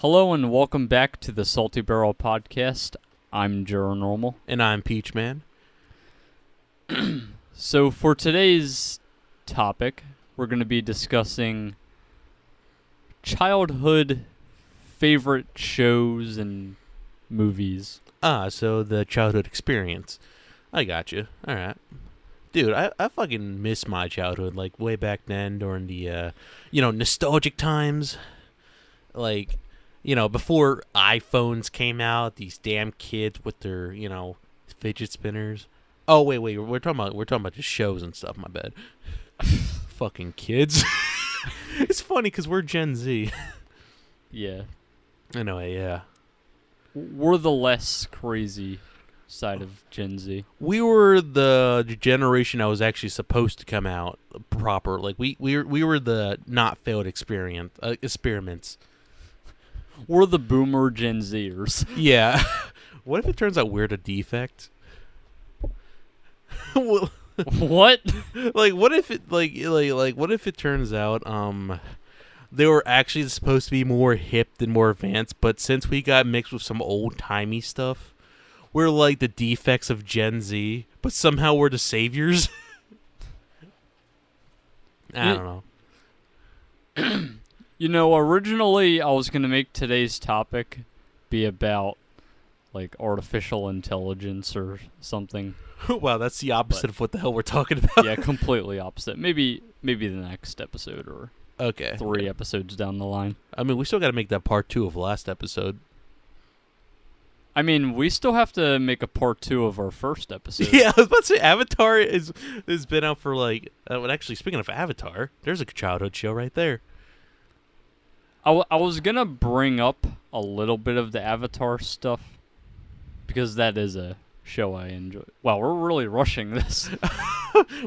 Hello and welcome back to the Salty Barrel Podcast. I'm Normal. And I'm Peach Man. So for today's topic, we're going to be discussing childhood favorite shows and movies. So the childhood experience. I got you. All right. Dude, I fucking miss my childhood, like way back then during the, nostalgic times. Like, before iPhones came out, these damn kids with their, fidget spinners. Oh, wait, we're talking about just shows and stuff, my bad. Fucking kids. It's funny because we're Gen Z. Yeah. Anyway, yeah. We're the less crazy side of Gen Z. We were the generation that was actually supposed to come out proper. Like we were the not failed experiments. We're the boomer Gen Zers. Yeah. What if it turns out we're the defect? Well, What? like what if it what if it turns out they were actually supposed to be more hip and more advanced, but since we got mixed with some old timey stuff, we're like the defects of Gen Z, but somehow we're the saviors. I don't know. Originally I was going to make today's topic be about, like, artificial intelligence or something. Wow, that's the opposite of what the hell we're talking about. Yeah, completely opposite. Maybe the next episode or Okay. 3 episodes down the line. I mean, we still got to make that part 2 of last episode. I mean, we still have to make a part 2 of our first episode. Yeah, I was about to say Avatar has been out for like. Actually, speaking of Avatar, there's a childhood show right there. I was going to bring up a little bit of the Avatar stuff because that is a show I enjoy. Wow, we're really rushing this.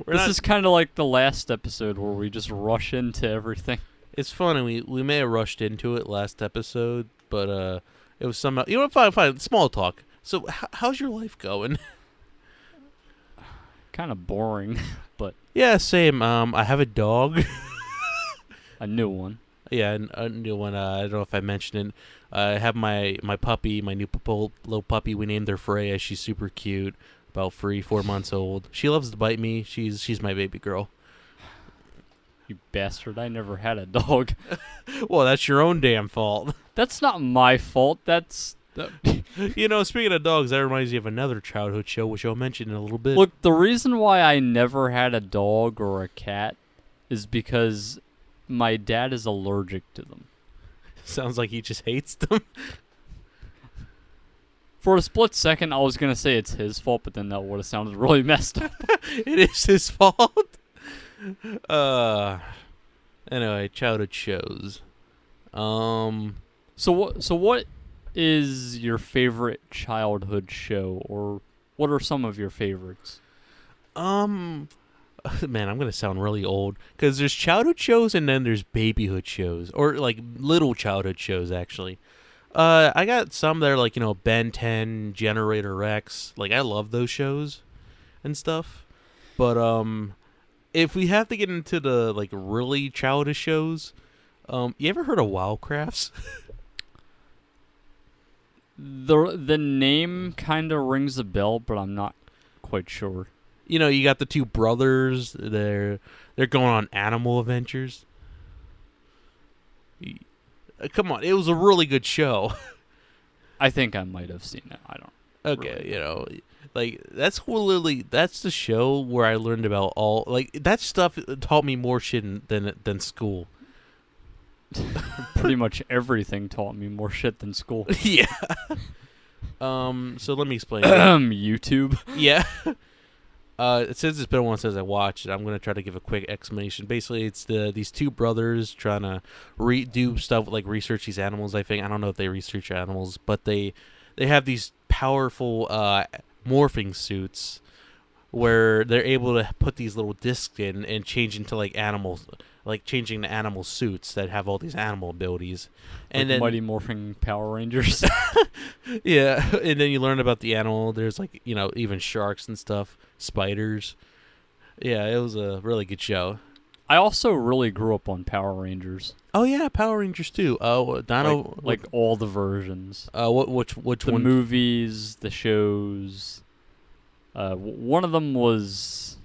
This is kind of like the last episode where we just rush into everything. It's funny. We may have rushed into it last episode, but it was somehow. You know what? Fine. Small talk. So, how's your life going? Kind of boring, but Yeah, same. I have a dog. a new one. Yeah, a new one. I don't know if I mentioned it. I have my puppy, my new little puppy. We named her Freya. She's super cute, about 3-4 months old. She loves to bite me. She's my baby girl. You bastard, I never had a dog. Well, that's your own damn fault. That's not my fault. That's... Speaking of dogs, that reminds me of another childhood show, which I'll mention in a little bit. Look, the reason why I never had a dog or a cat is because my dad is allergic to them. Sounds like he just hates them. For a split second, I was going to say it's his fault, but then that would have sounded really messed up. It is his fault. Anyway, childhood shows. So what is your favorite childhood show, or what are some of your favorites? Man, I'm gonna sound really old because there's childhood shows and then there's babyhood shows, or like little childhood shows actually. I got some that are like Ben 10, Generator X. Like I love those shows and stuff. But if we have to get into the like really childish shows, you ever heard of Wildcrafts? The name kind of rings a bell, but I'm not quite sure. You got the two brothers. They're going on animal adventures. Come on, it was a really good show. I think I might have seen it. I don't. Okay, really like that's the show where I learned about all like that stuff. Taught me more shit than school. Pretty much everything taught me more shit than school. Yeah. So let me explain. YouTube. Yeah. Since it's been a while since I watched it, I'm gonna try to give a quick explanation. Basically, it's these two brothers trying to do stuff like research these animals. I don't know if they research animals, but they have these powerful morphing suits where they're able to put these little discs in and change into like animals, like changing the animal suits that have all these animal abilities. And like then Mighty Morphin Power Rangers. Yeah, and then you learn about the animal. There's like even sharks and stuff, spiders. Yeah, it was a really good show. I also really grew up on Power Rangers. Oh yeah, Power Rangers too. Dino. Like all the versions. Which The one? movies, the shows. One of them was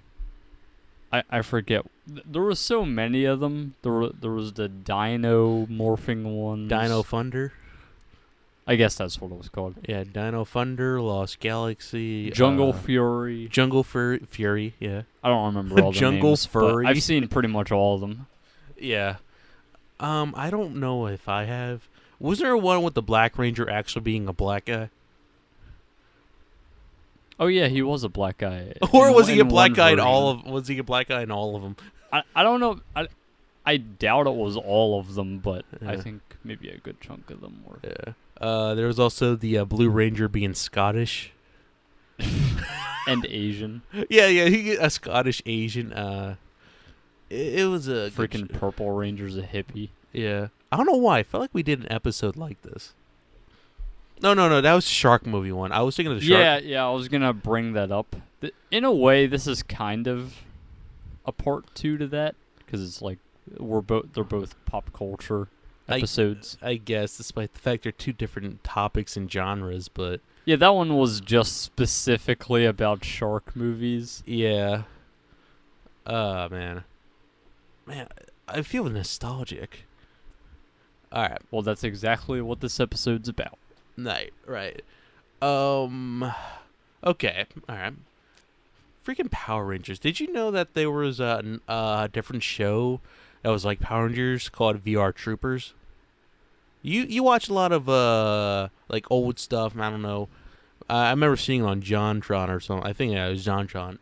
I forget. There was so many of them. There was the Dino morphing ones. Dino Thunder. I guess that's what it was called. Yeah, Dino Thunder, Lost Galaxy, Jungle Fury. Jungle Fury. Yeah. I don't remember all the Jungle names, Furry. but I've seen pretty much all of them. Yeah. I don't know if I have. Was there one with the Black Ranger actually being a black guy? Oh yeah, he was a black guy. Or was he a black one guy in version. all of? Was he a black guy in all of them? I don't know. I doubt it was all of them, but I Yeah. think maybe a good chunk of them were. Yeah. There was also the Blue Ranger being Scottish. And Asian. Yeah, a Scottish Asian. It was a good Freaking Purple Ranger's a hippie. Yeah. I don't know why. I felt like we did an episode like this. No. That was the Shark movie one. I was thinking of the Shark. Yeah. I was gonna bring that up. In a way, this is kind of a part 2 to that because it's like they're both pop culture episodes. I guess, despite the fact they're two different topics and genres, but Yeah, that one was just specifically about shark movies. yeah. Man, I feel nostalgic. All right. Well, that's exactly what this episode's about. Right. Okay. All right. Freaking Power Rangers. Did you know that there was a different show that was like Power Rangers called VR Troopers? You watch a lot of like old stuff. I don't know. I remember seeing it on JonTron or something. I think it was JonTron.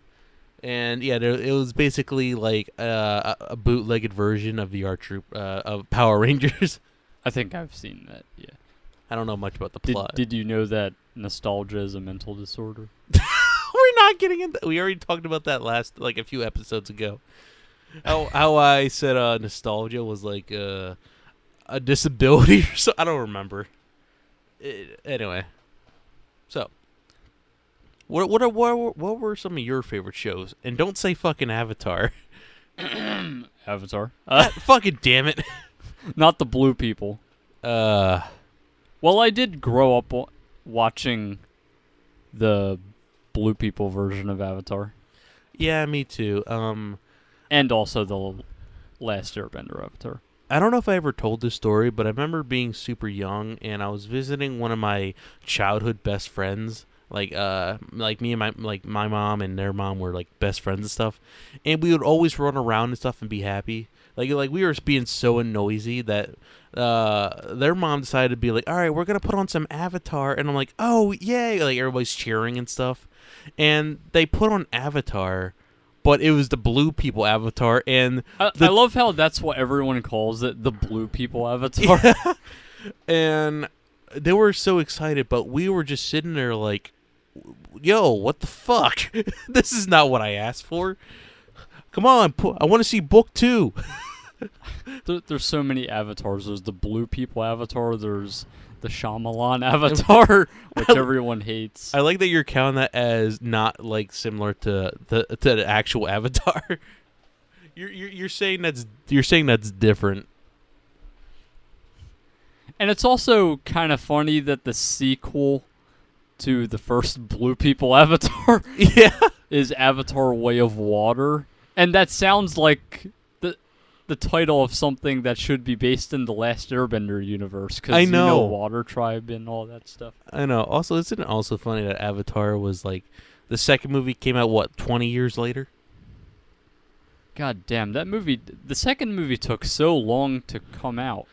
And yeah, it was basically like a bootlegged version of VR of Power Rangers. I think I've seen that. Yeah. I don't know much about the plot. Did you know that nostalgia is a mental disorder? We're not getting into. We already talked about that like a few episodes ago. How I said nostalgia was like a disability or so. I don't remember. Anyway, so what were some of your favorite shows? And don't say fucking Avatar. Avatar. Fucking damn it. Not the blue people. Well, I did grow up watching the blue people version of Avatar. Yeah, me too. And also the Last Airbender Avatar. I don't know if I ever told this story, but I remember being super young and I was visiting one of my childhood best friends. Like me and my mom and their mom were like best friends and stuff, and we would always run around and stuff and be happy. Like we were being so noisy that their mom decided to be like, all right, we're gonna put on some Avatar, and I'm like, oh yay! Like everybody's cheering and stuff, and they put on Avatar, but it was the blue people Avatar, and I love how that's what everyone calls it, the blue people Avatar. Yeah. And they were so excited, but we were just sitting there like, yo, what the fuck? This is not what I asked for. Come on, I want to see book 2. There's so many avatars. There's the blue people avatar. There's the Shyamalan avatar, which everyone hates. I like that you're counting that as not like similar to the actual Avatar. You're saying that's different. And it's also kind of funny that the sequel to the first blue people avatar Yeah. is Avatar Way of Water. And that sounds like the title of something that should be based in the Last Airbender universe. Because I know. Water Tribe and all that stuff. I know. Also, isn't it also funny that Avatar was like the second movie came out 20 years later? God damn, that movie, the second movie took so long to come out.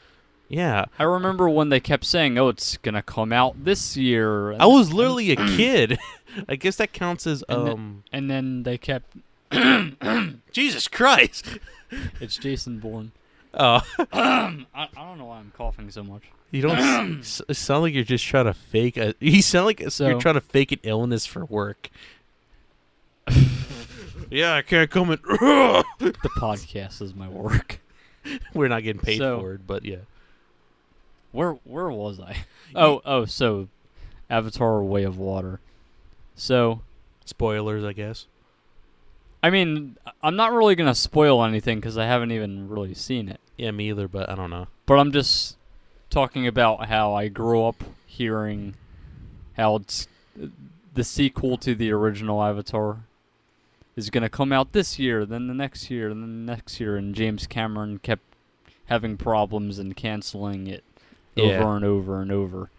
Yeah. I remember when they kept saying, oh, it's going to come out this year. I was literally a kid. I guess that counts as And then they kept... Jesus Christ. It's Jason Bourne. Oh. I don't know why I'm coughing so much. You don't sound like you're just trying to fake you sound like you're trying to fake an illness for work. Yeah, I can't come in. The podcast is my work. We're not getting paid for it, but yeah. Where was I? So Avatar Way of Water. So Spoilers, I guess. I mean, I'm not really gonna spoil anything because I haven't even really seen it. Yeah, me either, but I don't know. But I'm just talking about how I grew up hearing how it's the sequel to the original Avatar is gonna come out this year, then the next year, and then the next year, and James Cameron kept having problems and canceling it over and over and over.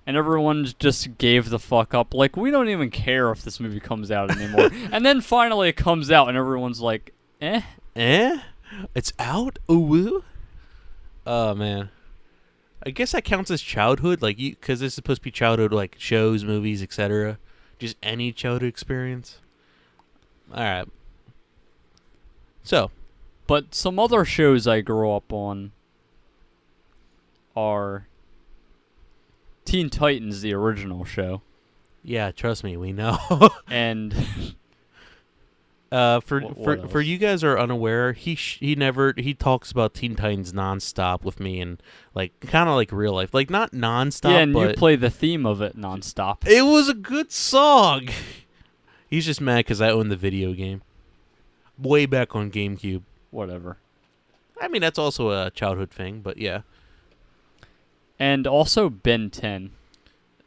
And everyone just gave the fuck up. Like, we don't even care if this movie comes out anymore. And then finally it comes out, and everyone's like, eh? Eh? It's out? Ooh. Oh, man. I guess that counts as childhood, like, because it's supposed to be childhood, like, shows, movies, etc. Just any childhood experience. Alright. So. But some other shows I grew up on are Teen Titans, the original show. Yeah, trust me, we know. And for you guys who are unaware, he talks about Teen Titans nonstop with me, and like kind of like real life, like not nonstop. Yeah, and but you play the theme of it nonstop. It was a good song. He's just mad because I own the video game, way back on GameCube. Whatever. I mean, that's also a childhood thing, but yeah. And also Ben 10.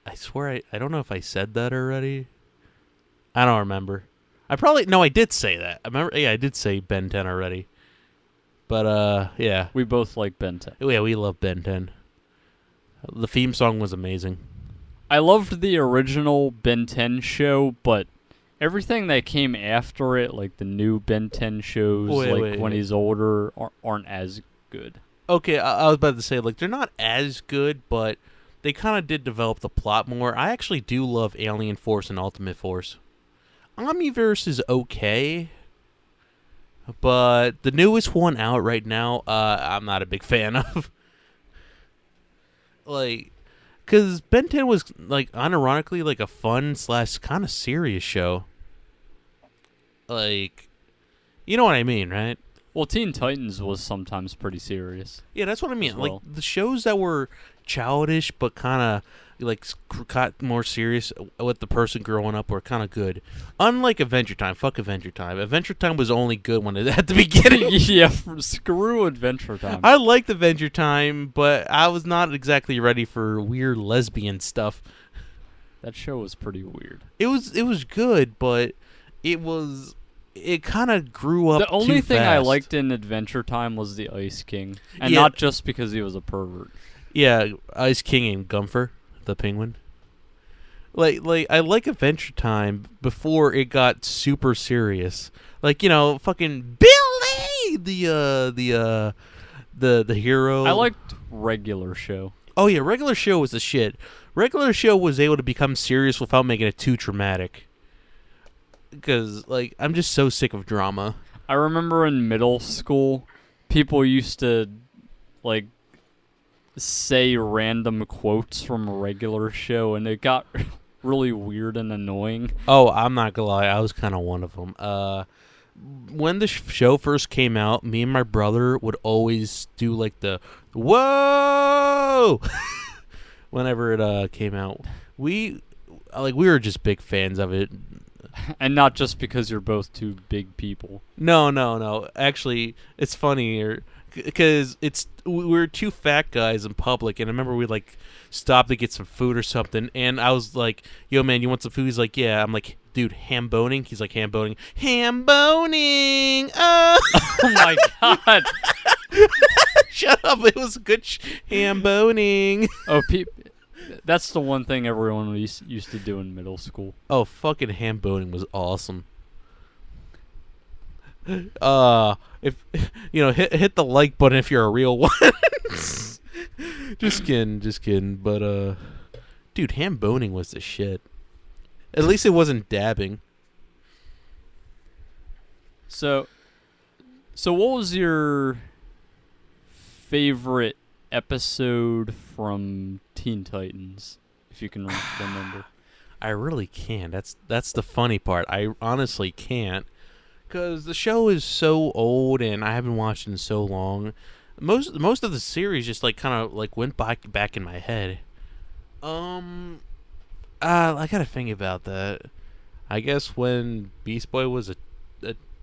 I swear I don't know if I said that already. I don't remember. I did say that. I remember. Yeah, I did say Ben 10 already. But yeah. We both like Ben 10. Yeah, we love Ben 10. The theme song was amazing. I loved the original Ben 10 show, but everything that came after it, like the new Ben 10 shows, when he's older, aren't as good. Okay, I was about to say, like, they're not as good, but they kind of did develop the plot more. I actually do love Alien Force and Ultimate Force. Omniverse is okay, but the newest one out right now, I'm not a big fan of. Like, because Ben 10 was, like, unironically, like, a fun / kind of serious show. Like, you know what I mean, right? Well, Teen Titans was sometimes pretty serious. Yeah, that's what I mean. Well. Like, the shows that were childish but kind of, like, got more serious with the person growing up were kind of good. Unlike Adventure Time. Fuck Adventure Time. Adventure Time was only good when it at the beginning. Yeah, screw Adventure Time. I liked Adventure Time, but I was not exactly ready for weird lesbian stuff. That show was pretty weird. It was good, but it kind of grew up. The only thing fast. I liked in Adventure Time was the Ice King, and Yeah. not just because he was a pervert. Yeah, Ice King and Gumpher, the penguin. Like I like Adventure Time before it got super serious. Like, you know, fucking Billy, the hero. I liked Regular Show. Oh yeah, Regular Show was the shit. Regular Show was able to become serious without making it too dramatic. Because, like, I'm just so sick of drama. I remember in middle school, people used to, like, say random quotes from a Regular Show, and it got really weird and annoying. Oh, I'm not gonna lie, I was kind of one of them. When the show first came out, me and my brother would always do, like, the whoa whenever it came out. We were just big fans of it. And not just because you're both two big people. No. Actually, it's funny because we're two fat guys in public, and I remember we like stopped to get some food or something, and I was like, "Yo, man, you want some food?" He's like, "Yeah." I'm like, "Dude, ham boning?" He's like, "Ham boning, ham boning." Oh my god! Shut up! It was a good ham boning. Oh, that's the one thing everyone used to do in middle school. Oh, fucking ham boning was awesome. If you know, hit the like button if you're a real one. Just kidding. But dude, ham boning was the shit. At least it wasn't dabbing. So what was your favorite episode from Teen Titans, if you can remember? I really can't. That's the funny part. I honestly can't, because the show is so old and I haven't watched it in so long. Most of the series just like kind of like went back in my head. I gotta think about that. I guess when Beast Boy was a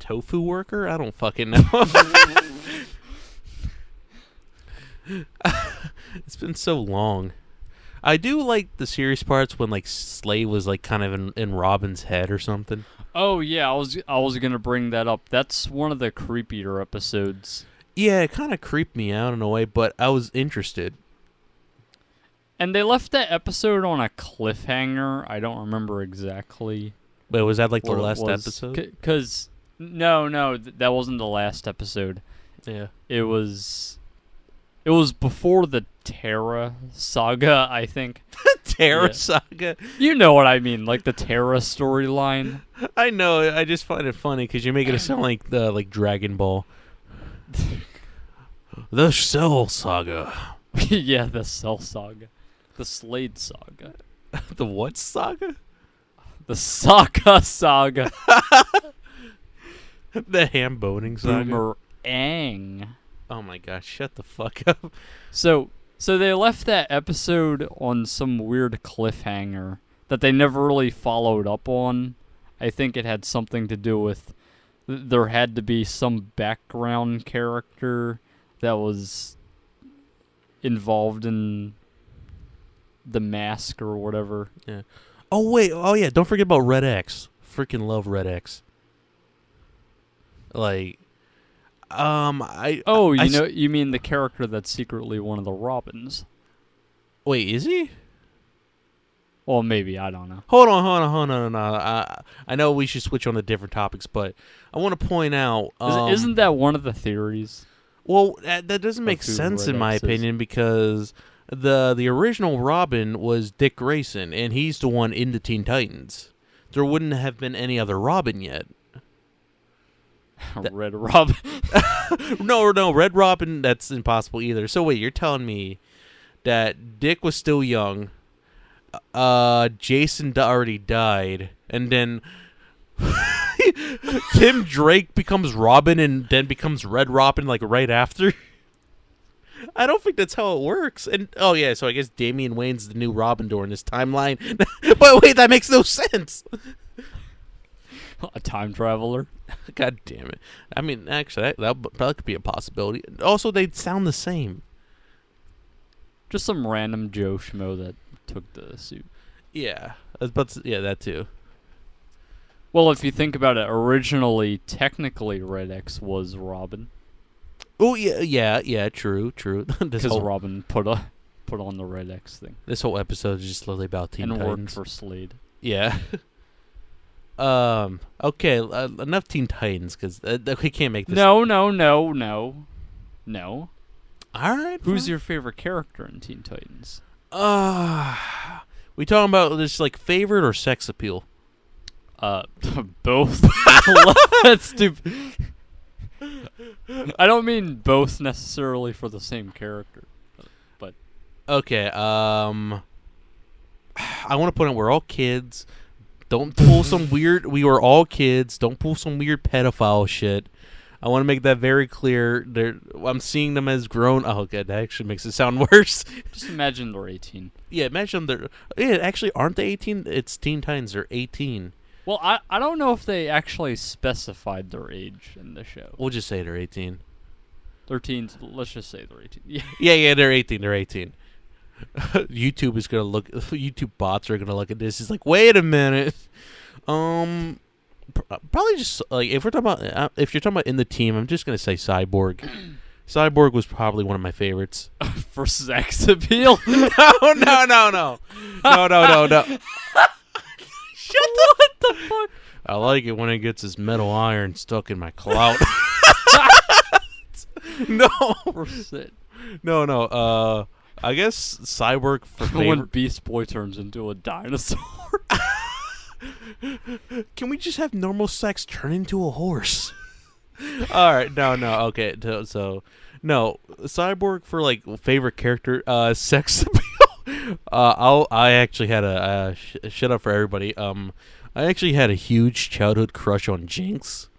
tofu worker? I don't fucking know. It's been so long. I do like the serious parts when like Slade was like kind of in Robin's head or something. Oh yeah, I was gonna bring that up. That's one of the creepier episodes. Yeah, it kind of creeped me out in a way, but I was interested. And they left that episode on a cliffhanger. I don't remember exactly. But was that like the what it last was. episode? Because no, that wasn't the last episode. Yeah. It was before the Terra saga, I think. Terra Yeah. Saga. You know what I mean, like the Terra storyline. I know. I just find it funny because you're making it sound like the Dragon Ball. The Cell Saga. Yeah, the Cell saga, the Slade saga, The what saga? the Sokka saga, The ham boning saga. Boomerang. Oh my gosh! Shut the fuck up. So they left that episode on some weird cliffhanger that they never really followed up on. I think it had something to do with there had to be some background character that was involved in the mask or whatever. Yeah. Oh wait. Oh yeah. Don't forget about Red X. Freaking love Red X. Like, You mean the character that's secretly one of the Robins? Wait, is he? Well, maybe, I don't know. Hold on. I know we should switch on to different topics, but I want to point out. Isn't that one of the theories? Well, that doesn't make who sense Red in my X is? opinion because the original Robin was Dick Grayson, and he's the one in the Teen Titans. There wouldn't have been any other Robin yet. Red Robin. No, Red Robin, that's impossible either. So wait, you're telling me that Dick was still young, Jason already died, and then Tim Drake becomes Robin and then becomes Red Robin like right after? I don't think that's how it works. And oh yeah, so I guess Damian Wayne's the new Robin during this timeline. But wait, that makes no sense. A time traveler. God damn it. I mean, actually, that could be a possibility. Also, they'd sound the same. Just some random Joe Schmo that took the suit. Yeah. That too. Well, if you think about it, originally, technically, Red X was Robin. Oh, yeah, true. Because Robin put on the Red X thing. This whole episode is just literally about Teen Titans. And worked for Slade. Yeah. Okay, enough Teen Titans, because we can't make this... No. All right. Who's fine. your favorite character in Teen Titans? We talking about this like favorite or sex appeal? Both. That's stupid. I don't mean both necessarily for the same character, but Okay. I want to put in we're all kids. Don't pull some weird. We were all kids. Don't pull some weird pedophile shit. I want to make that very clear. I'm seeing them as grown. Oh, God, that actually makes it sound worse. just imagine they're 18. Yeah, imagine they're. Yeah, actually, aren't they 18? It's Teen Titans. They're 18. Well, I don't know if they actually specified their age in the show. We'll just say they're 18. 13. Let's just say they're 18. Yeah. Yeah, they're 18. They're 18. YouTube is gonna look. YouTube bots are gonna look at this. It's like, wait a minute. Probably just like if you're talking about in the team, I'm just gonna say Cyborg. Cyborg was probably one of my favorites. For sex appeal? No. What the fuck? I like it when it gets his metal iron stuck in my clout. No. No. I guess Cyborg for When favorite. Beast Boy turns into a dinosaur. Can we just have normal sex turn into a horse? All right, no, okay. So, no, Cyborg for like favorite character, sex appeal. I actually had a shut up for everybody. I actually had a huge childhood crush on Jinx.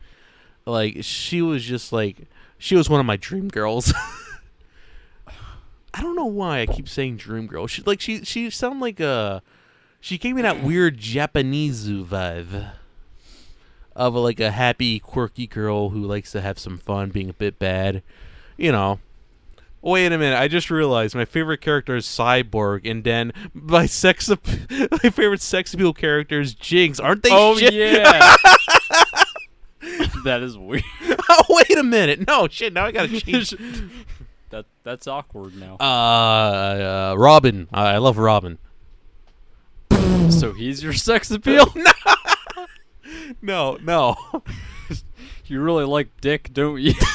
Like she was one of my dream girls. I don't know why I keep saying dream girl. She sounded like she gave me that weird Japanese vibe. of like a happy, quirky girl who likes to have some fun, being a bit bad. You know. Wait a minute! I just realized my favorite character is Cyborg, and then my favorite sex appeal character is Jinx. Aren't they? Oh shit? yeah. That is weird. Oh wait a minute! No shit! Now I gotta change. That's awkward now. Robin. I love Robin. So he's your sex appeal? No. You really like Dick, don't you? No.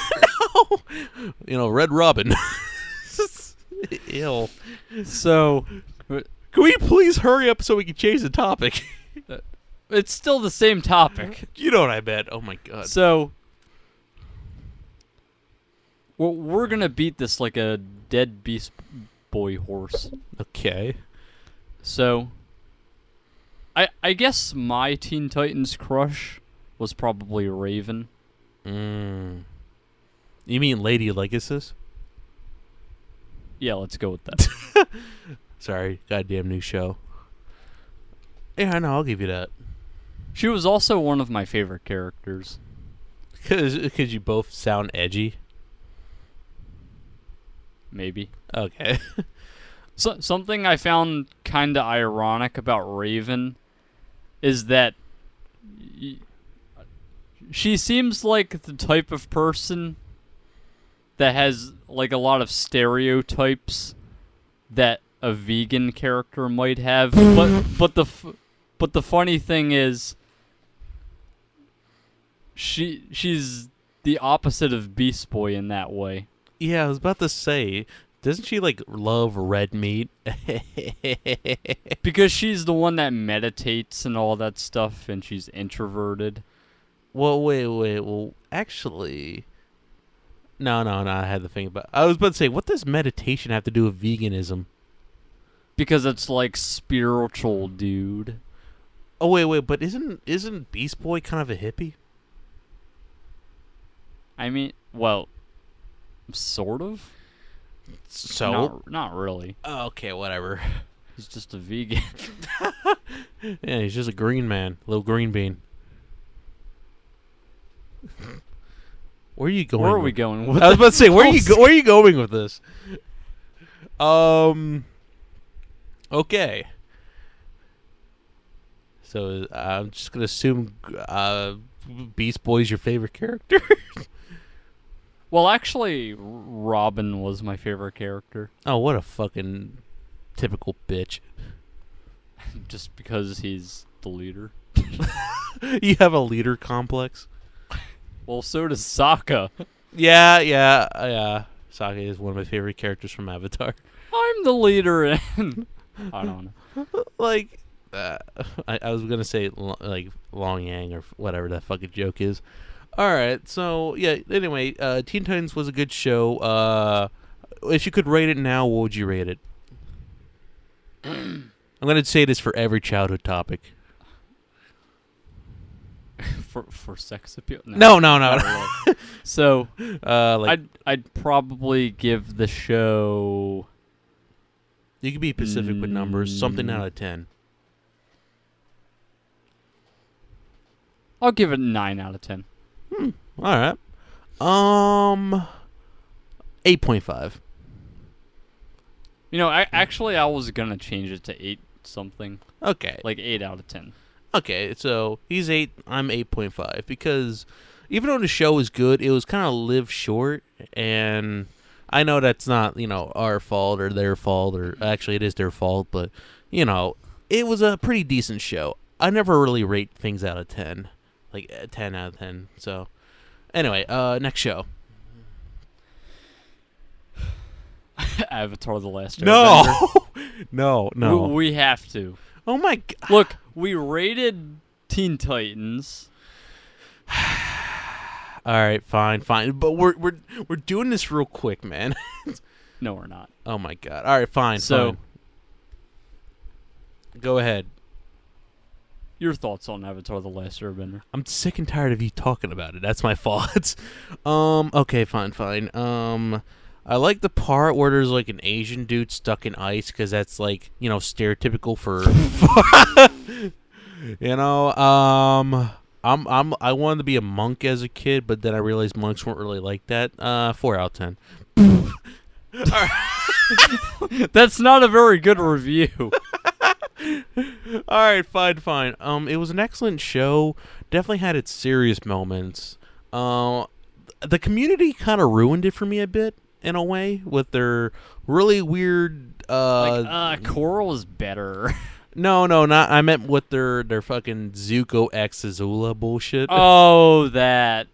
You know, Red Robin. Ew. So, Can we please hurry up so we can change the topic? it's still the same topic. You know what I meant. Oh my god. So, well, we're gonna beat this like a dead Beast Boy horse. Okay. So, I guess my Teen Titans crush was probably Raven. You mean Lady Legacy? Yeah, let's go with that. Sorry, goddamn new show. Yeah, I know. I'll give you that. She was also one of my favorite characters. Because you both sound edgy. Maybe. Okay. So, something I found kind of ironic about Raven is that she seems like the type of person that has like a lot of stereotypes that a vegan character might have. But the funny thing is, she's the opposite of Beast Boy in that way. Yeah, I was about to say, doesn't she like love red meat? Because she's the one that meditates and all that stuff, and she's introverted. Well, wait. Well, actually, no. I had to think about. I was about to say, what does meditation have to do with veganism? Because it's like spiritual, dude. Oh wait, but isn't Beast Boy kind of a hippie? I mean, well, sort of. So Not really. Okay, whatever. He's just a vegan. Yeah, he's just a green man, little green bean. Where are you going? Where are we going with I was about to say, where are you going with this? Okay. So I'm just gonna assume Beast Boy's your favorite character. Well, actually, Robin was my favorite character. Oh, what a fucking typical bitch. Just because he's the leader. You have a leader complex? Well, so does Sokka. Yeah. Sokka is one of my favorite characters from Avatar. I'm the leader in... I don't know. Like, I was going to say, like, Long Yang or whatever that fucking joke is. Alright, so, yeah, anyway, Teen Titans was a good show. If you could rate it now, what would you rate it? I'm going to say this for every childhood topic. For sex appeal? No. Really. So, like, I'd probably give the show... You could be specific with numbers. Something out of 10. I'll give it 9 out of 10. All right. 8.5. You know, I was going to change it to 8 something. Okay. Like 8 out of 10. Okay, so he's 8, I'm 8.5. Because even though the show was good, it was kind of lived short. And I know that's not, our fault or their fault. Or actually, it is their fault. But, it was a pretty decent show. I never really rate things out of 10. Like 10 out of 10. So, anyway, next show. Avatar: The Last Airbender. No. We have to. Oh my god. Look, we rated Teen Titans. All right, fine. But we're doing this real quick, man. No, we're not. Oh my god. All right, fine. So, fine. Go ahead. Your thoughts on Avatar: The Last Airbender? I'm sick and tired of you talking about it. That's my fault. Okay, fine. I like the part where there's like an Asian dude stuck in ice because that's like, stereotypical for I wanted to be a monk as a kid, but then I realized monks weren't really like that. 4 out of 10. That's not a very good review. All right, fine. It was an excellent show. Definitely had its serious moments. The community kind of ruined it for me a bit in a way with their really weird. Coral is better. No, not. I meant with their fucking Zuko X Azula bullshit. Oh, that.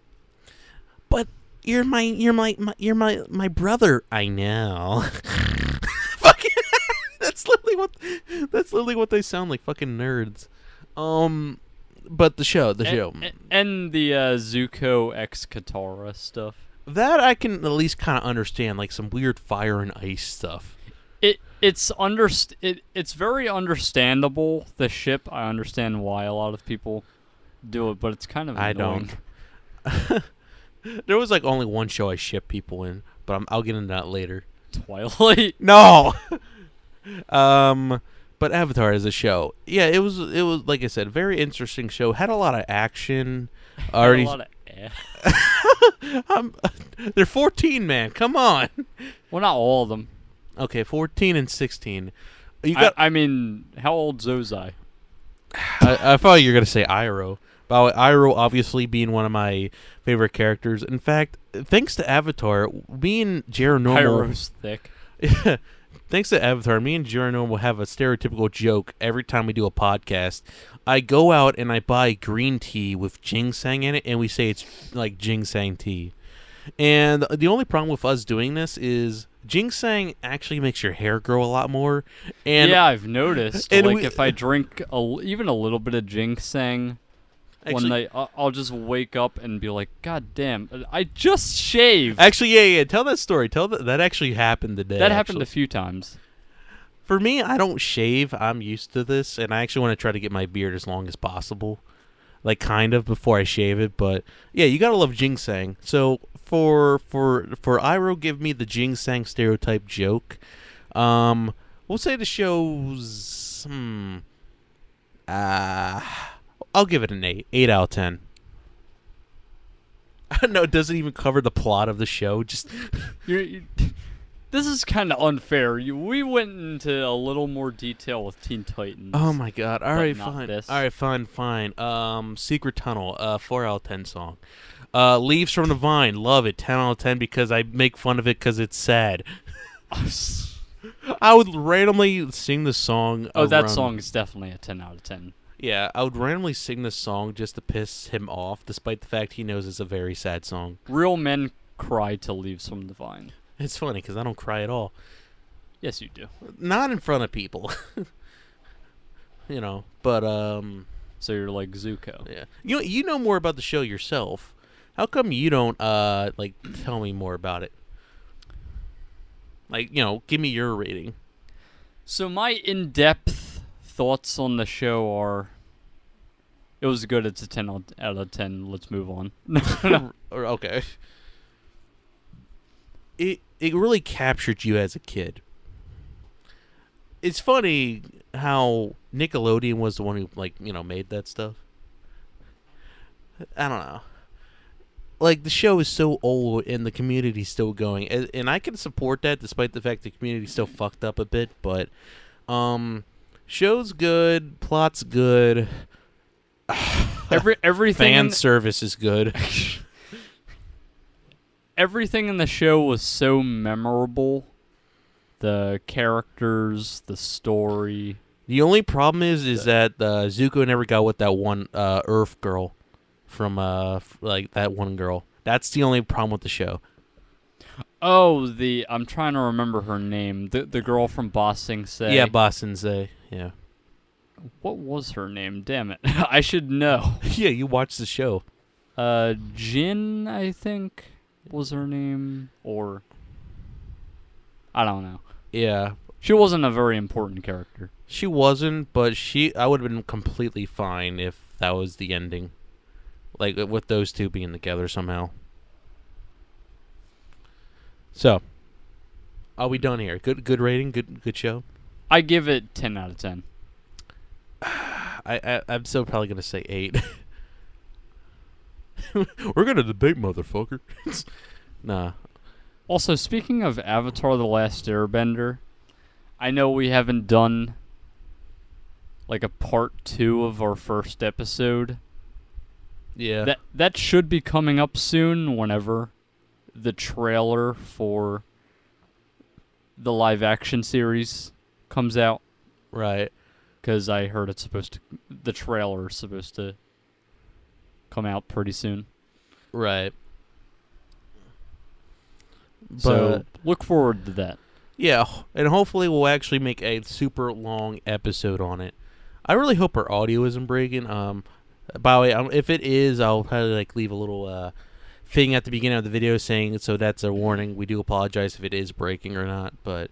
But you're my brother. I know. Fucking. That's literally what they sound like. Fucking nerds. But the show. And the Zuko X Katara stuff. That I can at least kind of understand, like some weird fire and ice stuff. It's very understandable, the ship. I understand why a lot of people do it, but it's kind of annoying. I don't. There was like only one show I ship people in, but I'll get into that later. Twilight? No. But Avatar is a show. Yeah, it was like I said, a very interesting show. Had a lot of action. Already. A lot of they're 14, man. Come on. Well, not all of them. Okay, 14 and 16. I mean, how old's Ozai? I thought you were gonna say Iroh. By the way, Iroh obviously being one of my favorite characters. In fact, thanks to Avatar, me and Geronormal. Iroh's thick. Thanks to Avatar, me and Geronormal have a stereotypical joke every time we do a podcast. I go out and I buy green tea with ginseng in it, and we say it's like ginseng tea. And the only problem with us doing this is ginseng actually makes your hair grow a lot more. And yeah, I've noticed. And like if I drink even a little bit of ginseng, actually, I'll just wake up and be like, God damn, I just shaved. Actually, yeah. Tell that story. That actually happened today. That happened a few times. For me, I don't shave. I'm used to this, and I actually want to try to get my beard as long as possible. Like, kind of, before I shave it. But, yeah, you gotta love ginseng. So, for Iroh, give me the ginseng stereotype joke. We'll say the show's... I'll give it an 8. 8 out of 10. No, it doesn't even cover the plot of the show. Just... This is kind of unfair. We went into a little more detail with Teen Titans. Oh my god! All right, fine. This. All right, fine. Secret Tunnel, 4 out of 10 song. Leaves from the Vine, love it. 10 out of 10 because I make fun of it because it's sad. I would randomly sing the song. Oh, that song is definitely a 10 out of 10. Yeah, I would randomly sing this song just to piss him off, despite the fact he knows it's a very sad song. Real men cry to Leaves from the Vine. It's funny because I don't cry at all. Yes, you do. Not in front of people. You know, but So you're like Zuko. Yeah. You know more about the show yourself. How come you don't like tell me more about it? Like, give me your rating. So my in-depth thoughts on the show are, it was good. It's a 10 out of 10. Let's move on. Okay. It really captured you as a kid. It's funny how Nickelodeon was the one who made that stuff. I don't know. Like, the show is so old and the community's still going, and I can support that despite the fact the community's still fucked up a bit. But show's good, plot's good. Everything fan service is good. Everything in the show was so memorable. The characters, the story. The only problem is that Zuko never got with that one Earth girl from that one girl. That's the only problem with the show. Oh, I'm trying to remember her name. The girl from Ba Sing Se. Yeah, Ba Sing Se. Yeah. What was her name? Damn it. I should know. Yeah, you watched the show. Jin, I think, was her name, or I don't know. Yeah. She wasn't a very important character. She wasn't, but I would have been completely fine if that was the ending. Like, with those two being together somehow. So, are we done here? Good rating? Good show? I give it 10 out of 10. I'm still probably going to say 8. We're gonna debate, motherfucker. Nah. Also, speaking of Avatar: The Last Airbender, I know we haven't done like a part 2 of our first episode. Yeah. That should be coming up soon whenever the trailer for the live action series comes out. Right. Because I heard the trailer is supposed to come out pretty soon. Right. So look forward to that. Yeah, and hopefully we'll actually make a super long episode on it. I really hope our audio isn't breaking. By the way, if it is, I'll probably leave a little thing at the beginning of the video saying so that's a warning. We do apologize if it is breaking or not, but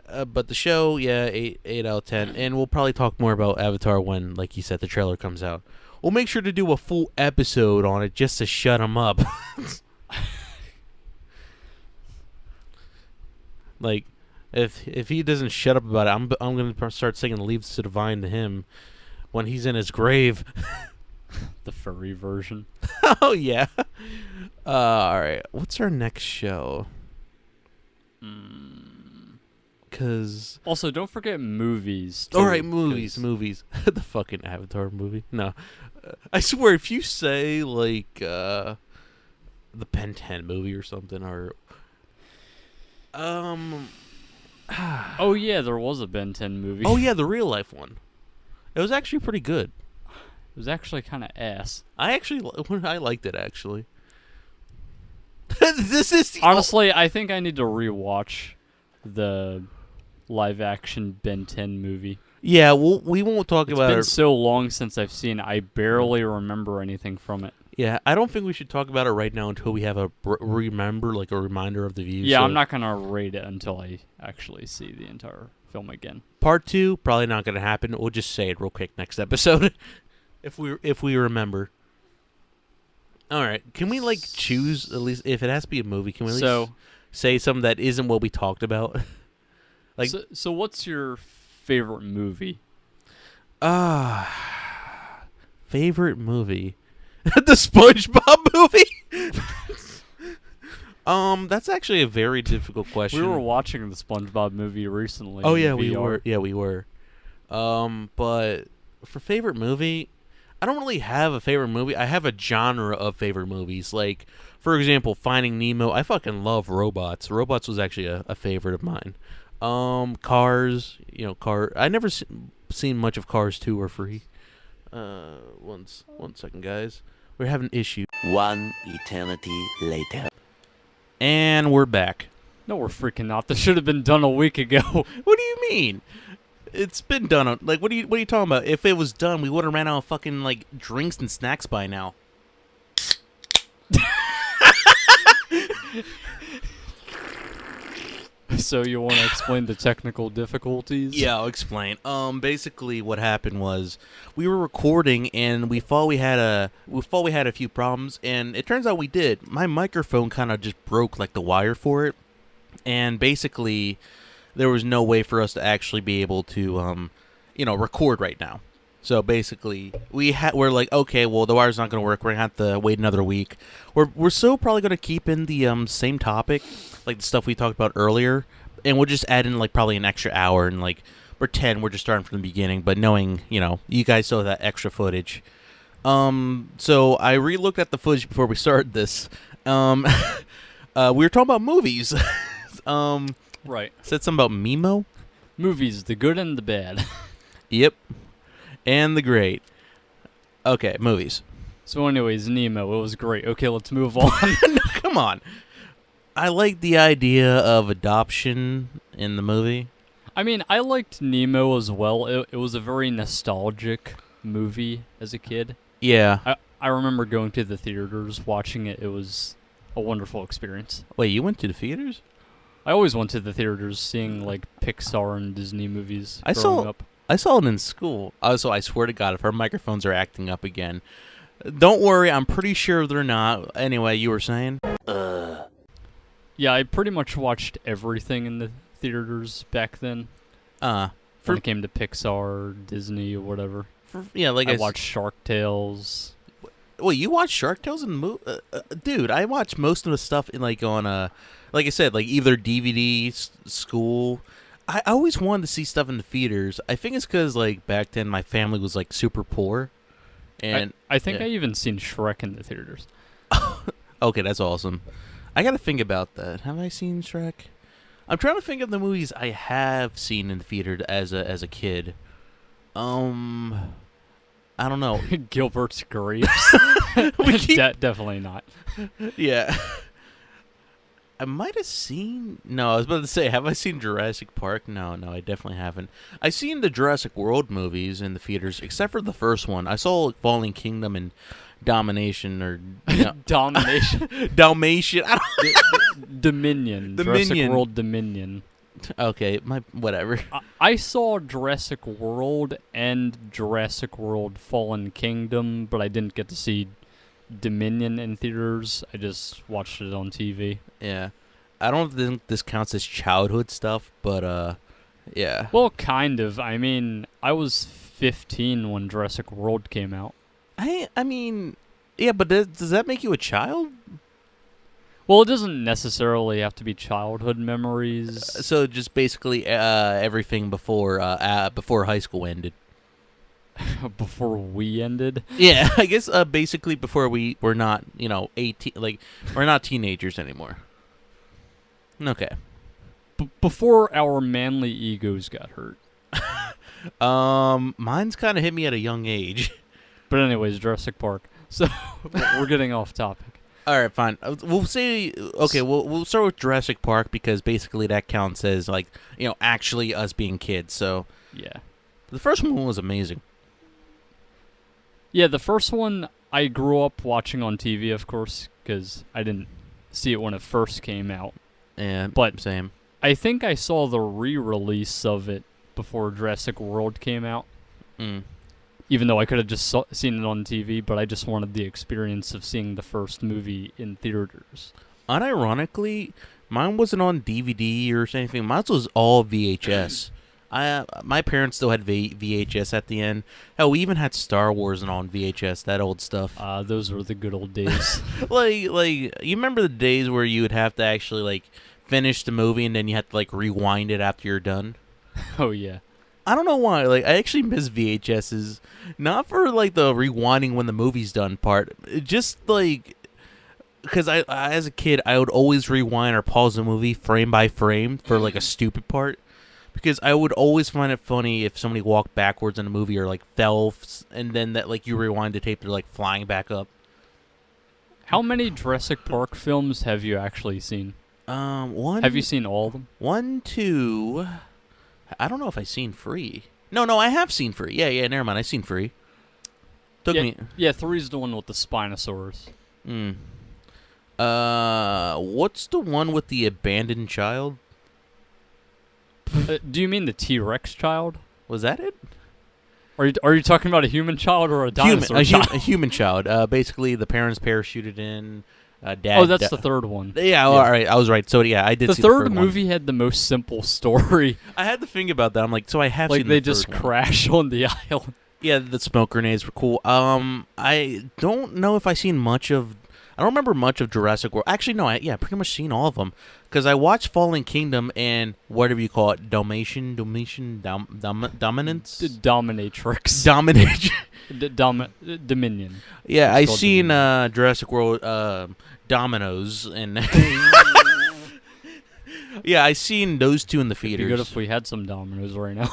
the show, yeah, 8 out of 10, and we'll probably talk more about Avatar when, like you said, the trailer comes out. We'll make sure to do a full episode on it just to shut them up. Like, if he doesn't shut up about it, I'm gonna start singing "Leaves to Divine" to him when he's in his grave. The furry version. Oh yeah. All right. What's our next show? Cause also, don't forget movies. Too, all right, movies. The fucking Avatar movie. No, I swear, if you say like the Ben 10 movie or something, or oh yeah, there was a Ben 10 movie. oh yeah, the real life one. It was actually pretty good. It was actually kind of ass. I liked it actually. This is honestly, I think I need to rewatch the live action Ben 10 movie. Yeah, we won't talk about it. It's been so long since I've seen it, I barely remember anything from it. Yeah, I don't think we should talk about it right now until we have a reminder of the views. Yeah, so I'm not going to rate it until I actually see the entire film again. Part 2, probably not going to happen. We'll just say it real quick next episode. if we remember. All right, can we choose, at least if it has to be a movie, can we at least say something that isn't what we talked about? So what's your favorite movie? Favorite movie? The SpongeBob movie? That's actually a very difficult question. We were watching the SpongeBob movie recently. Oh yeah, we were. Yeah, we were. But for favorite movie, I don't really have a favorite movie. I have a genre of favorite movies. Like, for example, Finding Nemo. I fucking love Robots. Robots was actually a favorite of mine. Cars. I never seen much of Cars 2 or 3. One second, guys. We're having issues. One eternity later. And we're back. No, we're freaking not. This should have been done a week ago. What do you mean? It's been done. What are you talking about? If it was done, we would have ran out of fucking drinks and snacks by now. So you want to explain the technical difficulties? Yeah, I'll explain. Basically, what happened was we were recording and we thought we had a few problems, and it turns out we did. My microphone kind of just broke the wire for it, and basically there was no way for us to actually be able to record right now. So basically, we're like, okay, well, the wire's not going to work. We're going to have to wait another week. We're still probably going to keep in the same topic, like the stuff we talked about earlier, and we'll just add in probably an extra hour and pretend we're just starting from the beginning, but knowing, you guys saw that extra footage. So I re-looked at the footage before we started this. We were talking about movies. Right. Said something about Mimo? Movies, the good and the bad. Yep. And the great. Okay, movies. So anyways, Nemo, it was great. Okay, let's move on. No, come on. I like the idea of adoption in the movie. I mean, I liked Nemo as well. It was a very nostalgic movie as a kid. Yeah. I remember going to the theaters, watching it. It was a wonderful experience. Wait, you went to the theaters? I always went to the theaters seeing Pixar and Disney movies growing up. I saw it in school. Also, I swear to God, if our microphones are acting up again, don't worry. I'm pretty sure they're not. Anyway, you were saying? Yeah, I pretty much watched everything in the theaters back then. When it came to Pixar, Disney, or whatever. I watched Shark Tales. Wait, you watch Shark Tales in the movie? Dude, I watch most of the stuff in like on like I said, like either DVD, school. I always wanted to see stuff in the theaters. I think it's because like back then my family was like super poor, and I think yeah. I even seen Shrek in the theaters. Okay, that's awesome. I gotta think about that. Have I seen Shrek? I'm trying to think of the movies I have seen in the theater as a kid. I don't know. Gilbert's Grapes. Definitely not. Yeah. I might have seen. No, I was about to say, have I seen Jurassic Park? No, I definitely haven't. I've seen the Jurassic World movies in the theaters, except for the first one. I saw Fallen Kingdom and Domination, or Domination. Dalmatian. I Dominion. Jurassic World Dominion. Okay, whatever. I saw Jurassic World and Jurassic World Fallen Kingdom, but I didn't get to see Dominion in theaters. I just watched it on TV. Yeah. I don't think this counts as childhood stuff, but yeah. Well, kind of. I mean, I was 15 when Jurassic World came out. I mean, yeah, but does that make you a child? Well, it doesn't necessarily have to be childhood memories. So just basically everything before high school ended. Before we ended. Yeah, I guess basically before we're not 18, like we're not teenagers anymore. Okay. Before our manly egos got hurt. Mine's kind of hit me at a young age. But anyways, Jurassic Park. So we're getting off topic. All right, fine. We'll say okay. We'll start with Jurassic Park because basically that counts as like actually us being kids. So yeah, the first one was amazing. Yeah, the first one I grew up watching on TV, of course, because I didn't see it when it first came out. Yeah, but same. I think I saw the re-release of it before Jurassic World came out. Even though I could have just seen it on TV, but I just wanted the experience of seeing the first movie in theaters. Unironically, mine wasn't on DVD or anything. Mine was all VHS. My parents still had VHS at the end. Hell, we even had Star Wars on VHS, that old stuff. Those were the good old days. like you remember the days where you would have to actually like finish the movie and then you had to like rewind it after you're done? Oh yeah. I don't know why. Like, I actually miss VHSs. Not for, like, the rewinding when the movie's done part. Just, like, because I as a kid, I would always rewind or pause the movie frame by frame for, like, a stupid part. Because I would always find it funny if somebody walked backwards in a movie or, like, fell, and then that, like, you rewind the tape, they're, like, flying back up. How many Jurassic Park films have you actually seen? One. Have you seen all of them? 1, 2... I don't know if I've seen 3. No, I have seen 3. Yeah, never mind. I've seen 3. Took me. Yeah, 3's the one with the Spinosaurus. What's the one with the abandoned child? Do you mean the T-Rex child? Was that it? Are you talking about a human child or a dinosaur child? A human child. Basically, the parents parachuted in. Dad. Oh, that's the third one. Yeah, all right. I was right. So yeah, I did. The see third the movie had the most simple story. I had to think about that. I'm like, so I have like seen they the just third one. crash on the island. Yeah, the smoke grenades were cool. I don't know if I seen much of. I don't remember much of Jurassic World. Actually, no. I pretty much seen all of them because I watched Fallen Kingdom and whatever you call it, dominance, Dominatrix. Dominion. Yeah, I seen Jurassic World Dominoes and yeah, I seen those two in the theaters. It'd be good if we had some Dominoes right now.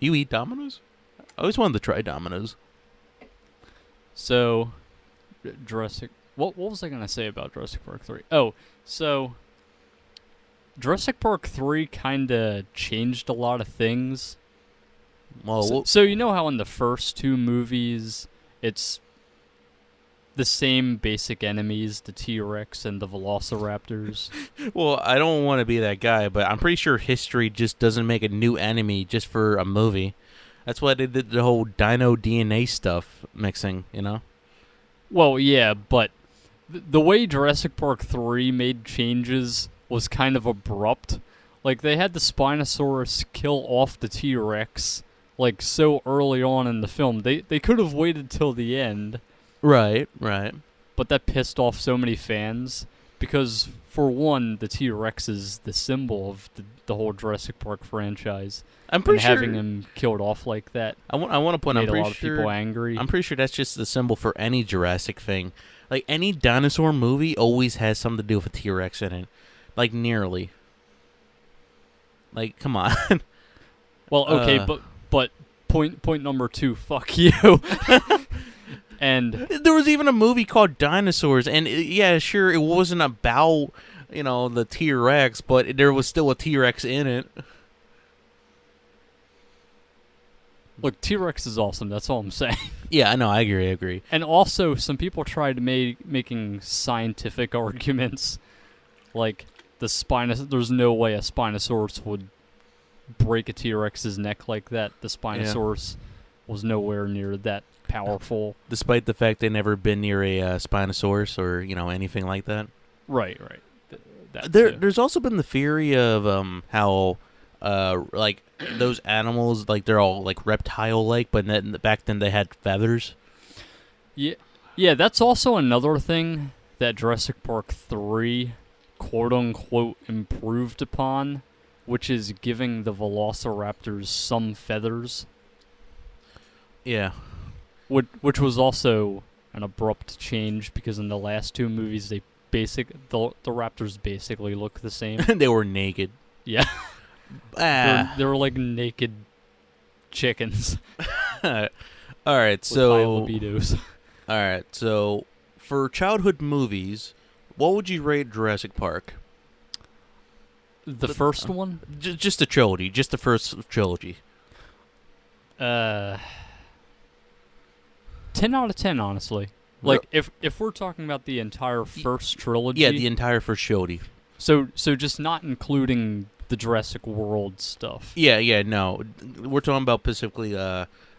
You eat Dominoes? I always wanted to try Dominoes. So, Jurassic. What was I gonna say about Jurassic Park 3? Oh, so Jurassic Park 3 kind of changed a lot of things. Well, so you know how in the first two movies it's the same basic enemies, the T-Rex and the Velociraptors. Well, I don't want to be that guy, but I'm pretty sure history just doesn't make a new enemy just for a movie. That's why they did the whole dino DNA stuff mixing, you know? Well, yeah, but the way Jurassic Park 3 made changes was kind of abrupt. Like, they had the Spinosaurus kill off the T-Rex, like, so early on in the film. They could have waited till the end. Right. but that pissed off so many fans because, for one, the T-Rex is the symbol of the whole Jurassic Park franchise. I'm pretty and sure having him killed off like that I want to point. made I'm a lot pretty of sure people angry. I'm pretty sure that's just the symbol for any Jurassic thing. Like any dinosaur movie always has something to do with a T-Rex in it. Like nearly. Like come on. Well, okay, but point number 2, fuck you. And There was even a movie called Dinosaurs, and yeah, sure, it wasn't about the T-Rex, but there was still a T-Rex in it. look, T-Rex is awesome. That's all I'm saying. Yeah, I know. I agree. And also, some people tried making scientific arguments, like there's no way a Spinosaurus would break a T-Rex's neck like that. The Spinosaurus was nowhere near that powerful. Despite the fact they never been near a Spinosaurus or anything like that. Right. That too. There's also been the theory of how like those animals, like they're all like reptile-like, but back then they had feathers. Yeah, that's also another thing that Jurassic Park 3 quote-unquote improved upon, which is giving the velociraptors some feathers. Yeah. Which was also an abrupt change because in the last 2 movies the raptors basically look the same. They were naked. Yeah. They were like naked chickens. All right, with so high libidos. All right, so for childhood movies, what would you rate Jurassic Park? The first one? Just the trilogy, just the first trilogy. 10 out of 10, honestly. Like, if we're talking about the entire first trilogy... Yeah, the entire first trilogy. So just not including the Jurassic World stuff. Yeah, no. We're talking about specifically,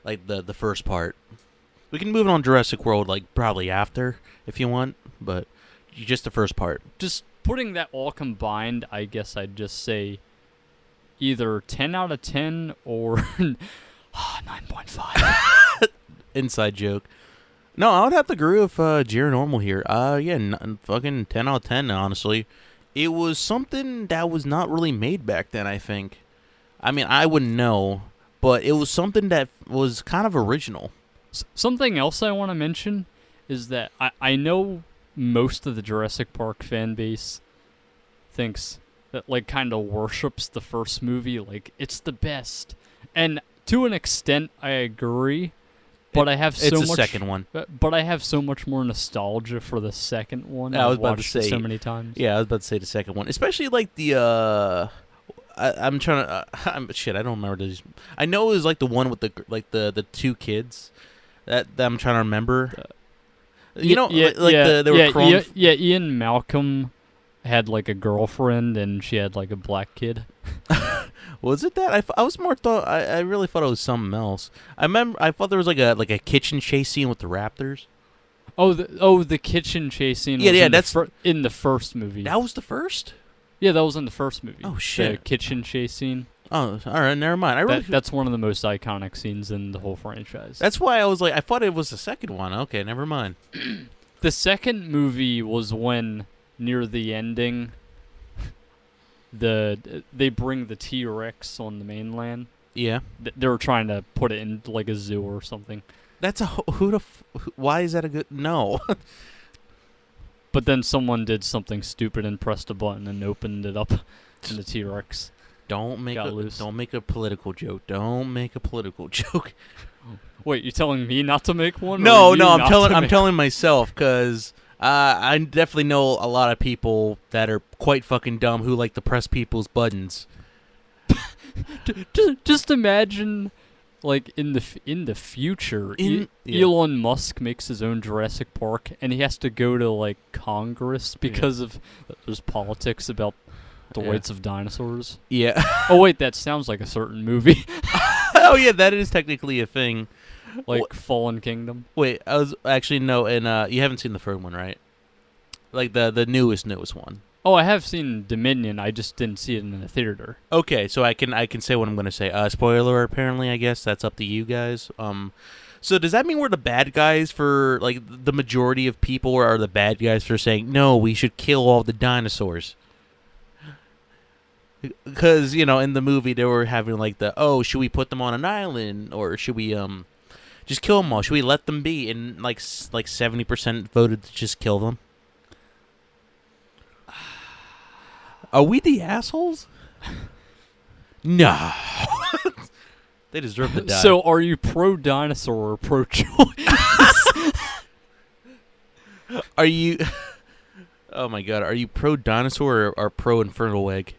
like, the first part. We can move on Jurassic World, like, probably after, if you want, but just the first part. Just putting that all combined, I guess I'd just say either 10 out of 10 or 9.5. Inside joke. No, I would have to agree with Normal here. Fucking 10 out of 10, honestly. It was something that was not really made back then, I think. I mean, I wouldn't know, but it was something that was kind of original. Something else I want to mention is that I know most of the Jurassic Park fan base thinks that, like, kind of worships the first movie, like, it's the best. And to an extent, I agree. But I have so much. It's the second one. But I have so much more nostalgia for the second one. I was I've about to watched say it so many times. Yeah, I was about to say the second one, especially like the. I'm trying to. I don't remember this. I know it was like the one with the 2 kids. That I'm trying to remember. They were crawling. Ian Malcolm had like a girlfriend and she had like a black kid. Was it that? I was more thought. I really thought it was something else. I thought there was like a kitchen chase scene with the raptors. The kitchen chase scene. Yeah, that's in the first movie. That was the first. Yeah, that was in the first movie. Oh shit! The kitchen chase scene. Oh, all right, never mind. That's one of the most iconic scenes in the whole franchise. That's why I was like, I thought it was the second one. Okay, never mind. The second movie was when, near the ending, they bring the T-Rex on the mainland. Yeah. They were trying to put it in like a zoo or something. That's why is that a good no? But then someone did something stupid and pressed a button and opened it up, and the T-Rex don't make a political joke. Don't make a political joke. Wait, you're telling me not to make one? No, I'm telling myself because I definitely know a lot of people that are quite fucking dumb who like to press people's buttons. Just imagine, like in the future, Elon Musk makes his own Jurassic Park, and he has to go to like Congress because of there's politics about the rights of dinosaurs. Yeah. Oh wait, that sounds like a certain movie. Oh yeah, that is technically a thing. Like Fallen Kingdom. Wait, I was actually no, and you haven't seen the third one, right? Like the newest one. Oh, I have seen Dominion. I just didn't see it in the theater. Okay, so I can say what I'm going to say. Spoiler, apparently, I guess that's up to you guys. So does that mean we're the bad guys for, like, the majority of people are the bad guys for saying, no, we should kill all the dinosaurs? Because, in the movie they were having, like, should we put them on an island? Or should we, just kill them all? Should we let them be? And, like 70% voted to just kill them. Are we the assholes? No. They deserve to die. So, are you pro dinosaur or pro choice? Are you... Oh, my God. Are you pro dinosaur or pro infernal egg?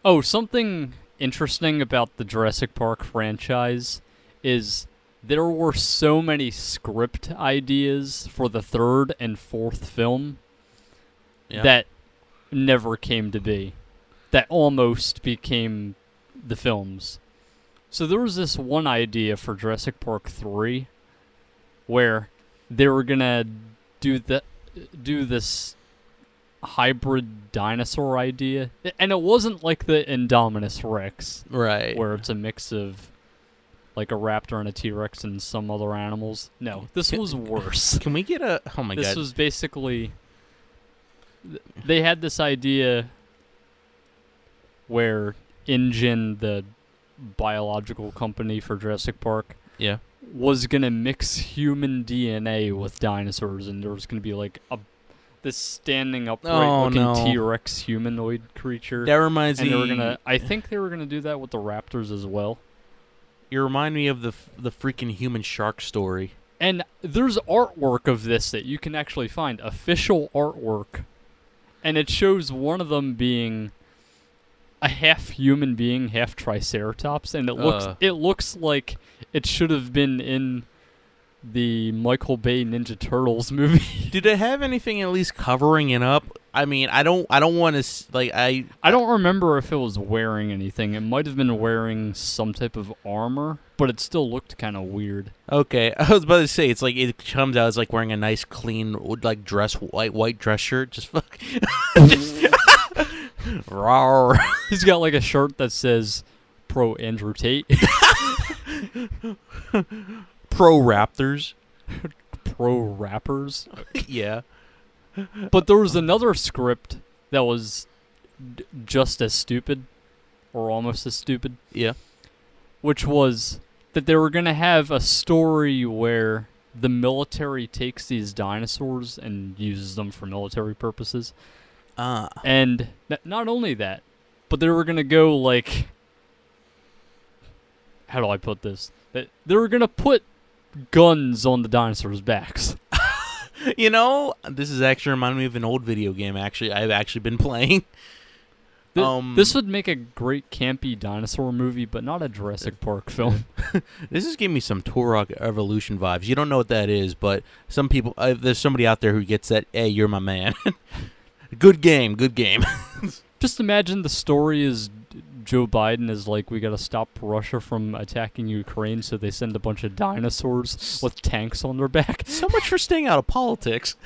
Oh, something interesting about the Jurassic Park franchise is there were so many script ideas for the third and fourth film that never came to be. That almost became the films. So there was this one idea for Jurassic Park 3 where they were gonna do this hybrid dinosaur idea, and it wasn't like the Indominus Rex, Right. where it's a mix of like a raptor and a T-Rex and some other animals. No, this was worse. Can we get a... Oh, my God. This was basically... They had this idea where InGen, the biological company for Jurassic Park, Yeah. was going to mix human DNA with dinosaurs, and there was going to be like this standing upright looking T-Rex humanoid creature. That reminds and me... they were gonna, I think they were going to do that with the raptors as well. You remind me of the freaking human shark story. And there's artwork of this that you can actually find, official artwork. And it shows one of them being a half human being, half triceratops, and it looks like it should have been in the Michael Bay Ninja Turtles movie. Did it have anything at least covering it up? I mean, I don't want to I don't remember if it was wearing anything. It might have been wearing some type of armor, but it still looked kind of weird. Okay, I was about to say it's like it comes out as like wearing a nice clean like white dress shirt. Just fuck. Rawr. He's got like a shirt that says "Pro Andrew Tate." Pro Raptors. Pro rappers. Yeah. But there was another script that was just as stupid, or almost as stupid. Yeah. Which was that they were going to have a story where the military takes these dinosaurs and uses them for military purposes. And not only that, but they were going to go like... How do I put this? They were going to put guns on the dinosaurs' backs. This is actually reminding me of an old video game I've actually been playing. This would make a great campy dinosaur movie, but not a Jurassic Park film. This is giving me some Turok Evolution vibes. You don't know what that is, but some people, there's somebody out there who gets that. Hey, you're my man. Good game. Just imagine the story is Joe Biden is like, we gotta stop Russia from attacking Ukraine, so they send a bunch of dinosaurs with tanks on their back. So much for staying out of politics.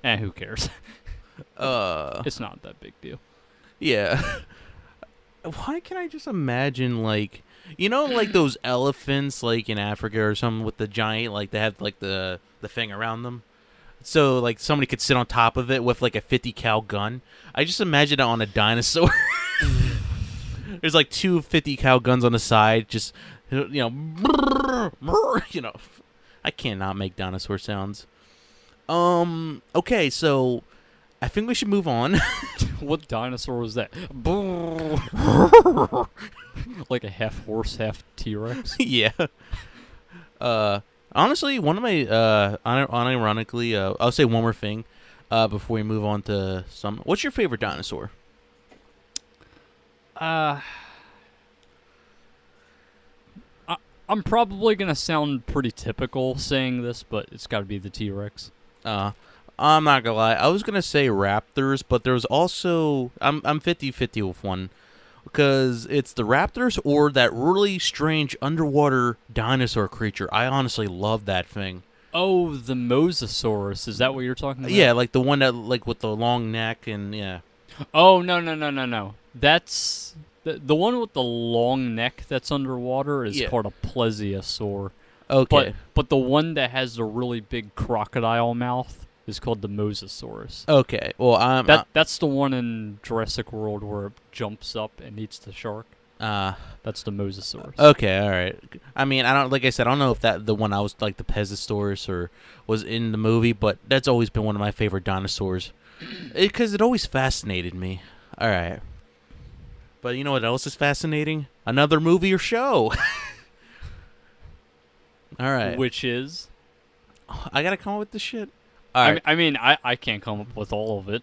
Who cares? It's not that big deal. Yeah. Why can I just imagine, like, like those elephants, like, in Africa or something with the giant, like, they have, like, the thing around them? So, like, somebody could sit on top of it with, like, a 50 cal gun. I just imagine it on a dinosaur. There's, like, 2 50 cal guns on the side, just, I cannot make dinosaur sounds. Okay, so I think we should move on. What dinosaur was that? Like a half horse, half T-Rex? Yeah. Honestly, one of my, unironically, I'll say one more thing before we move on to some. What's your favorite dinosaur? I'm probably going to sound pretty typical saying this, but it's got to be the T-Rex. I'm not gonna lie. I was gonna say raptors, but there's also I'm 50-50 with one, because it's the raptors or that really strange underwater dinosaur creature. I honestly love that thing. Oh, the Mosasaurus. Is that what you're talking about? Yeah, like the one that like with the long neck and yeah. Oh no. That's The one with the long neck that's underwater is Yeah. called a plesiosaur. Okay. But the one that has the really big crocodile mouth is called the mosasaurus. Okay. Well, That's the one in Jurassic World where it jumps up and eats the shark. That's the mosasaurus. Okay, all right. I mean, like I said, I don't know if that the one I was like the Pezosaurus or was in the movie, but that's always been one of my favorite dinosaurs because it always fascinated me. All right, but you know what else is fascinating? Another movie or show. All right, Which is? I gotta come up with this shit. All right. I mean, I can't come up with all of it.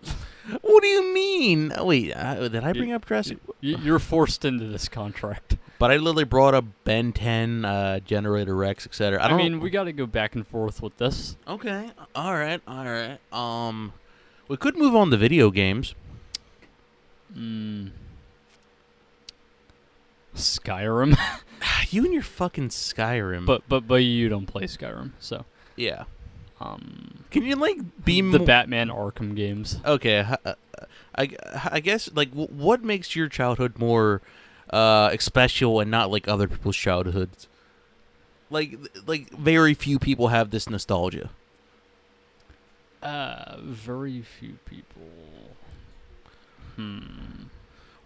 What do you mean? Wait, did I bring up Jurassic? You're forced into this contract. But I literally brought up Ben 10, Generator Rex, etc. I mean, we got to go back and forth with this. Okay. All right. We could move on to video games. Skyrim. You and your fucking Skyrim. but you don't play Skyrim, so. Yeah. Can you like be the Batman Arkham games? Okay. I guess like what makes your childhood more special and not like other people's childhoods? Like very few people have this nostalgia. Very few people.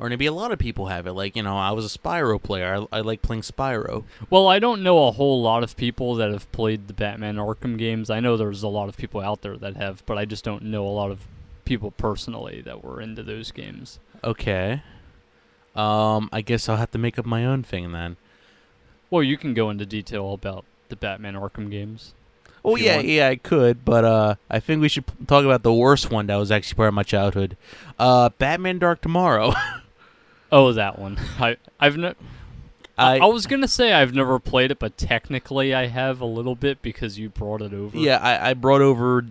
Or maybe a lot of people have it. Like, I was a Spyro player. I like playing Spyro. Well, I don't know a whole lot of people that have played the Batman Arkham games. I know there's a lot of people out there that have, but I just don't know a lot of people personally that were into those games. Okay. I guess I'll have to make up my own thing then. Well, you can go into detail about the Batman Arkham games. Oh, Yeah, I could, but I think we should talk about the worst one that was actually part of my childhood. Batman Dark Tomorrow. Oh, that one. I was gonna say I've never played it, but technically I have a little bit because you brought it over. Yeah, I brought over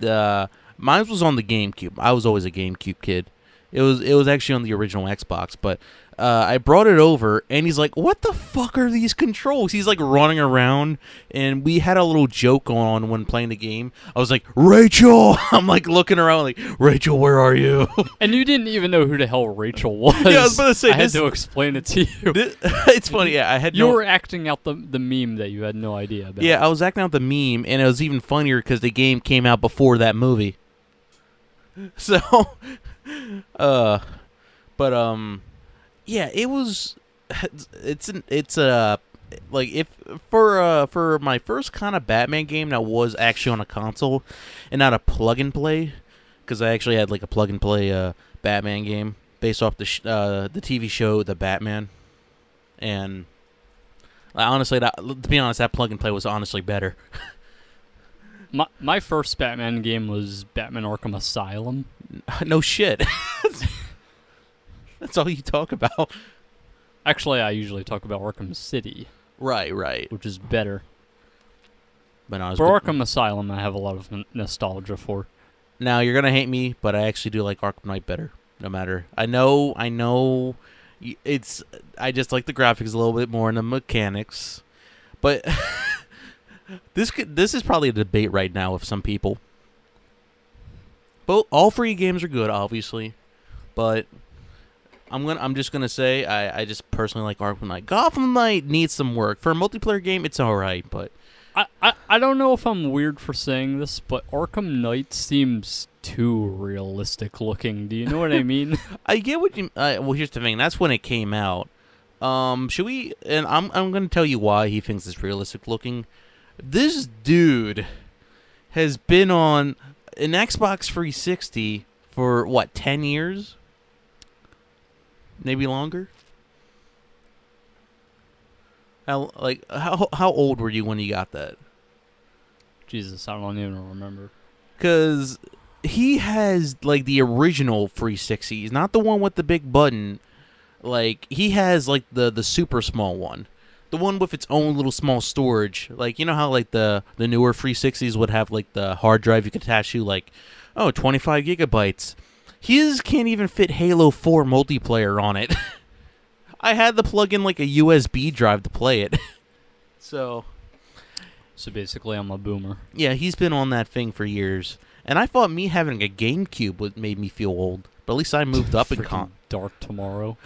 mine was on the GameCube. I was always a GameCube kid. It was actually on the original Xbox, but I brought it over, and he's like, "What the fuck are these controls?" He's like running around, and we had a little joke going on when playing the game. I was like, "Rachel!" I'm like looking around, like, "Rachel, where are you?" And you didn't even know who the hell Rachel was. Yeah, I was about to say, I had to explain it to you. It's funny, yeah. I had You were acting out the meme that you had no idea about. Yeah, I was acting out the meme, and it was even funnier because the game came out before that movie. So, yeah, it was. Like if for my first kind of Batman game that was actually on a console and not a plug and play, because I actually had like a plug and play Batman game based off the TV show The Batman, and honestly, to be honest, that plug and play was honestly better. My first Batman game was Batman Arkham Asylum. No shit. That's all you talk about. Actually, I usually talk about Arkham City. Right. Which is better. But for Arkham Asylum, I have a lot of nostalgia for. Now, you're going to hate me, but I actually do like Arkham Knight better. No matter. I know. I just like the graphics a little bit more and the mechanics. But this is probably a debate right now with some people. Both all three games are good, obviously, but I'm just gonna say I just personally like Arkham Knight. Gotham Knight needs some work. For a multiplayer game, it's alright, but I don't know if I'm weird for saying this, but Arkham Knight seems too realistic looking. Do you know what I mean? I get what you. Well, here's the thing. That's when it came out. Should we? And I'm gonna tell you why he thinks it's realistic looking. This dude has been on an Xbox 360 for what, 10 years? Maybe longer? How old were you when you got that? Jesus, I don't even remember. Cuz he has like the original 360s, not the one with the big button. Like he has like the super small one. The one with its own little small storage. Like, you know how like the newer 360s would have like the hard drive you could attach to, like, 25 gigabytes. His can't even fit Halo 4 multiplayer on it. I had to plug in like a USB drive to play it. So basically I'm a boomer. Yeah, he's been on that thing for years. And I thought me having a GameCube made me feel old. But at least I moved up in Freaking Dark Tomorrow.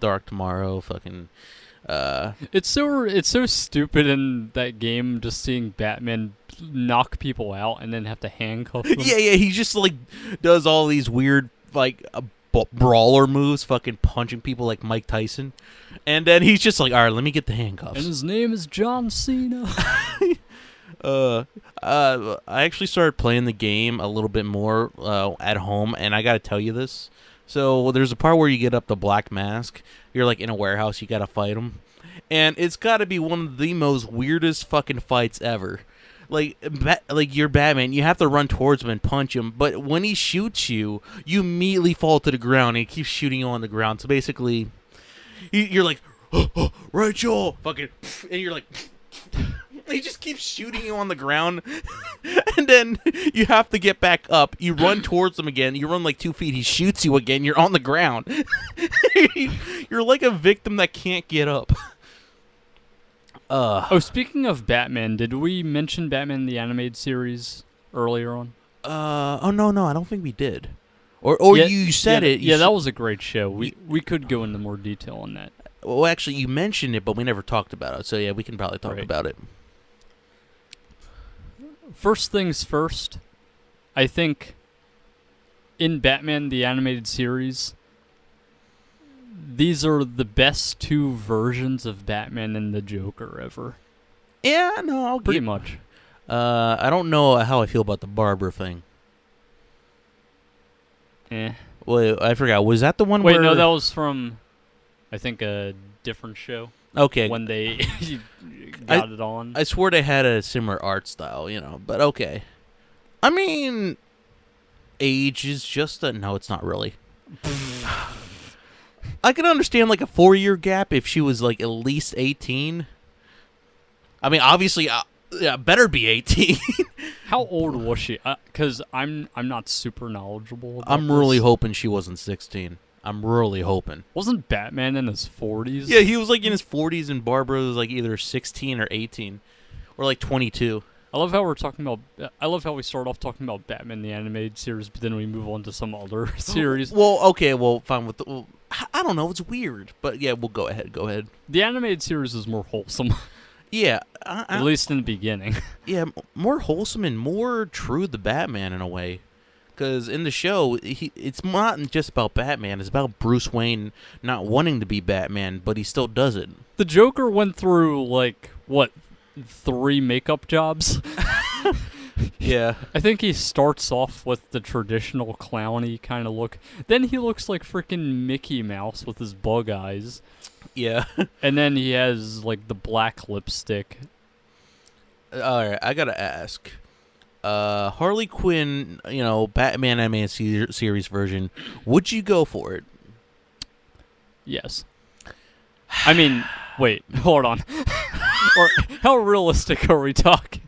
Dark Tomorrow, fucking. It's so stupid in that game, just seeing Batman knock people out and then have to handcuff them. Yeah, he just like does all these weird like brawler moves, fucking punching people like Mike Tyson, and then he's just like, all right, let me get the handcuffs. And his name is John Cena. I actually started playing the game a little bit more at home, and I gotta tell you this. So there's a part where you get up the Black Mask. You're like in a warehouse. You gotta fight him, and it's gotta be one of the most weirdest fucking fights ever. Like you're Batman. You have to run towards him and punch him, but when he shoots you, you immediately fall to the ground, and he keeps shooting you on the ground. So basically, you're like, Rachel, fucking, and you're like. He just keeps shooting you on the ground, and then you have to get back up. You run towards him again. You run like 2 feet. He shoots you again. You're on the ground. You're like a victim that can't get up. Oh, speaking of Batman, did we mention Batman the Animated Series earlier on? Oh no, I don't think we did. Or Yeah, you said it. Yeah, that was a great show. We could go into more detail on that. Well, actually, you mentioned it, but we never talked about it. So yeah, we can probably talk about it. First things first, I think in Batman the Animated Series, these are the best two versions of Batman and the Joker ever. Yeah, no, I'll Pretty much. I don't know how I feel about the Barbara thing. Wait, I forgot. Was that the one Wait, where... no, that was from, I think, a different show. Okay. When they got it on. I swore they had a similar art style, but okay. I mean, age is just a... No, it's not really. I can understand, like, a 4-year gap if she was, like, at least 18. I mean, obviously, better be 18. How old was she? Because I'm not super knowledgeable about I'm really this. hoping she wasn't 16. I'm really hoping. Wasn't Batman in his 40s? Yeah, he was like in his 40s, and Barbara was like either 16 or 18, or like 22. I love how we're talking about. I love how we start off talking about Batman the Animated Series, but then we move on to some other series. Well, okay, fine with I don't know, it's weird, but yeah, we'll go ahead. The animated series is more wholesome. Yeah, at least in the beginning. Yeah, more wholesome and more true to Batman in a way. Because in the show, it's not just about Batman. It's about Bruce Wayne not wanting to be Batman, but he still does it. The Joker went through, 3 makeup jobs? Yeah. I think he starts off with the traditional clowny kind of look. Then he looks like freaking Mickey Mouse with his bug eyes. Yeah. And then he has, the black lipstick. Alright, I gotta ask. Harley Quinn, Batman animated series version, would you go for it? Yes. I mean, wait, hold on. Or how realistic are we talking?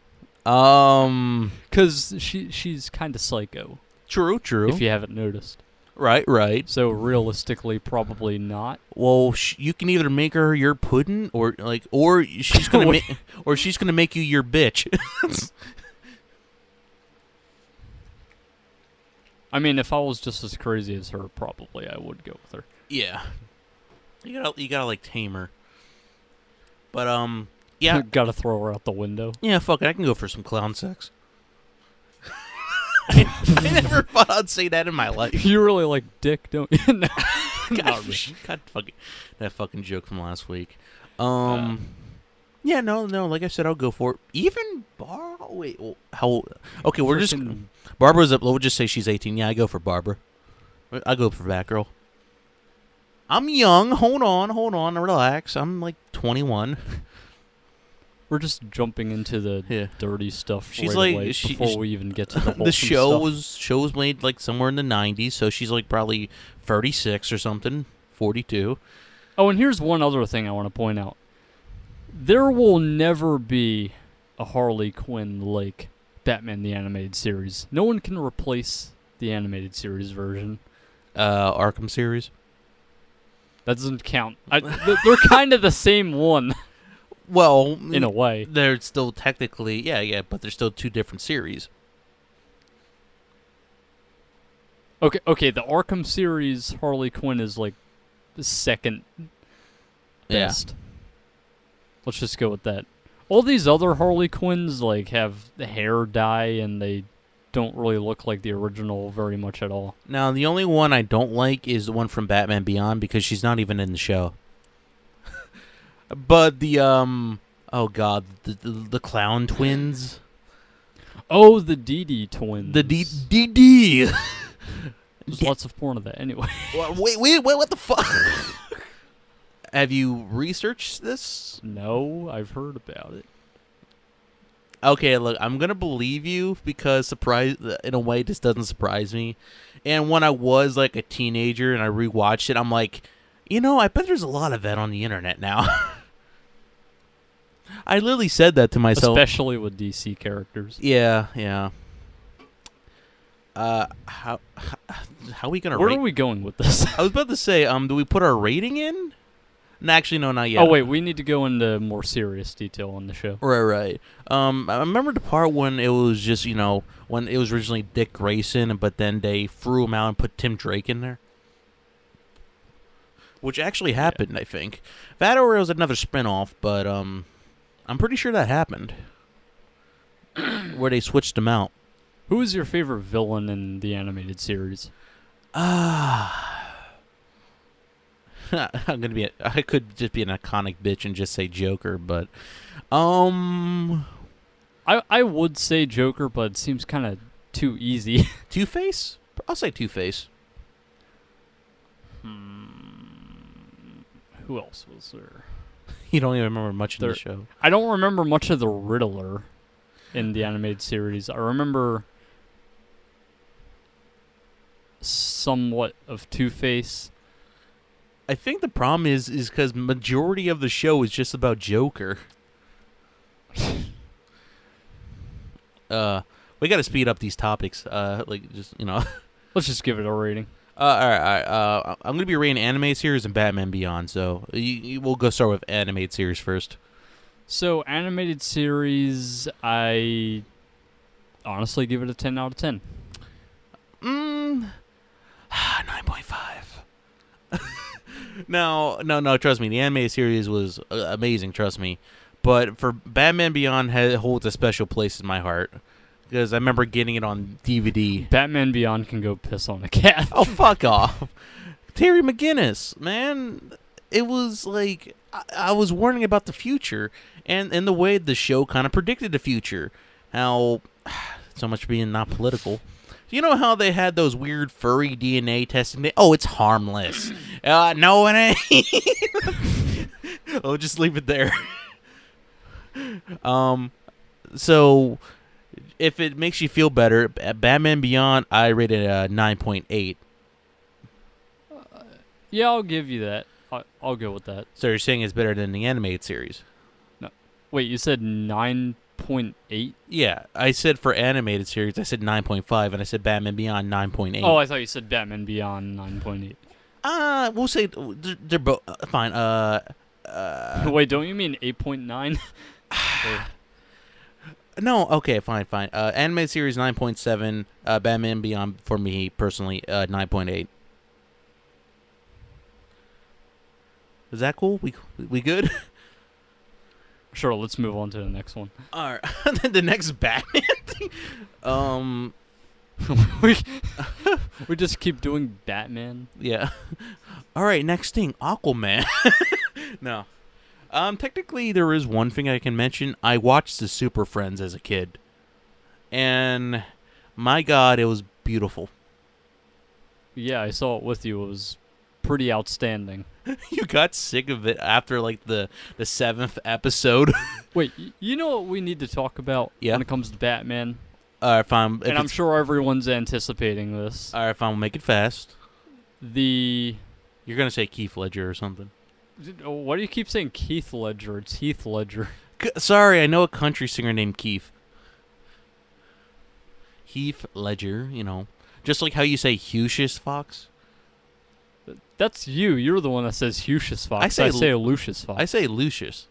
Because she's kind of psycho. True. If you haven't noticed. Right. So realistically, probably not. Well, you can either make her your pudding, or she's gonna make you your bitch. I mean, if I was just as crazy as her, probably I would go with her. Yeah. You gotta tame her. But yeah. Gotta throw her out the window. Yeah, fuck it. I can go for some clown sex. I never thought I'd say that in my life. You really like dick, don't you? No. God, fucking that fucking joke from last week. Yeah, no. Like I said, I'll go for it. Even wait, how? Okay, we're just Barbara's up. We'll just say she's 18. Yeah, I go for Barbara. I go for Batgirl. I'm young. Hold on. Relax. I'm 21. We're just jumping into the dirty stuff She's away before we even get to the wholesome the show stuff. was made somewhere in the 90s, so she's probably 36 or something, 42. Oh, and here's one other thing I want to point out. There will never be a Harley Quinn like Batman the Animated Series. No one can replace the animated series version. Arkham series? That doesn't count. They're kind of the same one. Well, in a way. They're still technically, yeah, but they're still two different series. Okay. The Arkham series Harley Quinn is like the second best. Let's just go with that. All these other Harley Quinns like have the hair dye and they don't really look like the original very much at all. Now, the only one I don't like is the one from Batman Beyond because she's not even in the show. But the oh god, the clown twins, Oh, the Dee twins. the DD. There's lots of porn of that anyway. Wait, what the fuck? Have you researched this? No, I've heard about it. Okay, look, I'm gonna believe you because in a way this doesn't surprise me. And when I was like a teenager and I rewatched it, I'm like, I bet there's a lot of that on the internet now. I literally said that to myself, Especially with DC characters. Yeah. How are we gonna Where rate? are we going with this? I was about to say, do we put our rating in? No, actually, no, not yet. Oh wait, we need to go into more serious detail on the show. Right. I remember the part when it was just, when it was originally Dick Grayson, but then they threw him out and put Tim Drake in there. Which actually happened, I think. That or it was another spinoff, but I'm pretty sure that happened. Where they switched him out. Who is your favorite villain in the animated series? I could just be an iconic bitch and just say Joker, but I would say Joker, but it seems kind of too easy. Two-Face? I'll say Two-Face. Who else was there? You don't even remember much of the show. I don't remember much of the Riddler in the animated series. I remember somewhat of Two-Face. I think the problem is because majority of the show is just about Joker. We got to speed up these topics. Let's just give it a rating. All right. I'm gonna be rating anime series and Batman Beyond. So we'll go start with animated series first. So animated series, I honestly give it a 10 out of 10. 9.5. No, trust me. The anime series was amazing, trust me. But for Batman Beyond, holds a special place in my heart. Because I remember getting it on DVD. Batman Beyond can go piss on a cat. Oh, fuck off. Terry McGinnis, man. It was like, I was warning about the future. And the way the show kind of predicted the future. How, so much being not political. You know how they had those weird furry DNA testing? It's harmless. No, it ain't. I'll just leave it there. So, if it makes you feel better, Batman Beyond, I rated a 9.8. Yeah, I'll give you that. I'll go with that. So you're saying it's better than the animated series? No, wait, you said 9.8? Yeah, I said for animated series, I said 9.5, and I said Batman Beyond 9.8. Oh, I thought you said Batman Beyond 9.8. We'll say they're both fine. Wait, don't you mean 8.9? No, okay, fine. Animated series 9.7. Batman Beyond for me personally 9.8. Is that cool? We good? Sure, let's move on to the next one. All right, the next Batman thing. We just keep doing Batman. Yeah. All right, next thing, Aquaman. No. Technically, there is one thing I can mention. I watched the Super Friends as a kid, and my God, it was beautiful. Yeah, I saw it with you. It was pretty outstanding. You got sick of it after like the 7th episode. Wait, you know what we need to talk about when it comes to Batman? All right, fine. And I'm sure everyone's anticipating this. All right, fine. We'll make it fast. You're gonna say Keith Ledger or something. Why do you keep saying Keith Ledger? It's Heath Ledger. Sorry, I know a country singer named Keith. Heath Ledger, just like how you say Lucius Fox. That's you. You're the one that says Lucius Fox. I say Lucius Fox. I say Lucius.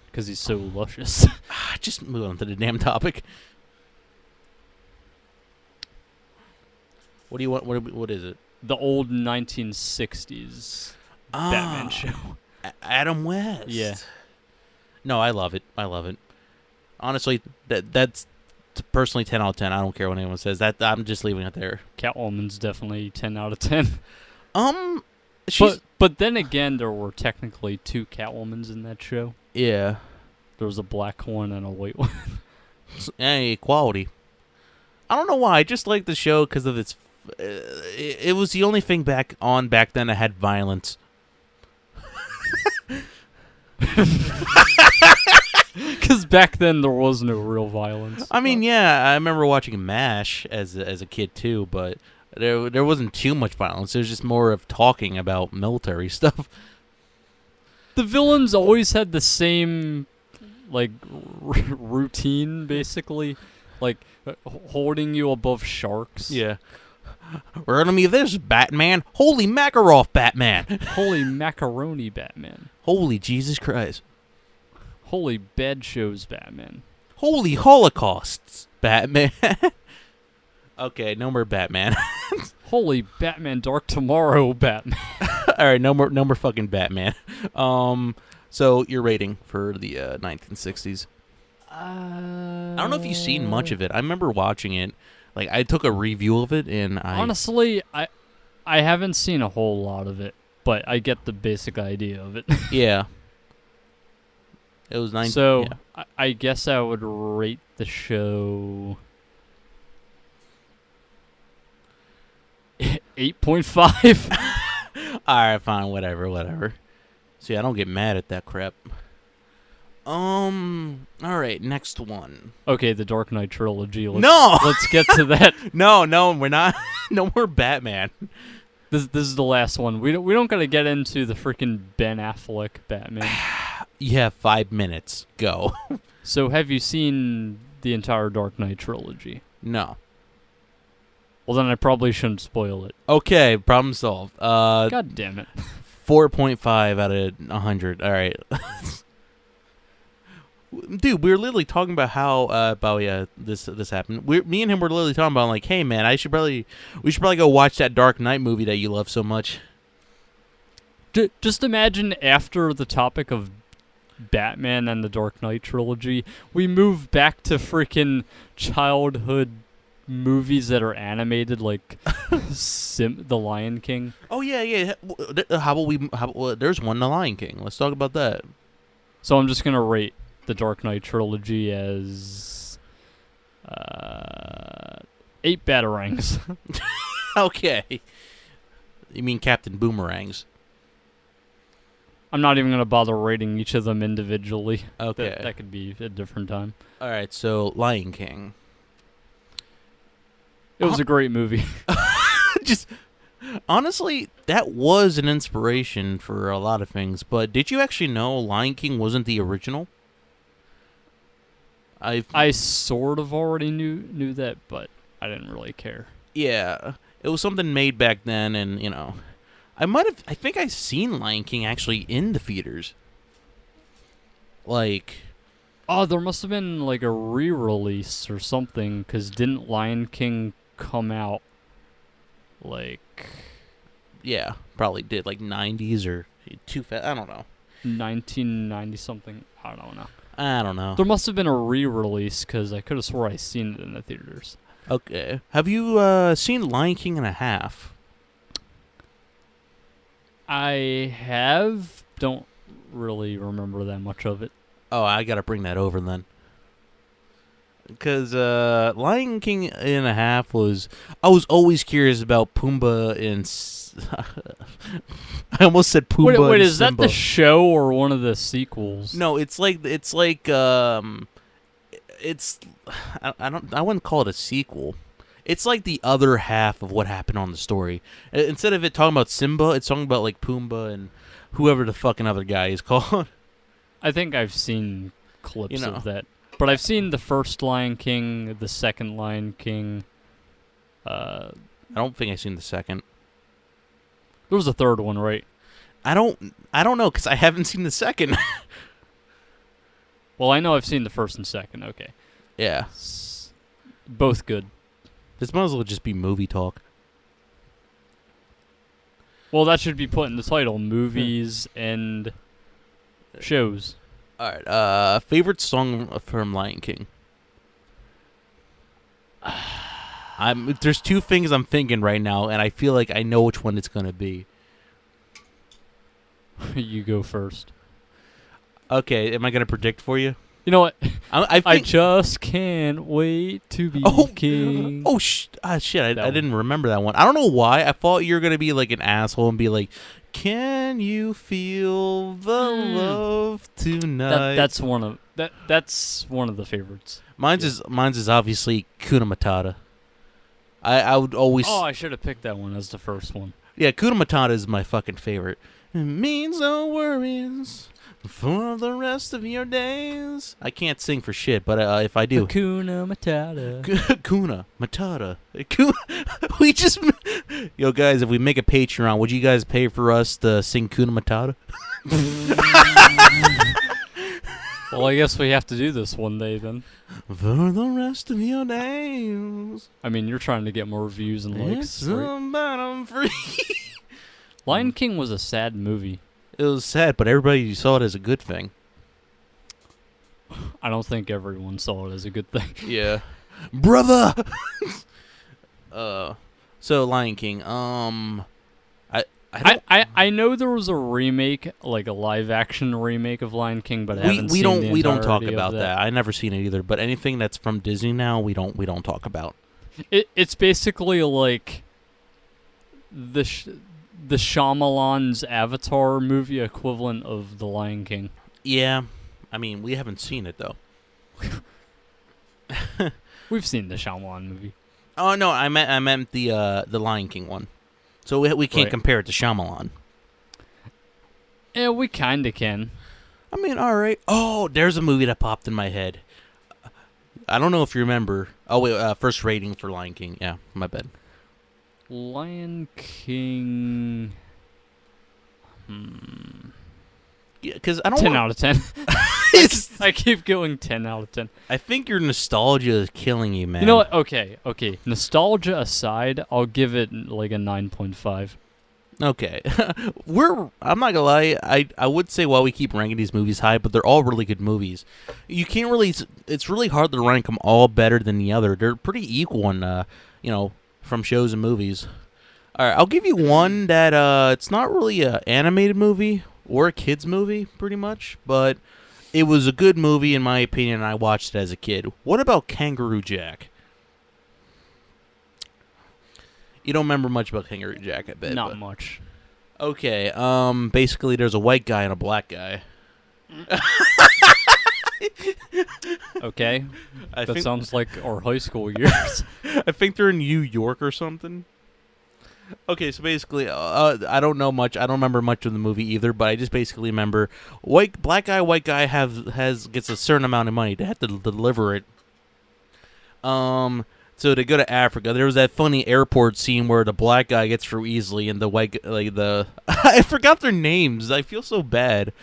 Because he's so luscious. Just move on to the damn topic. What do you want? What is it? The old 1960s Batman show. Adam West. Yeah. No, I love it. I love it. Honestly, that's personally 10 out of 10. I don't care what anyone says. That I'm just leaving it there. Catwoman's definitely 10 out of 10. She's But then again, there were technically 2 Catwomans in that show. yeah. There was a black one and a white one. Hey, equality. I don't know why. I just like the show because of its. It was the only thing back then that had violence. Because back then there was no real violence. I mean, yeah, I remember watching MASH as a kid too, but there wasn't too much violence. It was just more of talking about military stuff. The villains always had the same, like, routine, basically. Like, holding you above sharks. Yeah. We're gonna meet this Batman. Holy Makarov Batman. Holy macaroni Batman. Holy Jesus Christ. Holy bad shows Batman. Holy Holocausts Batman. Okay, no more Batman. Holy Batman Dark Tomorrow Batman. All right, no more fucking Batman. So your rating for the 1960s? I don't know if you've seen much of it. I remember watching it. Like, I took a review of it, and Honestly, I haven't seen a whole lot of it, but I get the basic idea of it. Yeah. It was 9. So, yeah. I guess I would rate the show 8.5. All right, fine, whatever. See, I don't get mad at that crap. All right, next one. Okay, the Dark Knight trilogy. No! Let's get to that. No, we're not. No more Batman. This is the last one. We don't gotta get into the freaking Ben Affleck Batman. You have 5 minutes. Go. So, have you seen the entire Dark Knight trilogy? No. Well, then I probably shouldn't spoil it. Okay, problem solved. God damn it. 4.5 out of 100. All right. Dude, we were literally talking about how this happened. Me and him were literally talking about, like, hey man, we should probably go watch that Dark Knight movie that you love so much. Just imagine after the topic of Batman and the Dark Knight trilogy, we move back to freaking childhood movies that are animated, like The Lion King. Oh yeah. How about there's one, The Lion King. Let's talk about that. So I'm just gonna rate the Dark Knight trilogy as 8 batarangs. Okay. You mean Captain Boomerangs? I'm not even gonna bother rating each of them individually. Okay. That could be a different time. All right, so Lion King. It was a great movie. Just honestly, that was an inspiration for a lot of things. But did you actually know Lion King wasn't the original? I sort of already knew that, but I didn't really care. Yeah, it was something made back then, and I think I've seen Lion King actually in the theaters. Like, oh, there must have been like a re-release or something, because didn't Lion King come out like... Yeah, probably did, like 90s or too fast. I don't know. 1990 something. I don't know. I don't know. There must have been a re-release, because I could have swore I seen it in the theaters. Okay. Have you seen Lion King and a Half? I have. Don't really remember that much of it. Oh, I gotta bring that over then. Because Lion King and a Half was... I was always curious about Pumbaa and... I almost said Pumbaa Wait, and is that Simba. the show or one of the sequels? No, it's like it's I wouldn't call it a sequel. It's like the other half of what happened on the story. Instead of it talking about Simba, it's talking about like Pumbaa and whoever the fucking other guy is called. I think I've seen clips of that. But I've seen the first Lion King, the second Lion King. I don't think I've seen the second. There was a third one, right? I don't know, because I haven't seen the second. Well, I know I've seen the first and second. Okay. Yeah. Both good. This might as well just be movie talk. Well, that should be put in the title: movies and shows. All right. Favorite song from Lion King. There's two things I'm thinking right now, and I feel like I know which one it's gonna be. You go first. Okay, am I gonna predict for you? You know what? I I think. just can't wait to be king. Oh shit! I That didn't remember that one. I don't know why. I thought you were gonna be like an asshole and be like, "Can you feel the love tonight?" That's one of the favorites. Mine's is obviously Kuna Matata. I would always. Oh, I should have picked that one as the first one. Yeah, Kuna Matata is my fucking favorite. It means no worries for the rest of your days. I can't sing for shit, but if I do. Hakuna Matata. Kuna Matata. We just. Yo, guys, if we make a Patreon, would you guys pay for us to sing Kuna Matata? Well, I guess we have to do this one day then. For the rest of your days. I mean, you're trying to get more views and likes. It's Right? the bottom free. Lion King was a sad movie. It was sad, but everybody saw it as a good thing. I don't think everyone saw it as a good thing. Yeah. Brother! So Lion King, I know there was a remake, like a live action remake of Lion King, but I haven't we seen don't the we don't talk entirety of about that. that. I never seen it either, but anything that's from Disney now, we don't talk about. It's basically like the Shyamalan's Avatar movie equivalent of The Lion King. Yeah. I mean, we haven't seen it though. We've seen the Shyamalan movie. Oh no, I meant the Lion King one. So we can't Right. compare it to Shyamalan. Yeah, we kinda can. I mean, all right. Oh, there's a movie that popped in my head. I don't know if you remember. Oh wait, first rating for Lion King. Yeah, my bad. Lion King. Yeah, because I don't 10 want. out of 10. It's- I keep going 10 out of 10. I think your nostalgia is killing you, man. You know what? Okay. Nostalgia aside, I'll give it like a 9.5. Okay. I'm not gonna lie, I would say while we keep ranking these movies high, but they're all really good movies. You can't really it's really hard to rank them all better than the other. They're pretty equal in from shows and movies. Alright, I'll give you one that it's not really a animated movie or a kids movie, pretty much, but it was a good movie in my opinion, and I watched it as a kid. What about Kangaroo Jack? You don't remember much about Kangaroo Jack, I bet. Not but. much. Okay, basically there's a white guy and a black guy. Okay. I That think, sounds like our high school years. I think they're in New York or something. Okay, so basically, I don't know much. I don't remember much of the movie either, but I just basically remember black guy, white guy gets a certain amount of money. They have to deliver it. So they go to Africa. There was that funny airport scene where the black guy gets through easily, and the white I forgot their names. I feel so bad.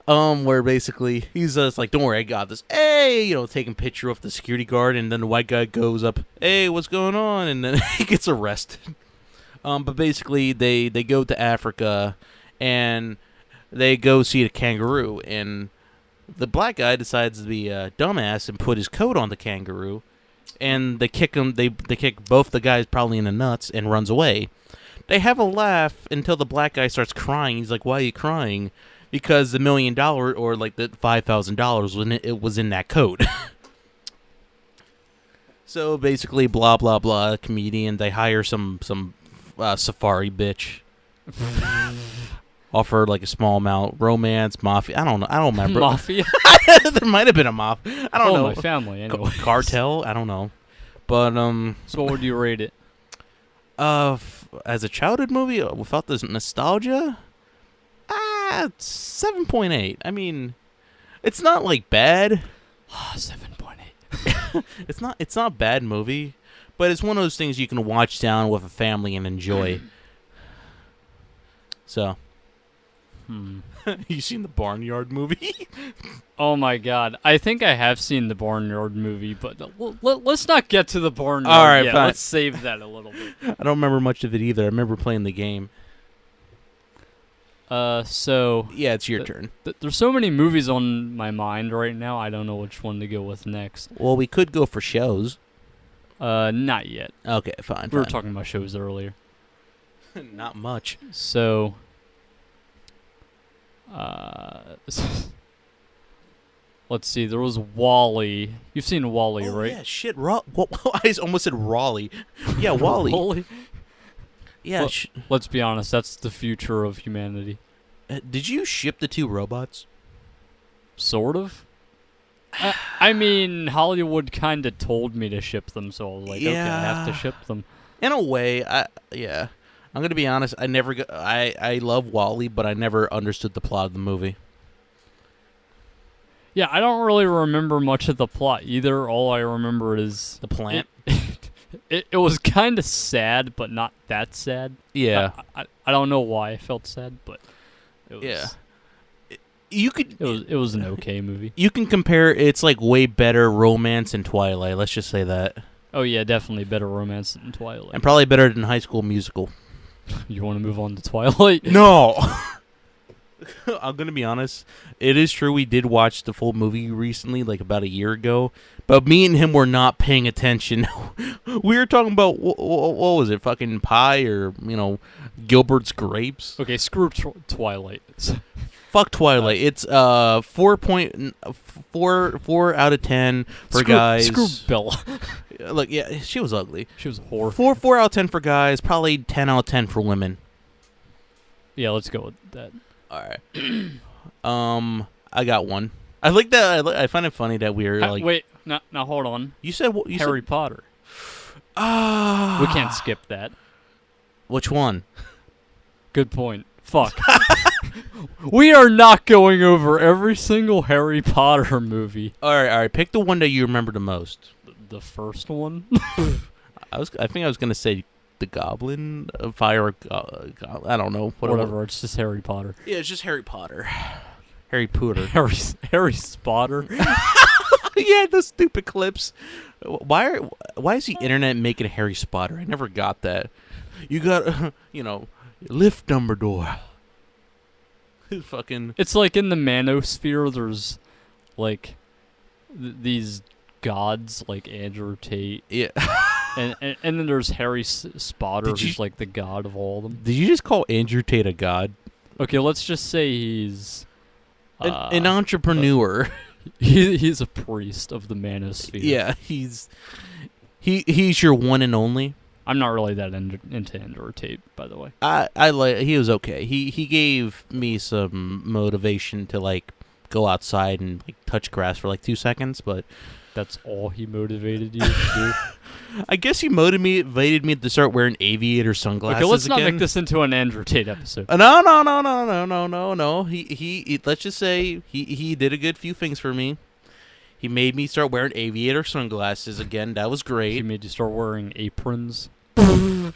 Where basically he's just like, "Don't worry, I got this." Hey, taking picture of the security guard, and then the white guy goes up, "Hey, what's going on?" And then he gets arrested. But basically they go to Africa, and they go see a kangaroo, and the black guy decides to be a dumbass and put his coat on the kangaroo, and they kick him. They kick both the guys probably in the nuts and runs away. They have a laugh until the black guy starts crying. He's like, "Why are you crying?" Because the $1 million or like the $5,000 it was in that coat. So basically, blah blah blah. Comedian. They hire some safari bitch. Offer like a small amount. Romance, mafia. I don't know. I don't remember. Mafia? There might have been a mafia. I don't know. My family, anyway. Cartel. I don't know. But So what would you rate it? as a childhood movie without this nostalgia, 7.8. I mean, it's not like bad. 7.8. It's not a bad movie, but it's one of those things you can watch down with a family and enjoy. So, you seen the Barnyard movie? Oh my god. I think I have seen the Barnyard movie, but let's not get to the Barnyard All right, yet. fine. Let's save that a little bit. I don't remember much of it either. I remember playing the game. So Yeah, it's your turn. there's so many movies on my mind right now. I don't know which one to go with next. Well, we could go for shows. Not yet. Okay, fine. We were talking about shows earlier. Not much. So, let's see. There was Wall-E. You've seen Wall-E, Oh, right? yeah, shit. I almost said Raleigh. Yeah, Wally. Wall-E. Yeah. Well, let's be honest. That's the future of humanity. Did you ship the two robots? Sort of. I mean, Hollywood kind of told me to ship them, so I was like, okay, I have to Yeah. ship them. In a way, yeah. I'm gonna be honest. I love Wally, but I never understood the plot of the movie. Yeah, I don't really remember much of the plot either. All I remember is The plant. it was kind of sad, but not that sad. Yeah. I don't know why I felt sad, but it was, Yeah. You could. it was an okay movie. You can compare. It's like way better romance than Twilight. Let's just say that, Oh yeah, definitely better romance than Twilight. and probably better than High School Musical. You want to move on to Twilight? No. I'm gonna be honest. It is true we did watch the full movie recently, like about a year ago. But me and him were not paying attention. We were talking about what was it, fucking pie or Gilbert's grapes? Okay, screw Twilight. Fuck Twilight. It's 4.4 out of 10 for guys. Screw Bella. Look, yeah, she was ugly. She was a whore. 4 out of 10 for guys. Probably 10 out of 10 for women. Yeah, let's go with that. All right. I got one. I like that. I find it funny that we're like. Wait, now hold on. You said what? You Harry Potter. Ah. We can't skip that. Which one? Good point. Fuck. We are not going over every single Harry Potter movie. All right. Pick the one that you remember the most. The first one? I think I was gonna say the Goblin, Fire. I don't know. Whatever. It's just Harry Potter. Yeah, it's just Harry Potter. Harry Potter. Harry Spotter. Yeah, those stupid clips. Why is the internet making a Harry Spotter? I never got that. You got lift Dumbledore. Fucking. It's like in the manosphere, there's like these gods like Andrew Tate. Yeah. And then there's Harry Spotter, Did you- who's like the god of all of them. Did you just call Andrew Tate a god? Okay, let's just say he's An entrepreneur. he's a priest of the manosphere. Yeah, he's your one and only. I'm not really that into Andrew Tate, by the way. I like. He was okay. He gave me some motivation to like go outside and like touch grass for like 2 seconds, but That's all he motivated you to do. I guess he motivated me to start wearing aviator sunglasses. Okay, let's not again. make this into an Andrew Tate episode. No. He let's just say he did a good few things for me. He made me start wearing aviator sunglasses again. That was He great. made you start wearing aprons. And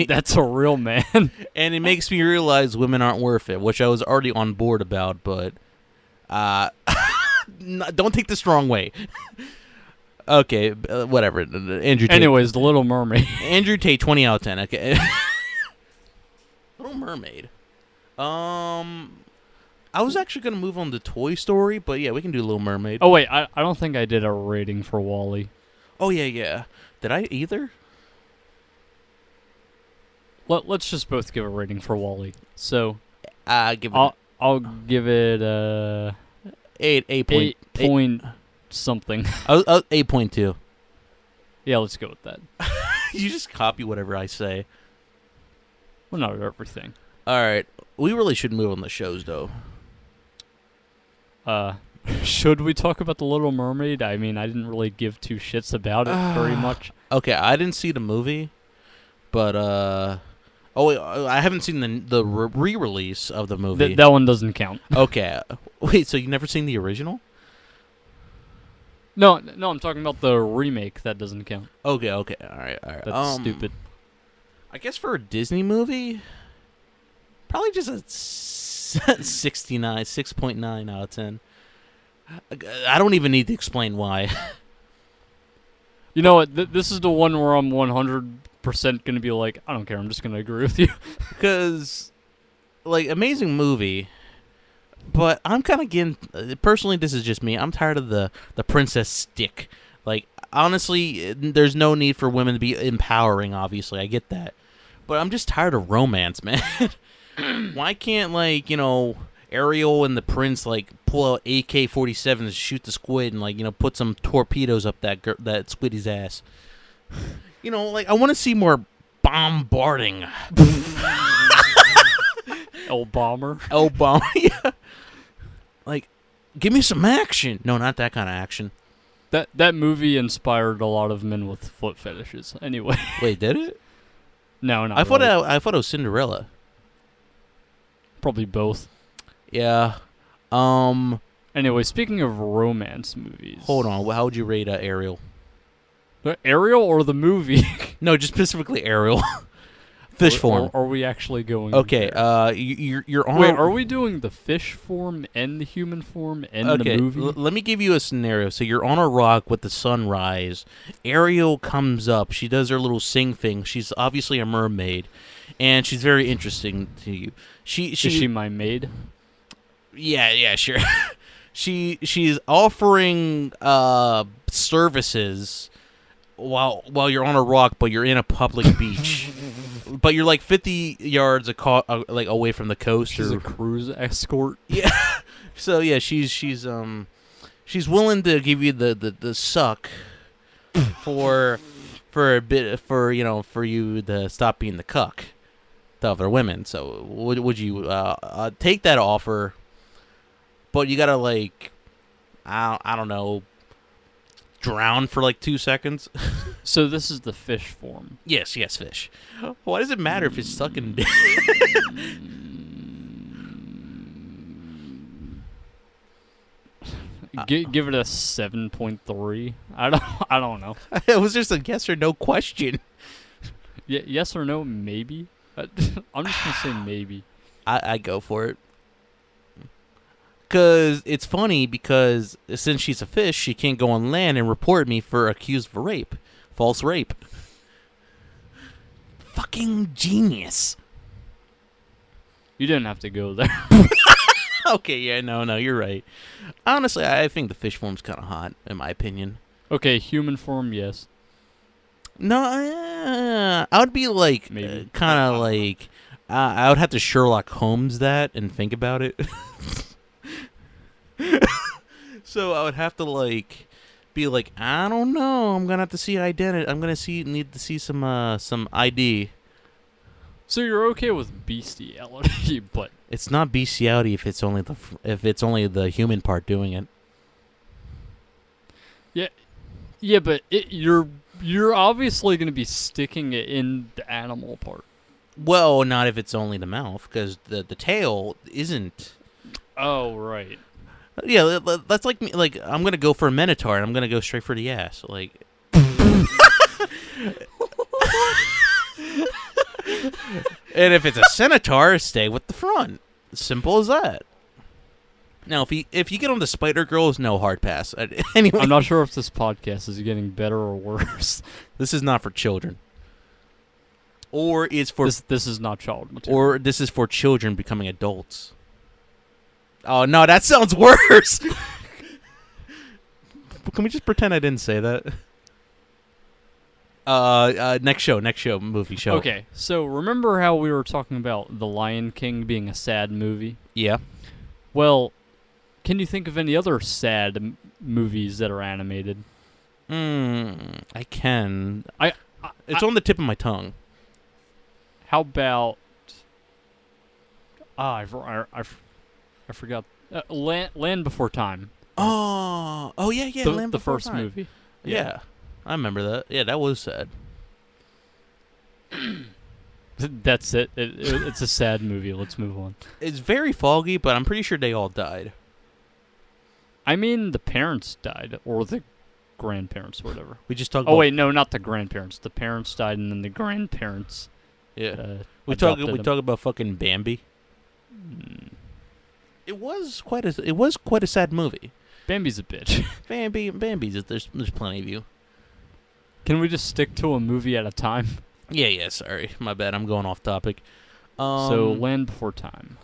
That's a real man. and it makes me realize women aren't worth it, which I was already on board about, but don't take the strong way. Okay, whatever. Andrew Tate. Anyways, The Little Mermaid. Andrew Tate, 20 out of 10. Okay. Little Mermaid. I was actually going to move on to Toy Story, but yeah, we can do Little Mermaid. Oh, wait, I don't think I did a rating for Wall-E. Oh, yeah. Did I either? Let's just both give a rating for Wall-E. So, Give it I'll give it 8 point something. 8.2. Yeah, let's go with that. You just copy whatever I say. Well, not everything. All right. We really should move on the shows, though. Should we talk about The Little Mermaid? I mean, I didn't really give two shits about it very much. Okay, I didn't see the movie, but oh wait, I haven't seen the re-release of the movie. That one doesn't count. Okay, wait, so you've never seen the original? No, I'm talking about the remake. That doesn't count. Okay, all right. That's stupid. I guess for a Disney movie, probably just a 6.9 out of 10. I don't even need to explain why. You know what? This is the one where I'm 100% going to be like, I don't care. I'm just going to agree with you. Because like amazing movie. But I'm kind of getting personally. This is just me. I'm tired of the princess stick. Like honestly, there's no need for women to be empowering. Obviously, I get that, but I'm just tired of romance, man. Why can't Ariel and the prince pull out AK-47s and shoot the squid and put some torpedoes up that squiddy's ass? I want to see more bombarding. El Bomber. El Bomber, yeah. Give me some action. No, not that kind of action. That movie inspired a lot of men with foot fetishes. Anyway. Wait, did it? No, not I thought really. I thought it was Cinderella. Probably both. Yeah. Anyway, speaking of romance movies. Hold on. How would you rate Ariel? Ariel or the movie? No, just specifically Ariel. Fish form. Are we actually going? Okay. There? You're on. Wait, are we doing the fish form and the human form and the movie? Let me give you a scenario. So you're on a rock with the sunrise. Ariel comes up. She does her little sing thing. She's obviously a mermaid, and she's very interesting to you. Is she my maid? Yeah, sure. She's offering services while you're on a rock, but you're in a public beach. But you're 50 yards away from the coast. She's a cruise escort. Yeah. So yeah, she's willing to give you the suck for a bit for you to stop being the cuck to other women. So would you take that offer? But you gotta I don't know, drown for 2 seconds. So this is the fish form. Yes, fish. Why does it matter if it's sucking dick? Give it a 7.3. I don't know. It was just a yes or no question. Yes or no, maybe. I'm just gonna say maybe. I go for it. Because it's funny because since she's a fish, she can't go on land and report me for accused of rape. False rape. Fucking genius. You didn't have to go there. Okay, yeah, no, you're right. Honestly, I think the fish form's kind of hot, in my opinion. Okay, human form, yes. No, I would be Maybe. kind of I would have to Sherlock Holmes that and think about it. So I would have to be I don't know. I'm gonna have to see identity. I'm gonna need to see some ID. So you're okay with bestiality, but It's not bestiality if it's only the human part doing it. yeah, but you're obviously gonna be sticking it in the animal part. Well, not if it's only the mouth, because the tail isn't. Oh right. Yeah, that's like me. I'm gonna go for a minotaur, and I'm gonna go straight for the ass. And if it's a centaur, stay with the front. Simple as that. Now, if you get on the Spider Girls, no hard pass. Anyway, I'm not sure if this podcast is getting better or worse. This is not for children. Or it's for this is not child material. or this is for children becoming adults. Oh no, that sounds worse. Can we just pretend I didn't say that? Next show, movie show. Okay, so remember how we were talking about The Lion King being a sad movie? Yeah. Well, can you think of any other sad movies that are animated? I can. I It's on the tip of my tongue. How about? I forgot. Land Before Time. Oh yeah. The, Land the Before first Time. movie. Yeah, I remember that. Yeah, that was sad. That's it. It's a sad movie. Let's move on. It's very foggy, but I'm pretty sure they all died. I mean, the parents died, or the grandparents, or whatever. We just talked. Oh wait, no, not the grandparents. The parents died, and then the grandparents. Yeah. We talk about fucking Bambi. Mm. It was quite a sad movie. Bambi's a bitch. Bambi's there's plenty of you. Can we just stick to a movie at a time? Yeah, sorry. My bad. I'm going off topic. So Land Before Time.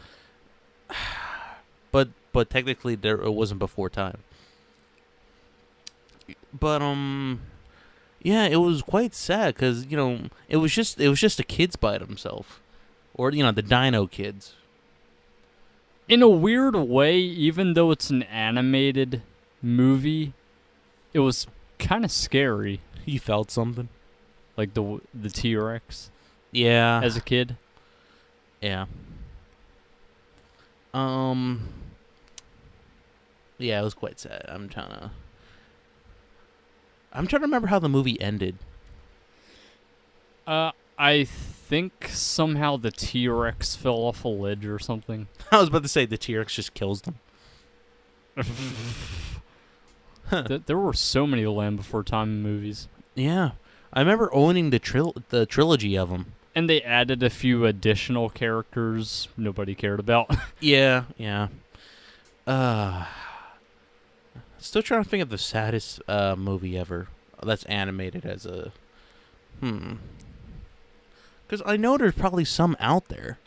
but technically it wasn't before time. But yeah, it was quite sad because it was just the kids by themselves, or the Dino Kids. In a weird way, even though it's an animated movie, it was kind of scary. You felt something? Like the T-Rex Yeah. as a kid. Yeah. Yeah, it was quite sad. I'm trying to remember how the movie ended. I think somehow the T-Rex fell off a ledge or something. I was about to say the T-Rex just kills them. There were so many Land Before Time movies. Yeah. I remember owning the trilogy of them. And they added a few additional characters nobody cared about. Yeah. Still trying to think of the saddest movie ever that's animated as a... Because I know there's probably some out there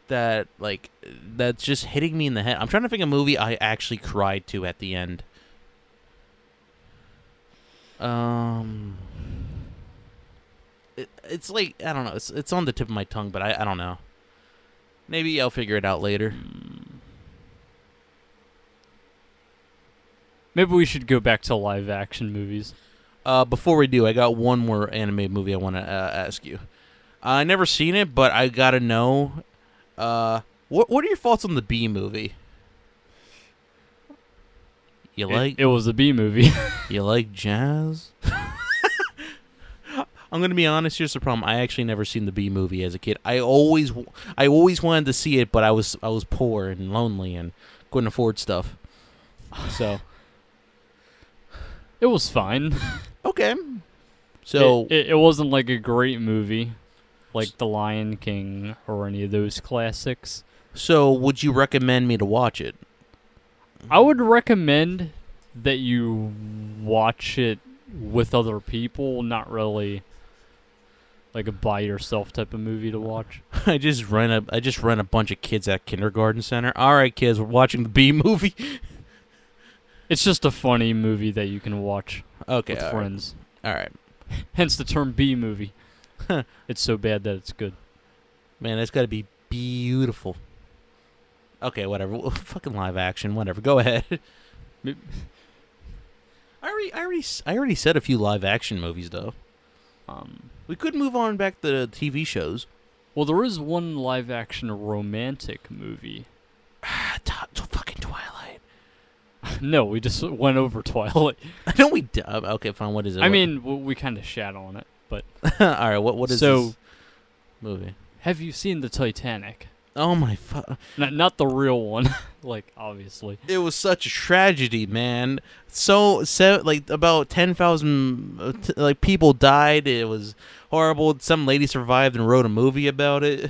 that's just hitting me in the head. I'm trying to think of a movie I actually cried to at the end. It's like, I don't know. It's on the tip of my tongue, but I don't know. Maybe I'll figure it out later. Maybe we should go back to live action movies. Before we do, I got one more anime movie I want to ask you. I never seen it, but I gotta know. What are your thoughts on the Bee movie? It was a B movie. You like jazz? I'm gonna be honest. Here's the problem. I actually never seen the Bee movie as a kid. I always wanted to see it, but I was poor and lonely and couldn't afford stuff. So it was fine. Okay. So it wasn't like a great movie, like The Lion King or any of those classics. So would you recommend me to watch it? I would recommend that you watch it with other people, not really like a by yourself type of movie to watch. I just rent a bunch of kids at kindergarten center. All right, kids, we're watching the Bee movie. It's just a funny movie that you can watch with friends. All right. Hence the term B movie. It's so bad that it's good. Man, that's got to be beautiful. Okay, whatever. Fucking live action, whatever. Go ahead. I already said a few live action movies though. We could move on back to TV shows. Well, there is one live action romantic movie. Fucking Twilight. No, we just went over Twilight. No, we okay, fine. What is it? I mean, we kind of shat on it, but all right. What is this movie? Have you seen the Titanic? Oh my fuck! Not the real one, like obviously. It was such a tragedy, man. So like about 10,000 like people died. It was horrible. Some lady survived and wrote a movie about it.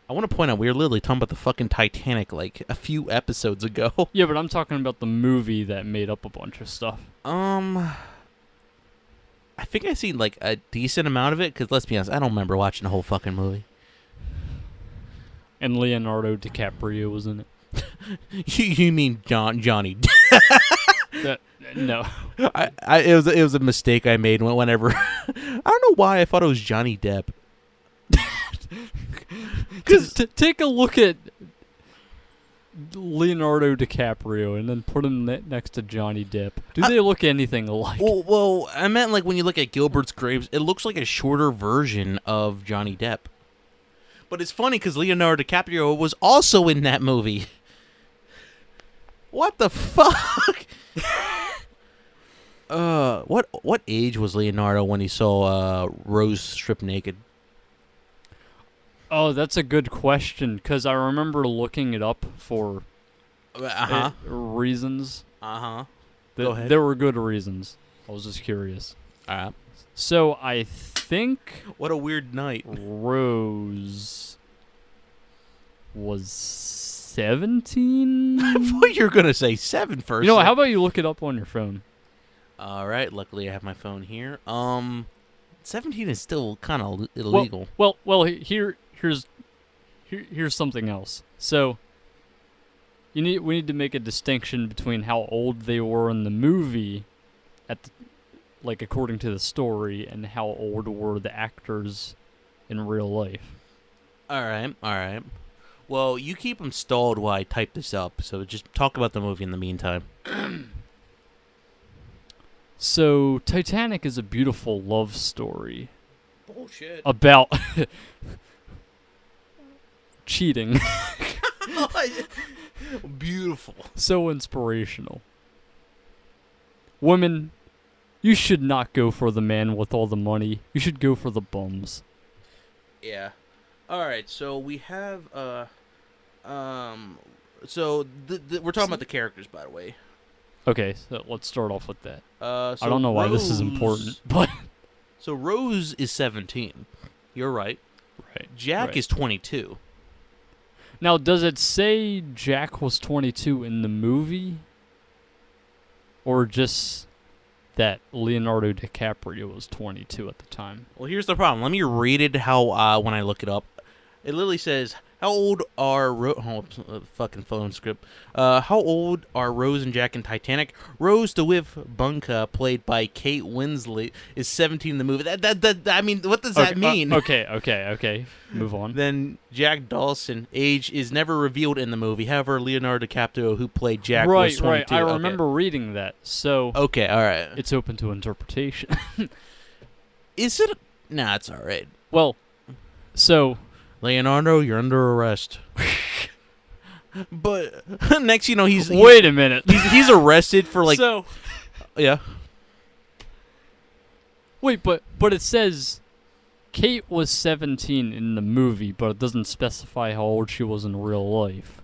I want to point out we were literally talking about the fucking Titanic like a few episodes ago. Yeah, but I'm talking about the movie that made up a bunch of stuff. I think I seen like a decent amount of it because let's be honest, I don't remember watching the whole fucking movie. And Leonardo DiCaprio was in it. You mean Johnny? No. It was a mistake I made whenever. I don't know why I thought it was Johnny Depp. Because take a look at Leonardo DiCaprio and then put him next to Johnny Depp. Do they look anything alike? Well, I meant like when you look at Gilbert's Graves, it looks like a shorter version of Johnny Depp. But it's funny because Leonardo DiCaprio was also in that movie. What the fuck? What age was Leonardo when he saw Rose stripped naked? Oh, that's a good question because I remember looking it up for reasons. Go ahead. There were good reasons. I was just curious. All right. So I think What a weird night. Rose was 17. I thought you were gonna say 7 first. You know what, how about you look it up on your phone? All right. Luckily, I have my phone here. 17 is still kind of illegal. Well, here's here's something else. So we need to make a distinction between how old they were in the movie, like according to the story, and how old were the actors in real life. All right. Well, you keep them stalled while I type this up, so just talk about the movie in the meantime. So Titanic is a beautiful love story Bullshit. about cheating. Beautiful. So inspirational. Women, you should not go for the man with all the money. You should go for the bums. Yeah. All right. So we have So we're talking about the characters, by the way. Okay, so let's start off with that. So I don't know why this is important, but So Rose is 17. You're right. right. Jack right. is 22. Now, does it say Jack was 22 in the movie, or just that Leonardo DiCaprio was 22 at the time? Well, here's the problem. Let me read it how when I look it up. It literally says, how old are fucking phone script. How old are Rose and Jack in Titanic? Rose DeWitt Bunka, played by Kate Winslet, is 17 in the movie. I mean, what does that mean? Okay. Move on. Then Jack Dawson, age is never revealed in the movie. However, Leonardo DiCaprio, who played Jack, was 22. Right. I remember reading that. So Okay, all right. it's open to interpretation. Is it? Nah, it's all right. Well, so Leonardo, you're under arrest. But next, you know, he's wait a minute. he's arrested for like so yeah. wait, but it says Kate was 17 in the movie, but it doesn't specify how old she was in real life.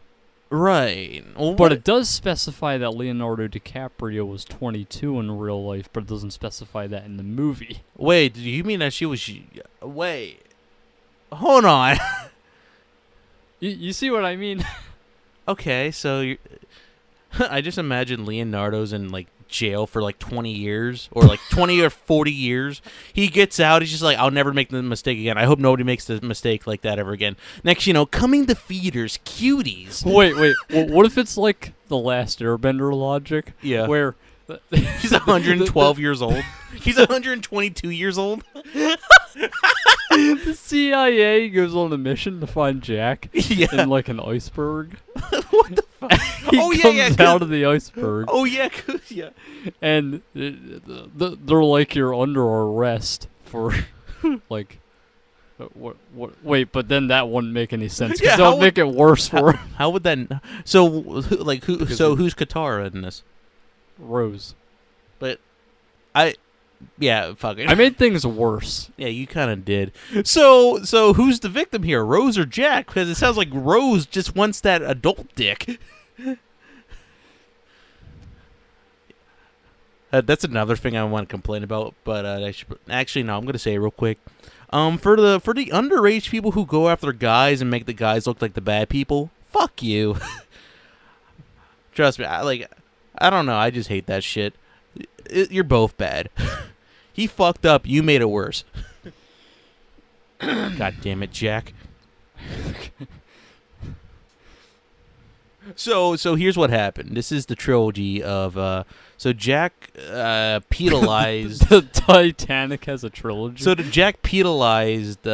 Right. Well, But it does specify that Leonardo DiCaprio was 22 in real life, but it doesn't specify that in the movie. wait, do you mean that she was? Wait. Hold on. You see what I mean? Okay, so I just imagine Leonardo's in like jail for like 20 years or like 20 or 40 years. He gets out. He's just like, I'll never make the mistake again. I hope nobody makes the mistake like that ever again. Next, you know, coming to theaters, Cuties. Wait. Well, what if it's like the last Airbender logic? Yeah. Where He's 112 years old. He's 122 years old. the CIA goes on a mission to find Jack Yeah. in like an iceberg. What the fuck? He Oh, yeah, comes yeah, 'cause- out of the iceberg, Oh yeah, yeah. and they're like, you're under arrest for like. What? Wait, but then that wouldn't make any sense. 'Cause Yeah, that how would make it worse for How would that? So like who? Because So who's Katara in this? Rose. Yeah, fuck it. I made things worse. Yeah, you kind of did. So who's the victim here, Rose or Jack? Because it sounds like Rose just wants that adult dick. That's another thing I want to complain about, but actually no, I'm gonna say it real quick. For the underage people who go after guys and make the guys look like the bad people, fuck you. Trust me, I don't know. I just hate that shit. You're both bad. He fucked up. You made it worse. God damn it, Jack. So here's what happened. This is the trilogy of so Jack penalized. The Titanic has a trilogy. So Jack penalized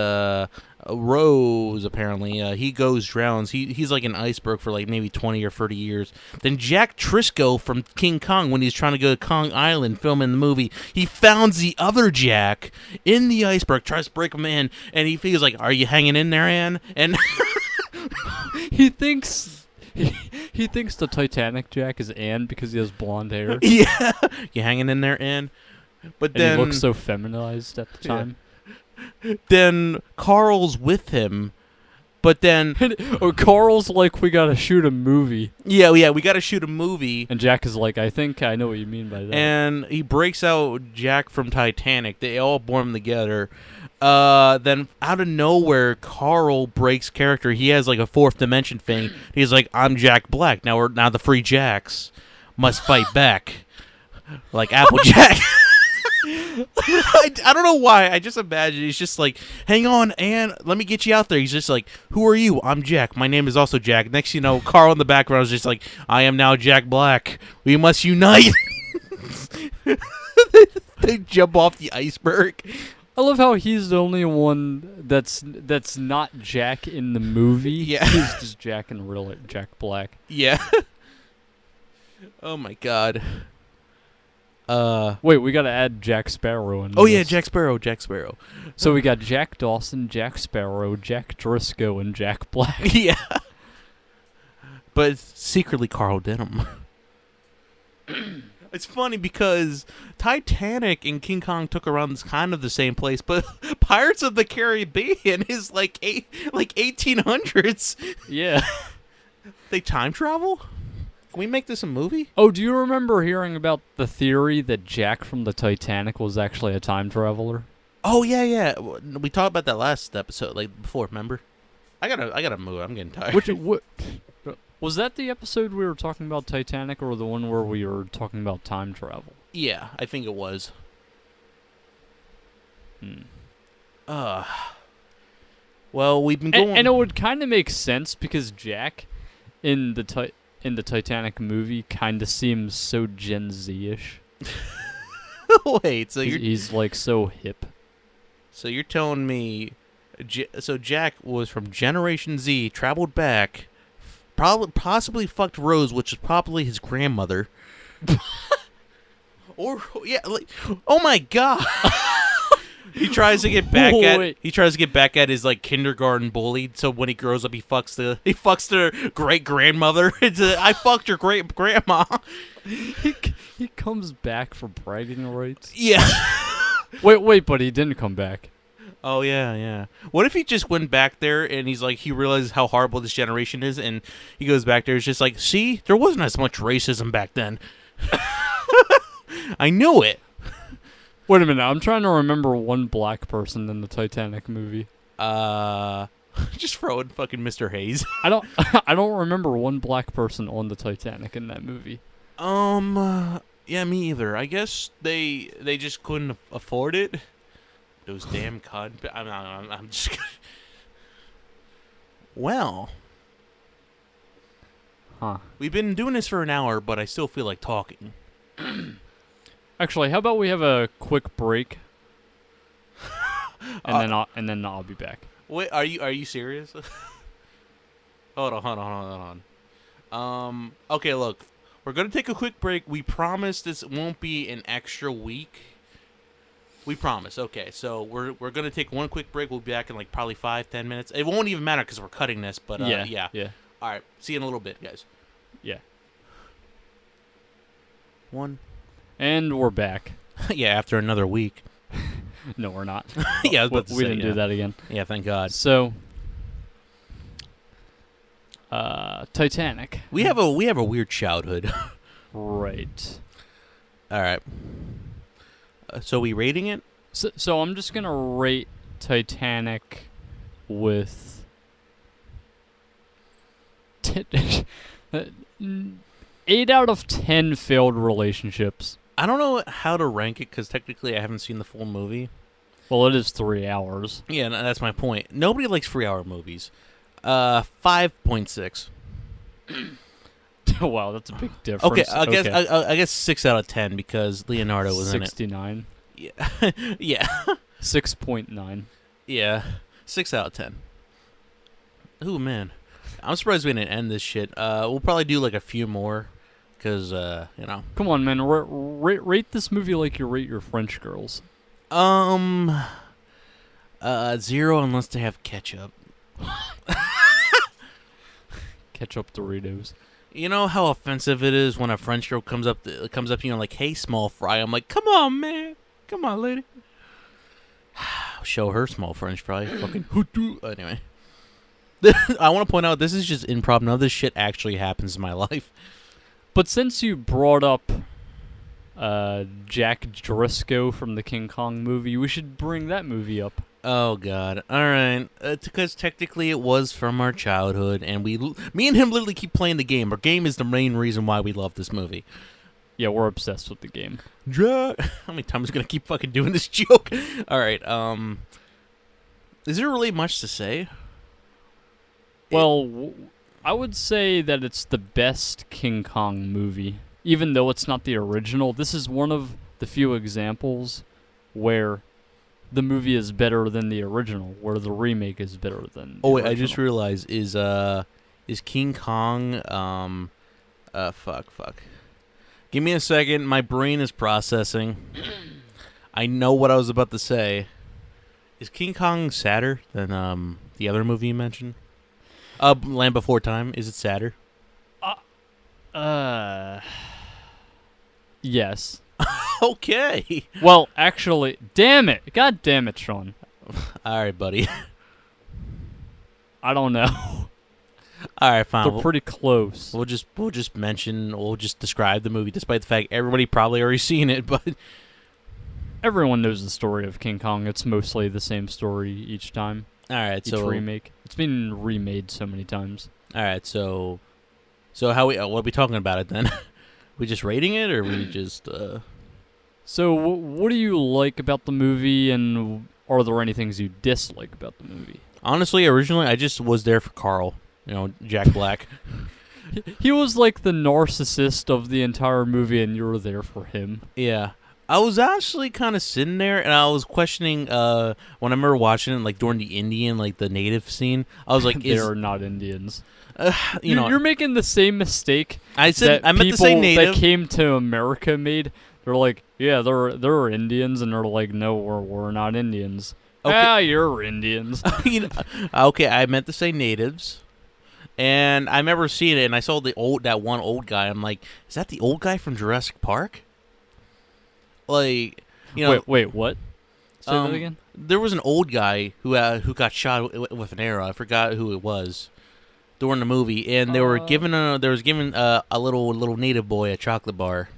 Rose. Apparently, he goes drowns. He's like an iceberg for like maybe 20 or 30 years. Then Jack Trisco from King Kong, when he's trying to go to Kong Island filming the movie, he founds the other Jack in the iceberg, tries to break him in, and he feels like, "Are you hanging in there, Anne?" And he thinks the Titanic Jack is Anne because he has blonde hair. yeah, you hanging in there, Anne? But And then he looks so feminized at the time. then Carl's with him. But then Carl's like, we gotta shoot a movie. yeah, we got to shoot a movie. And Jack is like, I think I know what you mean by that. And he breaks out Jack from Titanic. They all born together. Then out of nowhere, Carl breaks character. He has like a fourth dimension thing. He's like, I'm Jack Black. Now the free Jacks must fight back. Like Applejack. I don't know why. I just imagine he's just like, hang on, Anne, let me get you out there. He's just like, who are you? I'm Jack. My name is also Jack. Next, you know, Carl in the background is just like, I am now Jack Black. We must unite. They jump off the iceberg. I love how he's the only one that's not Jack in the movie. Yeah. He's just Jack in real life, Jack Black. Yeah. Oh my god. Wait, we gotta add Jack Sparrow in. Oh yeah, this. Jack Sparrow. Jack Sparrow. So we got Jack Dawson, Jack Sparrow, Jack Driscoll, and Jack Black. Yeah. But it's secretly Carl Denham. It's funny because Titanic and King Kong took around kind of the same place, but Pirates of the Caribbean is like 1800s. Yeah. They time travel? Can we make this a movie? Oh, do you remember hearing about the theory that Jack from the Titanic was actually a time traveler? Oh yeah. We talked about that last episode, like before. Remember? I gotta move. I'm getting tired. What? Was that the episode we were talking about Titanic, or the one where we were talking about time travel? Yeah, I think it was. Well, we've been going, and it would kind of make sense because Jack, in the Titanic movie, kind of seems so Gen Z-ish. Wait, so He's like so hip. So you're telling me, so Jack was from Generation Z, traveled back, possibly fucked Rose, which is probably his grandmother. Or yeah, like, oh my god. He tries to get back at his like kindergarten bully. So when he grows up, he fucks their great grandmother. I fucked your great grandma. He comes back for bragging rights. Yeah. Wait, but he didn't come back. Oh yeah. What if he just went back there and he's like, he realizes how horrible this generation is, and he goes back there. It's just like, see, there wasn't as much racism back then. I knew it. Wait a minute, I'm trying to remember one black person in the Titanic movie. Just throw in fucking Mr. Hayes. I don't remember one black person on the Titanic in that movie. Yeah, me either. I guess they just couldn't afford it. Those damn I'm just kidding. Well, Huh. We've been doing this for an hour, but I still feel like talking. Actually, how about we have a quick break, and then I'll be back. Wait, are you serious? Hold on. Okay, look, we're gonna take a quick break. We promise this won't be an extra week. We promise. Okay, so we're gonna take one quick break. We'll be back in like probably 5-10 minutes. It won't even matter because we're cutting this. But yeah. All right, see you in a little bit, guys. Yeah. One. And we're back. Yeah, after another week. No, we're not. Yeah, I was about to we say, didn't do that again. Yeah, thank God. So, Titanic. We have a weird childhood. Right. All right. So we rating it? So I'm just gonna rate Titanic with 8 out of 10 failed relationships. I don't know how to rank it because technically I haven't seen the full movie. Well, it is 3 hours. Yeah, that's my point. Nobody likes 3-hour movies. 5.6. Wow, that's a big difference. Okay, I guess 6 out of 10 because Leonardo was in it. 69. Yeah. Yeah. 6.9. Yeah. 6 out of 10. Ooh, man. I'm surprised we didn't end this shit. We'll probably do like a few more because, you know. Come on, man. Rate this movie like you rate your French girls. 0 unless they have ketchup. Ketchup Doritos. You know how offensive it is when a French girl comes up to you and like, hey, small fry. I'm like, come on, man. Come on, lady. Show her small French fry. Fucking anyway. I want to point out this is just improv. None of this shit actually happens in my life. But since you brought up Jack Driscoll from the King Kong movie, we should bring that movie up. Oh God! All right, because technically it was from our childhood, and me and him literally keep playing the game. Our game is the main reason why we love this movie. Yeah, we're obsessed with the game. How many times am I gonna keep fucking doing this joke? All right. Is there really much to say? Well, I would say that it's the best King Kong movie. Even though it's not the original, this is one of the few examples where the movie is better than the original, where the remake is better than the Wait, original. I just realized is King Kong fuck. Give me a second. My brain is processing. I know what I was about to say. Is King Kong sadder than the other movie you mentioned? Land Before Time. Is it sadder? Yes. Okay. Well, actually, damn it. God damn it, Sean. All right, buddy. I don't know. All right, fine. They're pretty close. We'll just describe the movie, despite the fact everybody probably already seen it. But Everyone knows the story of King Kong. It's mostly the same story each time. all right, Each remake. It's been remade so many times. all right, so how what are we talking about it then? We just rating it, or we just? So, what do you like about the movie, and are there any things you dislike about the movie? Honestly, originally I just was there for Carl. Jack Black. He was like the narcissist of the entire movie, and you were there for him. Yeah. I was actually kind of sitting there, and I was questioning when I remember watching it, like during the Indian, like the native scene. I was like, "They're not Indians." You're making the same mistake. I said I meant to say people native. that came to America made. They're like, yeah, they're Indians, and they're like, no, we're not Indians. Okay. You're Indians. Okay, I meant to say natives. And I remember seeing it, and I saw that one old guy. I'm like, is that the old guy from Jurassic Park? Like, Wait, what? Say that again. There was an old guy who got shot with an arrow. I forgot who it was during the movie, and they were giving a little native boy a chocolate bar.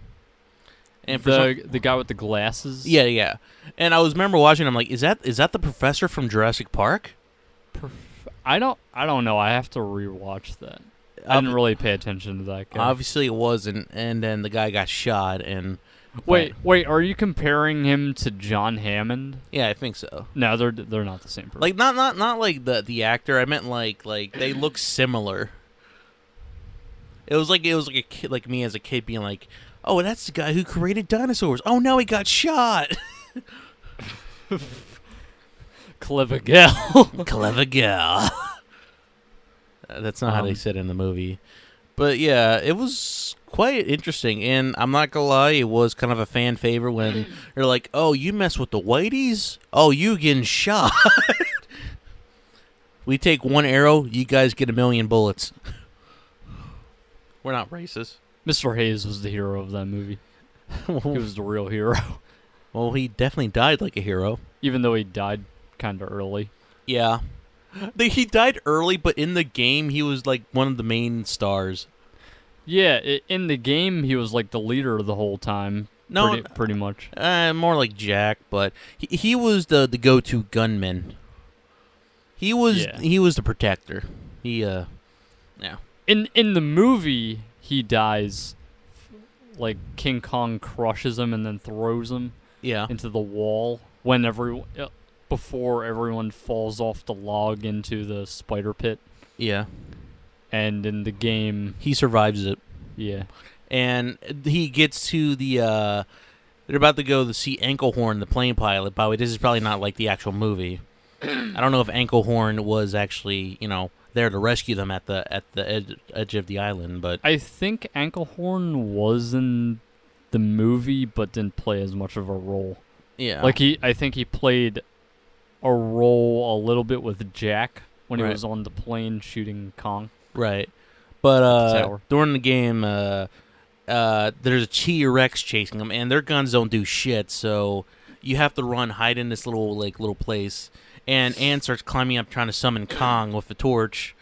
And the guy with the glasses. Yeah. And I remember watching. I'm like, is that the professor from Jurassic Park? I don't know. I have to rewatch that. I didn't really pay attention to that guy. Obviously, it wasn't. And then the guy got shot. And wait. Are you comparing him to John Hammond? Yeah, I think so. No, they're not the same person. Like not like the actor. I meant like they look similar. It was like a kid, like me as a kid, being like, "Oh, that's the guy who created dinosaurs. Oh, now he got shot." Clever gal. Clever gal. That's not how they said it in the movie. But yeah, it was quite interesting. And I'm not going to lie, it was kind of a fan favorite when they're like, oh, you mess with the whiteys? Oh, you getting shot. We take one arrow, you guys get 1,000,000 bullets. We're not racist. Mr. Hayes was the hero of that movie. He was the real hero. Well, he definitely died like a hero. Even though he died kind of early. Yeah. He died early, but in the game, he was like one of the main stars. Yeah, in the game, he was like the leader the whole time. No, pretty much. More like Jack, but he was the go-to gunman. He was the protector. Yeah. In the movie, he dies. Like King Kong crushes him and then throws him into the wall before everyone falls off the log into the spider pit. Yeah. And in the game, he survives it. Yeah. And he gets to the they're about to go to see Anklehorn, the plane pilot. By the way, this is probably not like the actual movie. I don't know if Anklehorn was actually, there to rescue them at the edge of the island, but I think Anklehorn was in the movie but didn't play as much of a role. Yeah. Like I think he played a role a little bit with Jack when he was on the plane shooting Kong. Right. But during the game there's a T-Rex chasing them, and their guns don't do shit, so you have to hide in this little place. And Ann starts climbing up trying to summon Kong with a torch.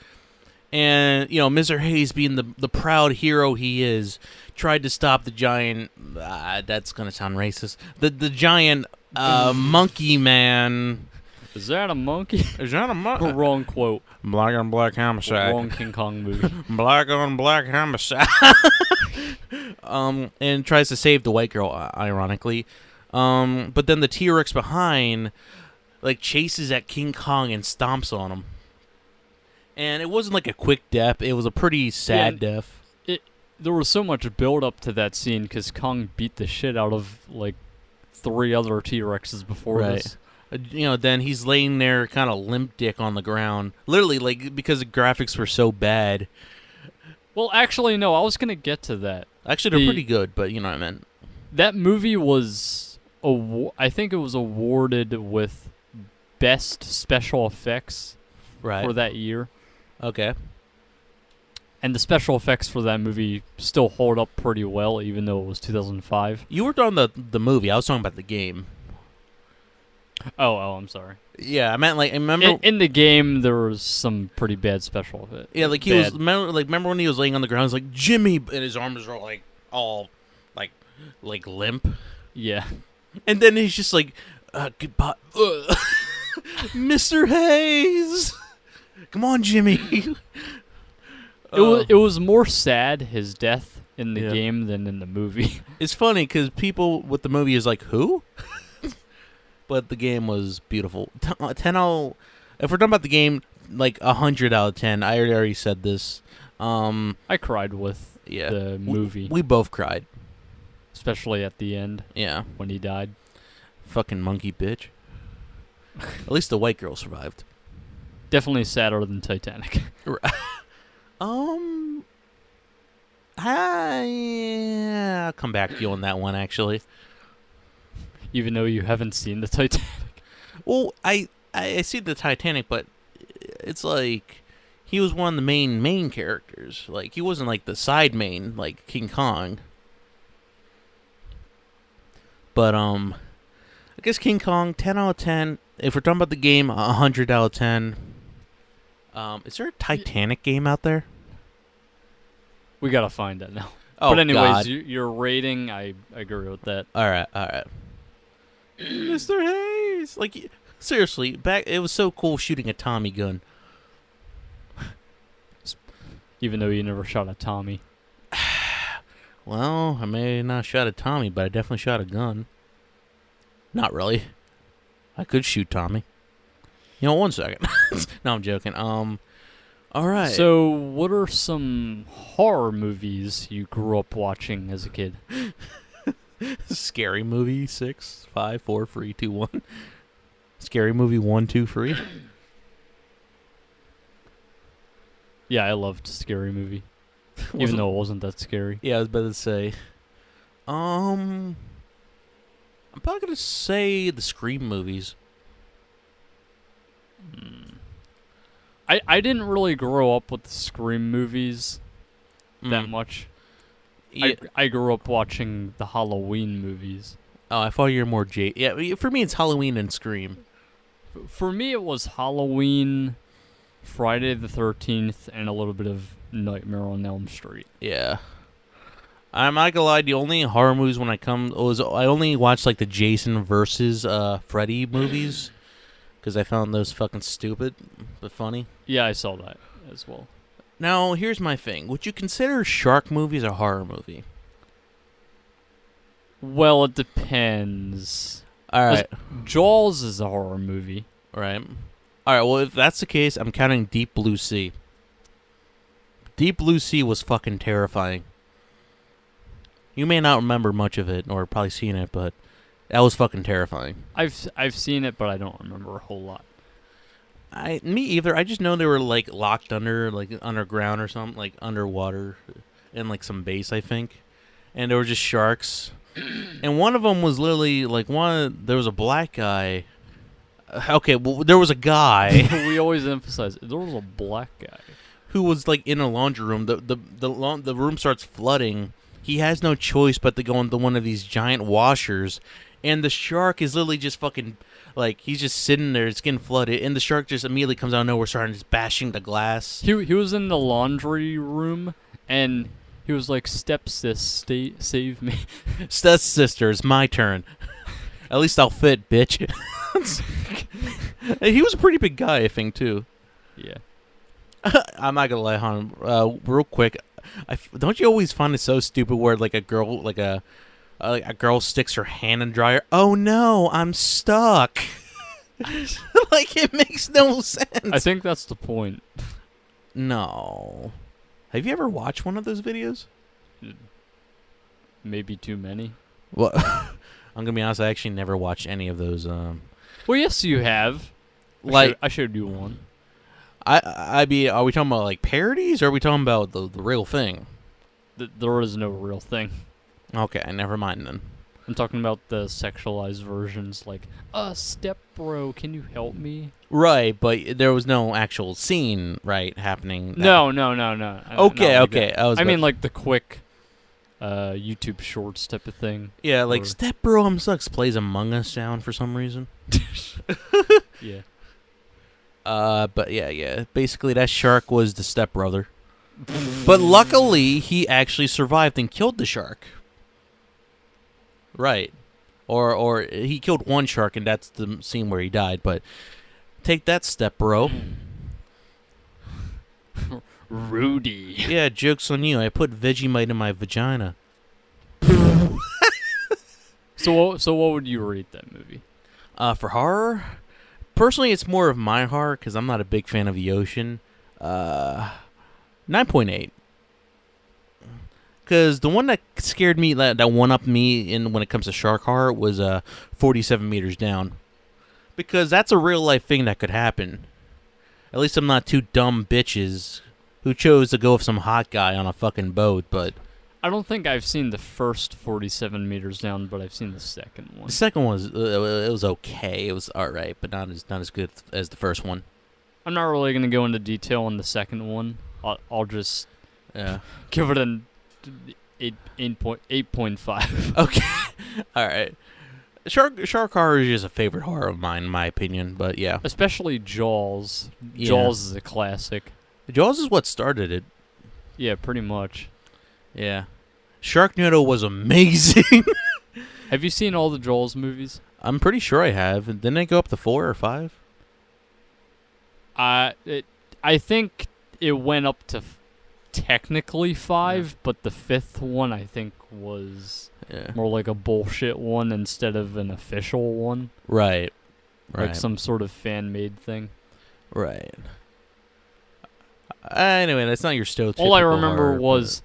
And, Mr. Hayes, being the proud hero he is, tried to stop the giant... that's going to sound racist. The giant monkey man... Is that a monkey? Is that a monkey? Wrong quote. Black on black homicide. Wrong King Kong movie. Black on black homicide. and tries to save the white girl, ironically. But then the T-Rex behind, like, chases at King Kong and stomps on him. And it wasn't like a quick death. It was a pretty sad death. There was so much build up to that scene because Kong beat the shit out of like 3 other T-Rexes before this. Then he's laying there kind of limp dick on the ground. Literally, like, because the graphics were so bad. Well, actually, no, I was going to get to that. Actually, they're pretty good, but you know what I meant. That movie was, I think it was awarded with Best Special Effects for that year. Okay. And the special effects for that movie still hold up pretty well, even though it was 2005. You worked on the movie. I was talking about the game. Oh, I'm sorry. Yeah, I meant, like, I remember in the game there was some pretty bad special effects. Yeah, like he was. Remember when he was laying on the ground? He's like, Jimmy, and his arms are like all like limp. Yeah. And then he's just like, goodbye, Mr. Hayes. Come on, Jimmy. It was more sad, his death in the game, than in the movie. It's funny because people with the movie is like, who? But the game was beautiful. 10 out. If we're talking about the game, like 100 out of 10. I already said this. I cried with the movie. We both cried. Especially at the end. Yeah. When he died. Fucking monkey bitch. At least the white girl survived. Definitely sadder than Titanic. I'll come back to you on that one, actually. Even though you haven't seen the Titanic. Well, I see the Titanic, but it's like he was one of the main characters. Like, he wasn't like the side main, like King Kong. But I guess King Kong, 10 out of 10. If we're talking about the game, 100 out of 10. Is there a Titanic game out there? We gotta find that now. Oh, but anyways, God. your rating, I agree with that. All right. Mr. Hayes, like, seriously, it was so cool shooting a Tommy gun. Even though you never shot a Tommy. Well, I may not shot a Tommy, but I definitely shot a gun. Not really. I could shoot Tommy. You know, 1 second. No, I'm joking. All right. So, what are some horror movies you grew up watching as a kid? Scary Movie 6, 5, 4, 3, 2, 1. Scary Movie 1, 2, 3. Yeah, I loved Scary Movie. Even though it wasn't that scary. Yeah, I was about to say. I'm probably going to say the Scream movies. I didn't really grow up with the Scream movies that much. Yeah. I grew up watching the Halloween movies. Oh, I thought you were more Yeah, for me it's Halloween and Scream. For me it was Halloween, Friday the 13th, and a little bit of Nightmare on Elm Street. Yeah. I'm not gonna lie, the only horror movies when I only watched like the Jason versus Freddy movies. Because I found those fucking stupid, but funny. Yeah, I saw that as well. Now, here's my thing. Would you consider shark movies a horror movie? Well, it depends. All right. Jaws is a horror movie. Right. All right, well, if that's the case, I'm counting Deep Blue Sea. Deep Blue Sea was fucking terrifying. You may not remember much of it, or probably seen it, but that was fucking terrifying. I've seen it, but I don't remember a whole lot. Me either. I just know they were like locked underground or something, like underwater, in like some base, I think. And there were just sharks, and one of them was literally like there was a black guy. Okay, well, there was a guy. We always emphasize there was a black guy who was like in a laundry room. The room starts flooding. He has no choice but to go into one of these giant washers. And the shark is literally just fucking, like, he's just sitting there, it's getting flooded, and the shark just immediately comes out of nowhere, starting just bashing the glass. He was in the laundry room, and he was like, "Stepsis, save me." Stepsister, it's my turn. At least I'll fit, bitch. He was a pretty big guy, I think, too. Yeah. I'm not gonna lie, hon. Real quick, don't you always find it so stupid where like a girl a girl sticks her hand in the dryer? Oh no, I'm stuck. Like it makes no sense. I think that's the point. No. Have you ever watched one of those videos? Maybe too many. Well, I'm gonna be honest. I actually never watched any of those. Well, yes, you have. Like I showed you one. are we talking about like parodies, or are we talking about the real thing? There is no real thing. Okay, never mind then. I'm talking about the sexualized versions, like, step bro, can you help me? Right, but there was no actual scene, right, happening. No. Okay, Not okay. that. I mean, like the quick YouTube Shorts type of thing. Yeah, like or- Step Bro Sucks plays Among Us sound for some reason. Yeah. But yeah. Basically, that shark was the stepbrother. But luckily, he actually survived and killed the shark. Right. Or he killed one shark, and that's the scene where he died. But take that, Step Bro. Rudy. Yeah, joke's on you. I put Vegemite in my vagina. So what would you rate that movie? For horror, personally, it's more of my horror because I'm not a big fan of the ocean. 9.8. Because the one that scared me, that one-upped me in when it comes to shark horror, was 47 meters down. Because that's a real-life thing that could happen. At least I'm not two dumb bitches who chose to go with some hot guy on a fucking boat, but... I don't think I've seen the first 47 meters down, but I've seen the second one. The second one was it was okay. It was alright, but not as good as the first one. I'm not really going to go into detail on the second one. I'll just give it an 8.5. Okay. Alright. Shark horror is just a favorite horror of mine, in my opinion, but yeah. Especially Jaws. Yeah. Jaws is a classic. Jaws is what started it. Yeah, pretty much. Yeah. Sharknado was amazing. Have you seen all the Jaws movies? I'm pretty sure I have. Didn't they go up to 4 or 5? I think it went up to technically 5, but the 5th one I think was more like a bullshit one instead of an official one. Right. Like some sort of fan-made thing. Right. Anyway, that's not your stereotypical All I remember horror, was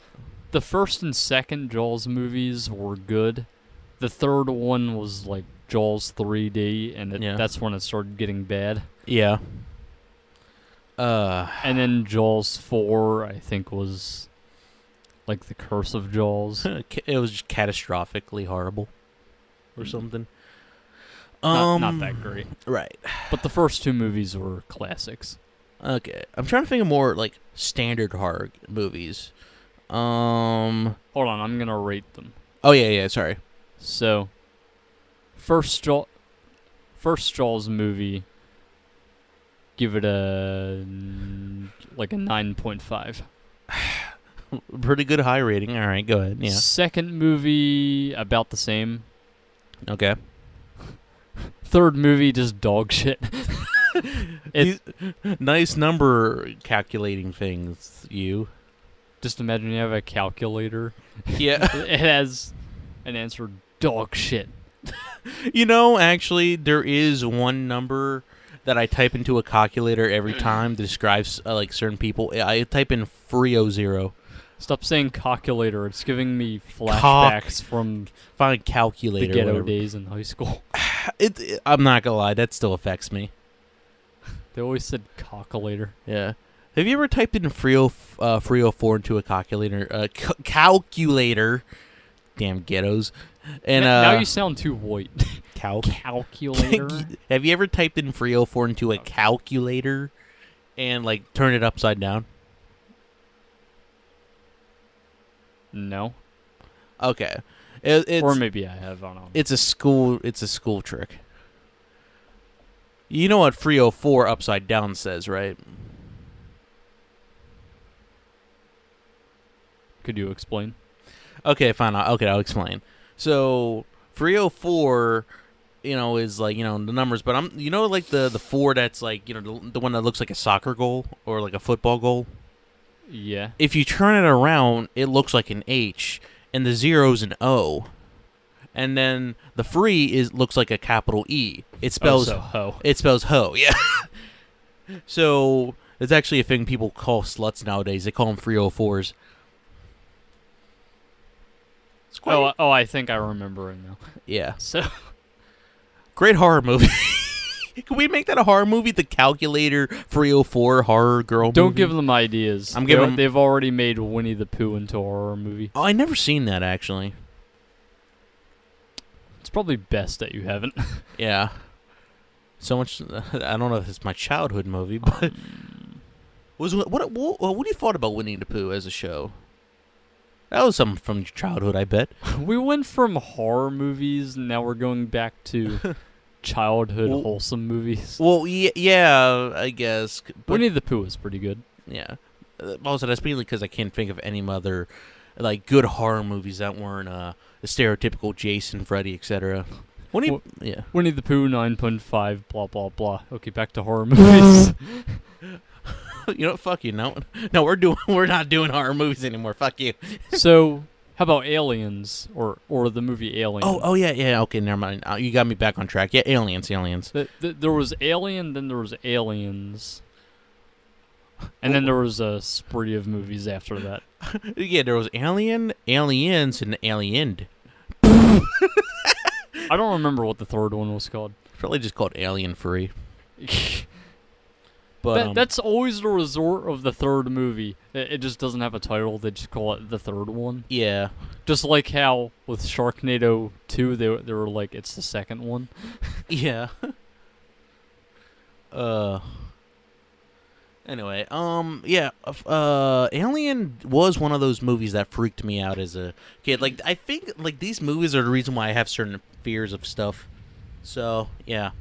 the first and second Jaws movies were good. The third one was like Jaws 3D, and that's when it started getting bad. Yeah. And then Jaws 4, I think, was like the Curse of Jaws. It was just catastrophically horrible or something. Not that great. Right. But the first two movies were classics. Okay. I'm trying to think of more like standard horror movies. Hold on, I'm going to rate them. Oh, yeah, sorry. So, first Jaws movie, give it a 9.5. Pretty good high rating. All right, go ahead. Yeah. Second movie, about the same. Okay. Third movie, just dog shit. Nice number calculating things, you. Just imagine you have a calculator. Yeah. It has an answer, dog shit. Actually, there is one number that I type into a calculator every time that describes like certain people. I type in 300. Stop saying calculator. It's giving me flashbacks from Find calculator. the ghetto whatever. days in high school. I'm not gonna lie, that still affects me. They always said calculator. Yeah. Have you ever typed in 304 into a calculator? Calculator. Damn ghettos. And now you sound too white. Calculator. Have you ever typed in 304 into a calculator and like turn it upside down? No. Okay. It's, or maybe I have. I don't know. It's a school trick. You know what 304 upside down says, right? Could you explain? Okay, fine. I'll explain. So 304, is like, the numbers, but I'm, like the 4 that's like, the one that looks like a soccer goal or like a football goal. Yeah. If you turn it around, it looks like an H, and the zero's an O. And then the free looks like a capital E. It spells ho. It spells ho. Yeah. So it's actually a thing people call sluts nowadays. They call them 304s. It's quite, I think I remember it now. yeah. So Great horror movie. Can we make that a horror movie? The Calculator 304 horror girl movie? don't give them ideas. I'm giving them- They've already made Winnie the Pooh into a horror movie. Oh, I never seen that, actually. It's probably best that you haven't. Yeah. So much... I don't know if it's my childhood movie, but... What do you thought about Winnie the Pooh as a show? That was something from your childhood, I bet. We went from horror movies, now we're going back to childhood wholesome movies. Well, yeah, I guess. But, Winnie the Pooh is pretty good. yeah. Also, that's mainly because I can't think of any other, like, good horror movies that weren't the stereotypical Jason, Freddy, etc. Yeah. Winnie the Pooh 9.5, blah, blah, blah. Okay, back to horror movies. You know what? Fuck you. No, we're not doing horror movies anymore. Fuck you. So, how about Aliens, or the movie Alien? Oh, yeah. Okay, never mind. You got me back on track. Yeah, Aliens. There was Alien, then there was Aliens. And then there was a spree of movies after that. Yeah, there was Alien, Aliens, and Aliened. I don't remember what the third one was called. Probably just called Alien Free. But that's always the resort of the third movie. It just doesn't have a title. They just call it the third one. yeah. Just like how with Sharknado 2, they were like, it's the second one. Yeah. Anyway, yeah, Alien was one of those movies that freaked me out as a kid. Like, I think, like, these movies are the reason why I have certain fears of stuff. So, yeah.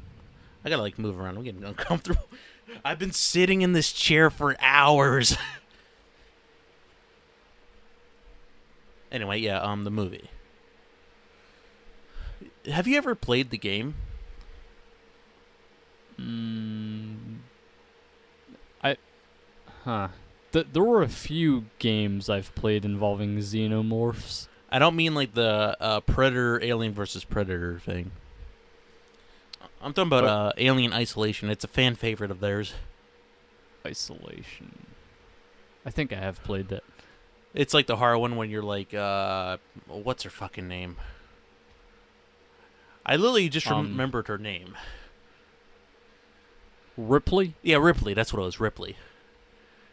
I gotta, like, move around. I'm getting uncomfortable. I've been sitting in this chair for hours. Anyway, yeah, the movie. Have you ever played the game? There were a few games I've played involving xenomorphs. I don't mean like the Predator, Alien versus Predator thing. I'm talking about Alien Isolation. It's a fan favorite of theirs. Isolation. I think I have played that. It's like the horror one when you're like, what's her fucking name? I literally just remembered her name. Ripley? Yeah, Ripley. That's what it was, Ripley.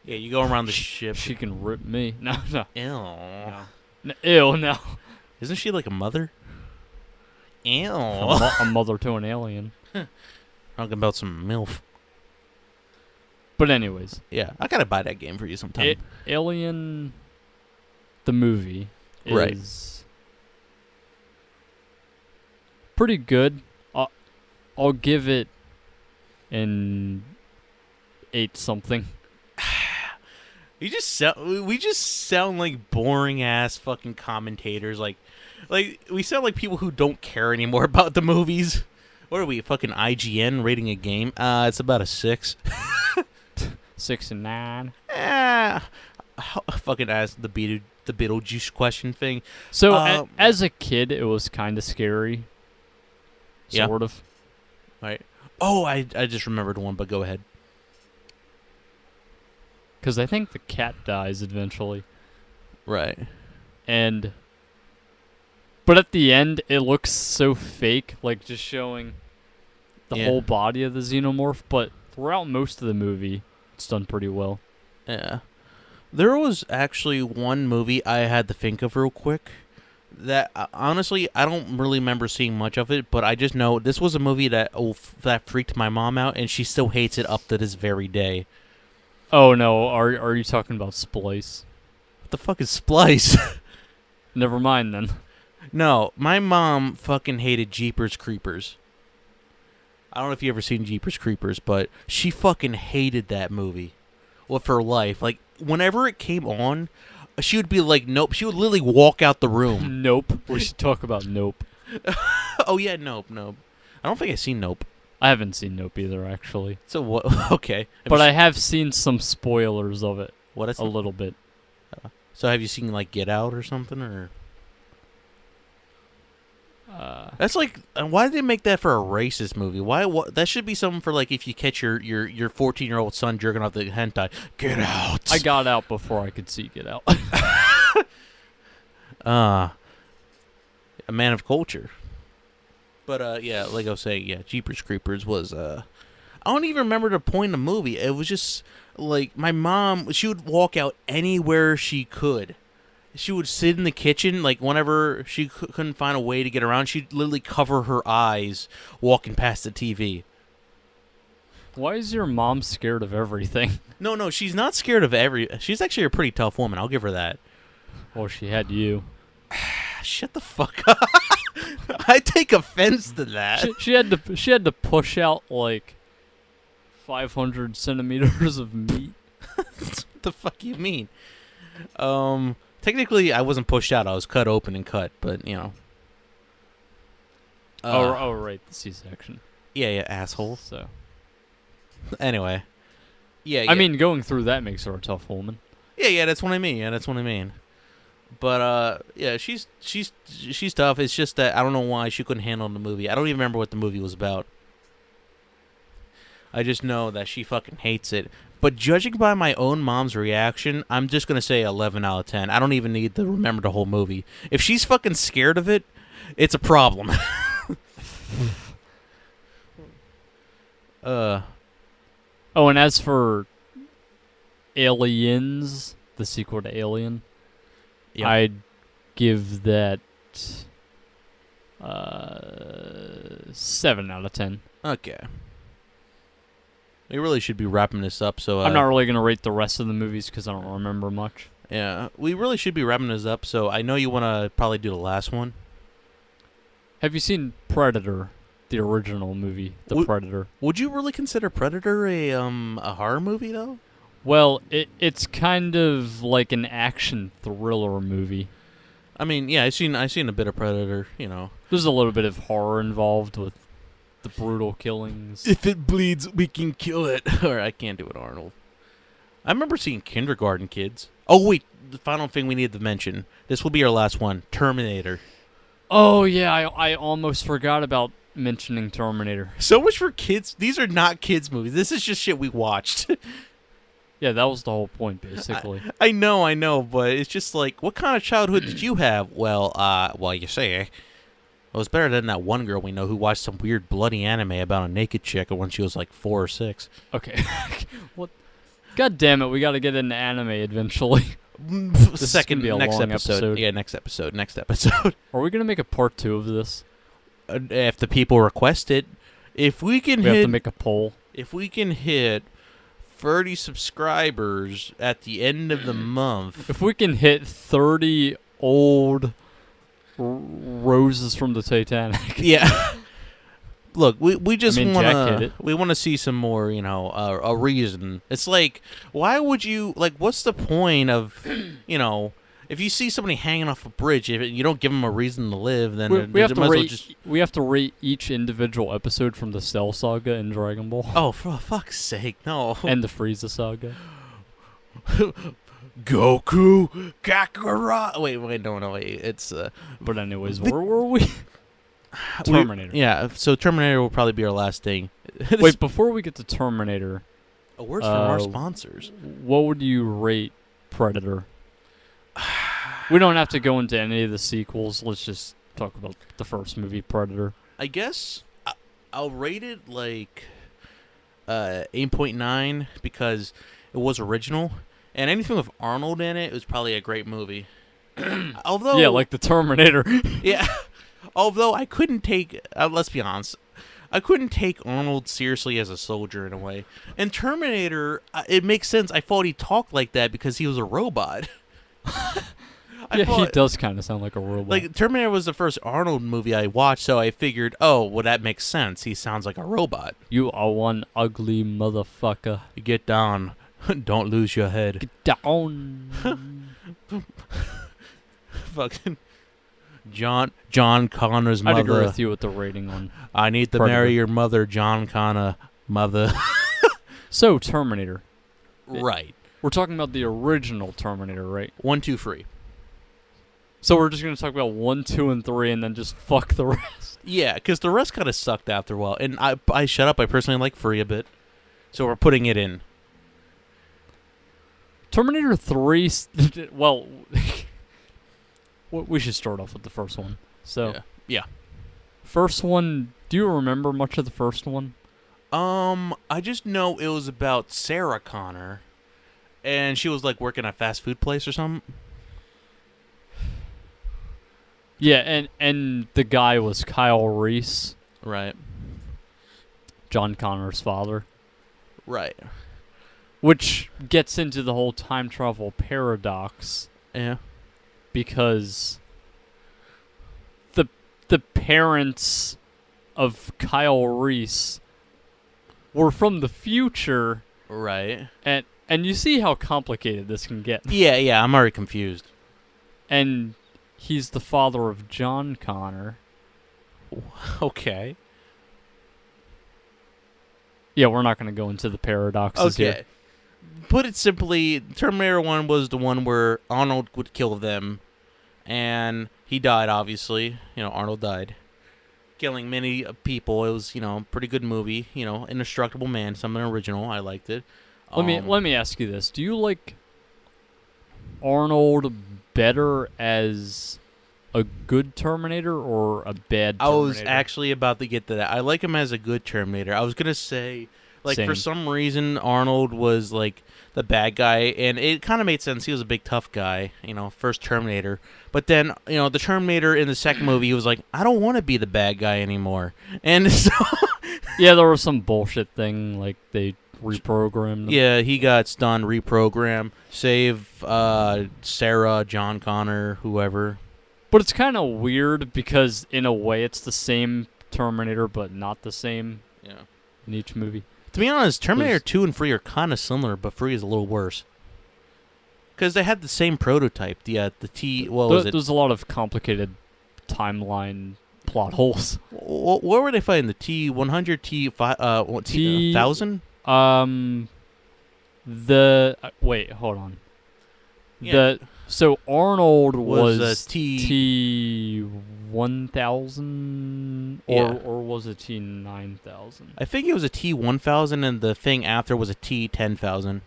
Yeah, you go around the ship. She can rip me. No. Ew. Ew, no. Isn't she like a mother? Ew. A mother to an alien. Talking about some MILF. But anyways. Yeah, I gotta buy that game for you sometime. Alien, the movie, is pretty good. I'll give it an 8 something. We just sound like boring ass fucking commentators. Like we sound like people who don't care anymore about the movies. What are we, fucking IGN rating a game? It's about a 6. 6 and 9. Fucking ask the Beetlejuice question thing. So as a kid, it was kind of scary. Yeah. Sort of. Right. Oh, I just remembered one, but go ahead. Because I think the cat dies eventually. Right. But at the end, it looks so fake, like just showing the whole body of the xenomorph. But throughout most of the movie, it's done pretty well. Yeah. There was actually one movie I had to think of real quick that, honestly, I don't really remember seeing much of it, but I just know this was a movie that freaked my mom out, and she still hates it up to this very day. Oh, no. Are you talking about Splice? What the fuck is Splice? Never mind, then. No, my mom fucking hated Jeepers Creepers. I don't know if you ever seen Jeepers Creepers, but she fucking hated that movie with her life. Like, whenever it came on, she would be like, nope. She would literally walk out the room. Nope. We should talk about Nope. Oh, yeah, Nope. I don't think I've seen Nope. I haven't seen Nope either, actually. So what? Okay. But I have seen some spoilers of it. What is a little bit. So have you seen like Get Out or something or? That's like, why did they make that for a racist movie? Why? What? That should be something for like if you catch your 14-year-old son jerking off the hentai. Get out. I got out before I could see Get Out. A man of culture. But yeah, like I was saying, yeah, Jeepers Creepers was I don't even remember the point of the movie. It was just like my mom. She would walk out anywhere she could. She would sit in the kitchen, like whenever she couldn't find a way to get around, she'd literally cover her eyes walking past the TV. Why is your mom scared of everything? No, she's not scared of She's actually a pretty tough woman. I'll give her that. Well, she had you. Shut the fuck up. I take offense to that. She had to push out like 500 centimeters of meat. What the fuck you mean? Technically, I wasn't pushed out. I was cut open and cut, but, you know. Oh, right, the C-section. Yeah, asshole. So. Anyway. Yeah. I mean, going through that makes her a tough woman. Yeah, that's what I mean. But, yeah, she's tough. It's just that I don't know why she couldn't handle the movie. I don't even remember what the movie was about. I just know that she fucking hates it. But judging by my own mom's reaction, I'm just going to say 11 out of 10. I don't even need to remember the whole movie. If she's fucking scared of it, it's a problem. Oh, and as for Aliens, the sequel to Alien, yep. I'd give that 7 out of 10. Okay. We really should be wrapping this up, so... I'm not really going to rate the rest of the movies because I don't remember much. Yeah, we really should be wrapping this up, so I know you want to probably do the last one. Have you seen Predator, the original movie, Predator? Would you really consider Predator a horror movie, though? Well, it's kind of like an action thriller movie. I mean, yeah, I've seen a bit of Predator, you know. There's a little bit of horror involved with the brutal killings. If it bleeds, we can kill it. Or I can't do it, Arnold. I remember seeing Kindergarten Kids. Oh, wait, the final thing we need to mention. This will be our last one. Terminator. Oh, yeah, I almost forgot about mentioning Terminator. So much for kids. These are not kids' movies. This is just shit we watched. Yeah, that was the whole point, basically. I know, but it's just like, what kind of childhood did you have? Well, you say, it was better than that one girl we know who watched some weird bloody anime about a naked chick when she was like 4 or 6. Okay. What? God damn it, we got to get into anime eventually. Next long episode. Yeah, next episode. Are we going to make a part 2 of this? If the people request it. If we can We have to make a poll. If we can hit 30 subscribers at the end of the month. If we can hit 30 old roses from the Titanic. Yeah. Look, we just want to see some more, you know, a reason. It's like, why would you, like, what's the point of, you know, if you see somebody hanging off a bridge, if you don't give them a reason to live, then we have to rate each individual episode from the Cell Saga in Dragon Ball. Oh, for fuck's sake, no. And the Frieza Saga. Goku, Kakarot. Wait, no, it's. But anyways, where were we? Terminator. So Terminator will probably be our last thing. Wait, before we get to Terminator, a word from our sponsors. What would you rate Predator? We don't have to go into any of the sequels. Let's just talk about the first movie, Predator. I guess I'll rate it like 8.9 because it was original, and anything with Arnold in it was probably a great movie. Although, yeah, like the Terminator. Yeah. Although I couldn't take, let's be honest, I couldn't take Arnold seriously as a soldier in a way. And Terminator, it makes sense. I thought he talked like that because he was a robot. He does kind of sound like a robot. Like, Terminator was the first Arnold movie I watched, so I figured, oh, well, that makes sense. He sounds like a robot. You are one ugly motherfucker. Get down. Don't lose your head. Get down. Fucking John Connor's mother. I'd agree with you with the rating on I need to Predator. marry your mother, John Connor, mother. So, Terminator. Right. We're talking about the original Terminator, right? 1, 2, 3. So we're just gonna talk about 1, 2, and 3, and then just fuck the rest. Yeah, because the rest kind of sucked after a while. And I shut up. I personally like 3 a bit. So we're putting it in. Terminator 3. Well, we should start off with the first one. So, Yeah. first one. Do you remember much of the first one? I just know it was about Sarah Connor, and she was like working at a fast food place or something. Yeah, and the guy was Kyle Reese, Right. John Connor's father, Right. which gets into the whole time travel paradox Yeah. because the parents of Kyle Reese were from the future, Right. and you see how complicated this can get. Yeah. I'm already confused. And he's the father of John Connor. Okay. Yeah, we're not going to go into the paradoxes here. Okay. Put it simply, Terminator 1 was the one where Arnold would kill them, and he died, obviously. Arnold died. Killing many people. It was, a pretty good movie. Indestructible Man, something original. I liked it. Let me ask you this. Do you like Arnold better as a good Terminator or a bad Terminator? I was actually about to get to that. I like him as a good Terminator. I was going to say, for Same. some reason, Arnold was, the bad guy, and it kind of made sense. He was a big, tough guy, first Terminator. But then, the Terminator in the second movie, he was like, I don't want to be the bad guy anymore. And so... Yeah, there was some bullshit thing, like they reprogrammed. Yeah, he got stunned, reprogrammed, save Sarah, John Connor, whoever. But it's kind of weird because, in a way, it's the same Terminator, but not the same in each movie. To be honest, Terminator 2 and 3 are kind of similar, but 3 is a little worse. Because they had the same prototype. The T... What was it? There's a lot of complicated timeline plot holes. Where were they fighting? The T-100, T-1000? Wait, hold on. Yeah. So Arnold was T... T-1000 Yeah. or was it T-9000? I think it was a T-1000, and the thing after was a T-10,000.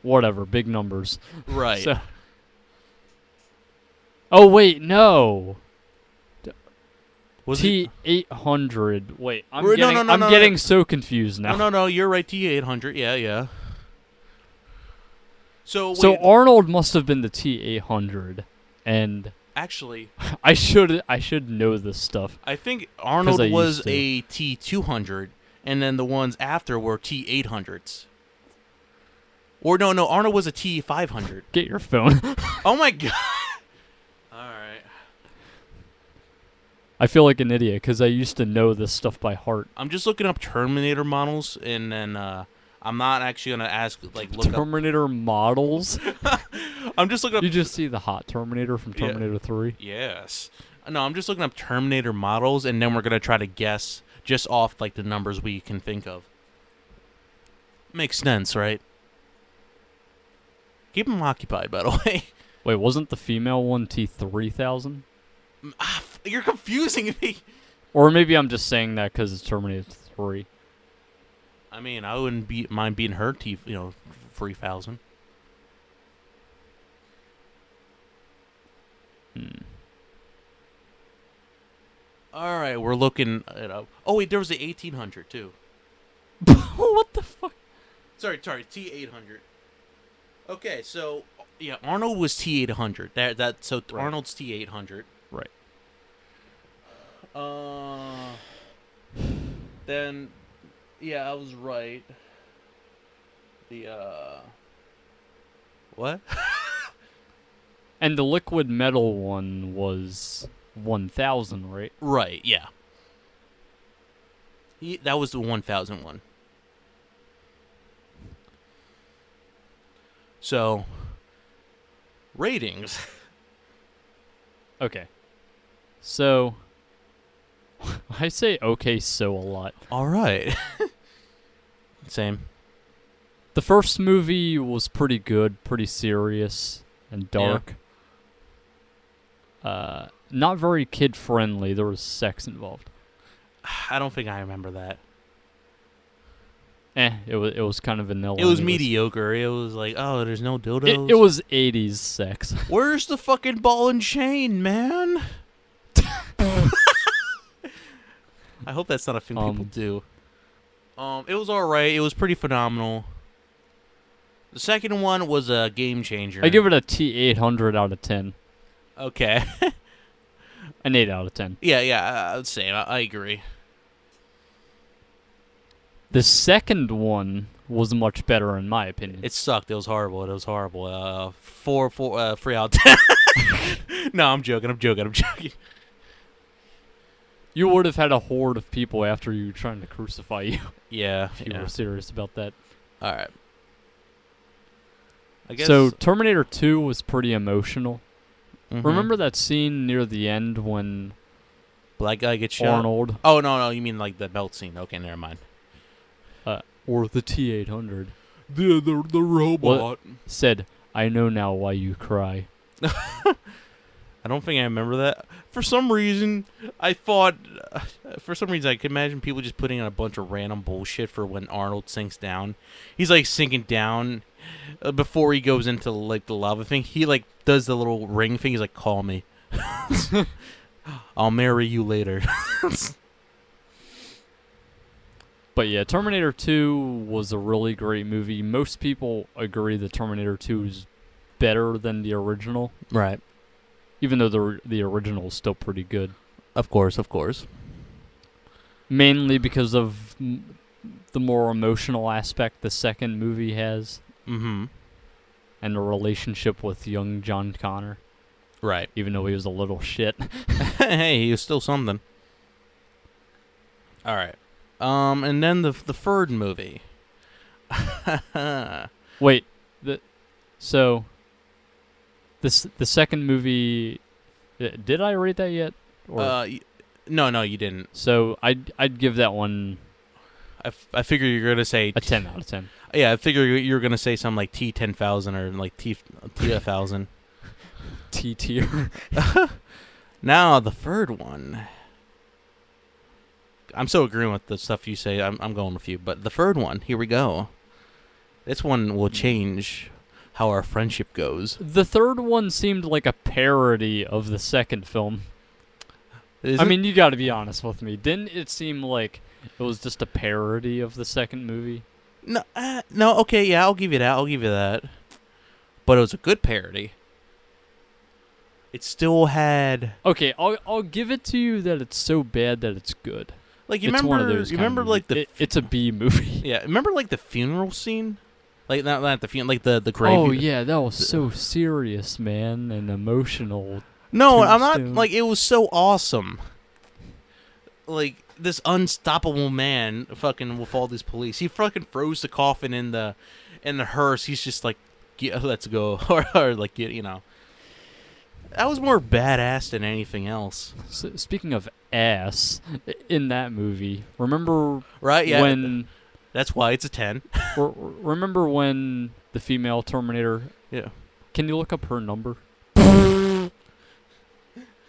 Whatever, big numbers. Right. So, oh wait, no. Was it? T-800. Wait, I'm No, getting no, getting so confused now. No, you're right. T-800. Yeah. So Arnold must have been the T-800, and actually, I should know this stuff. I think Arnold I was used to. a T-200, and then the ones after were T-800s. Or no, Arnold was a T-500. Get your phone. Oh my god! All right. I feel like an idiot because I used to know this stuff by heart. I'm just looking up Terminator models, and then I'm not actually gonna ask look Terminator models. up. I'm just looking up. You just see the hot Terminator from Yeah. Terminator 3. Yes. No, I'm just looking up Terminator models, and then we're gonna try to guess just off the numbers we can think of. Makes sense, right? Keep them occupied, by the way. Wait, wasn't the female one T-3000? You're confusing me. Or maybe I'm just saying that because it's Terminator 3. I mean, I wouldn't mind being her 3,000. All right, we're looking it up. Oh wait, there was the 1800 too. What the fuck? Sorry, T800. Okay, so yeah, Arnold was T800. So Right. Arnold's T800. Right. Then yeah, I was right. The what? And the liquid metal one was 1000, right? Right, yeah. That was the 1000 one. So, ratings. Okay. So, I say okay so a lot. All right. Same. The first movie was pretty good, pretty serious and dark. Not very kid friendly. There was sex involved. I don't think I remember that. It was kind of vanilla. It was anyways. mediocre. It was like, oh, there's no dildos. It was 80s sex. Where's the fucking ball and chain, man? I hope that's not a thing people do. It was alright. It was pretty phenomenal. The second one was a game changer. I give it a T800 out of 10. Okay. An 8 out of 10. Yeah, same. I agree. The second one was much better in my opinion. It sucked. It was horrible. 3 out of 10. No, I'm joking. You would have had a horde of people after you trying to crucify you Yeah. if you were serious about that. All right. I guess. So Terminator 2 was pretty emotional. Mhm. Remember that scene near the end when black guy gets shot? Arnold Oh, no. You mean like the belt scene. Okay, never mind. or the T800 The robot. said, "I know now why you cry." I don't think I remember that. For some reason, I thought... for some reason, I could imagine people just putting in a bunch of random bullshit for when Arnold sinks down. He's, like, sinking down before he goes into, like, the lava thing. He, like, does the little ring thing. He's like, call me. I'll marry you later. But yeah, Terminator 2 was a really great movie. Most people agree that Terminator 2 is better than the original, Right. even though the original is still pretty good. Of course. Mainly because of the more emotional aspect the second movie has, Mm-hmm. and the relationship with young John Connor, Right. even though he was a little shit. Hey, he was still something. All right. And then the third movie. Wait, the second movie, did I rate that yet? Or No, you didn't. so I'd give that one I figure you're gonna say a 10 out of 10. Yeah, I figure you're gonna say something like T10,000 or like T1000. T tier. Now the third one. I'm so agreeing with the stuff you say. I'm going with you. But the third one, here we go. This one will change how our friendship goes. The third one seemed like a parody of the second film. Is I it? mean, you got to be honest with me. Didn't it seem like it was just a parody of the second movie? No, okay, yeah, I'll give you that. But it was a good parody. It still had Okay, I'll give it to you that it's so bad that it's good. like you It's remember one of those you kind remember of like movies. It's a B movie. yeah, remember like the funeral scene? Like not the funeral, like the grave. Oh yeah, that was so serious, man, and emotional. No, I'm not Tombstone. like it was so awesome. Like this unstoppable man fucking with all these police. He fucking throws the coffin in the hearse. He's just like, yeah, let's go. or like, you know. That was more badass than anything else. So, speaking of ass, in that movie, remember Right? Yeah. when That's why it's a 10. remember when the female Terminator? Yeah. Can you look up her number?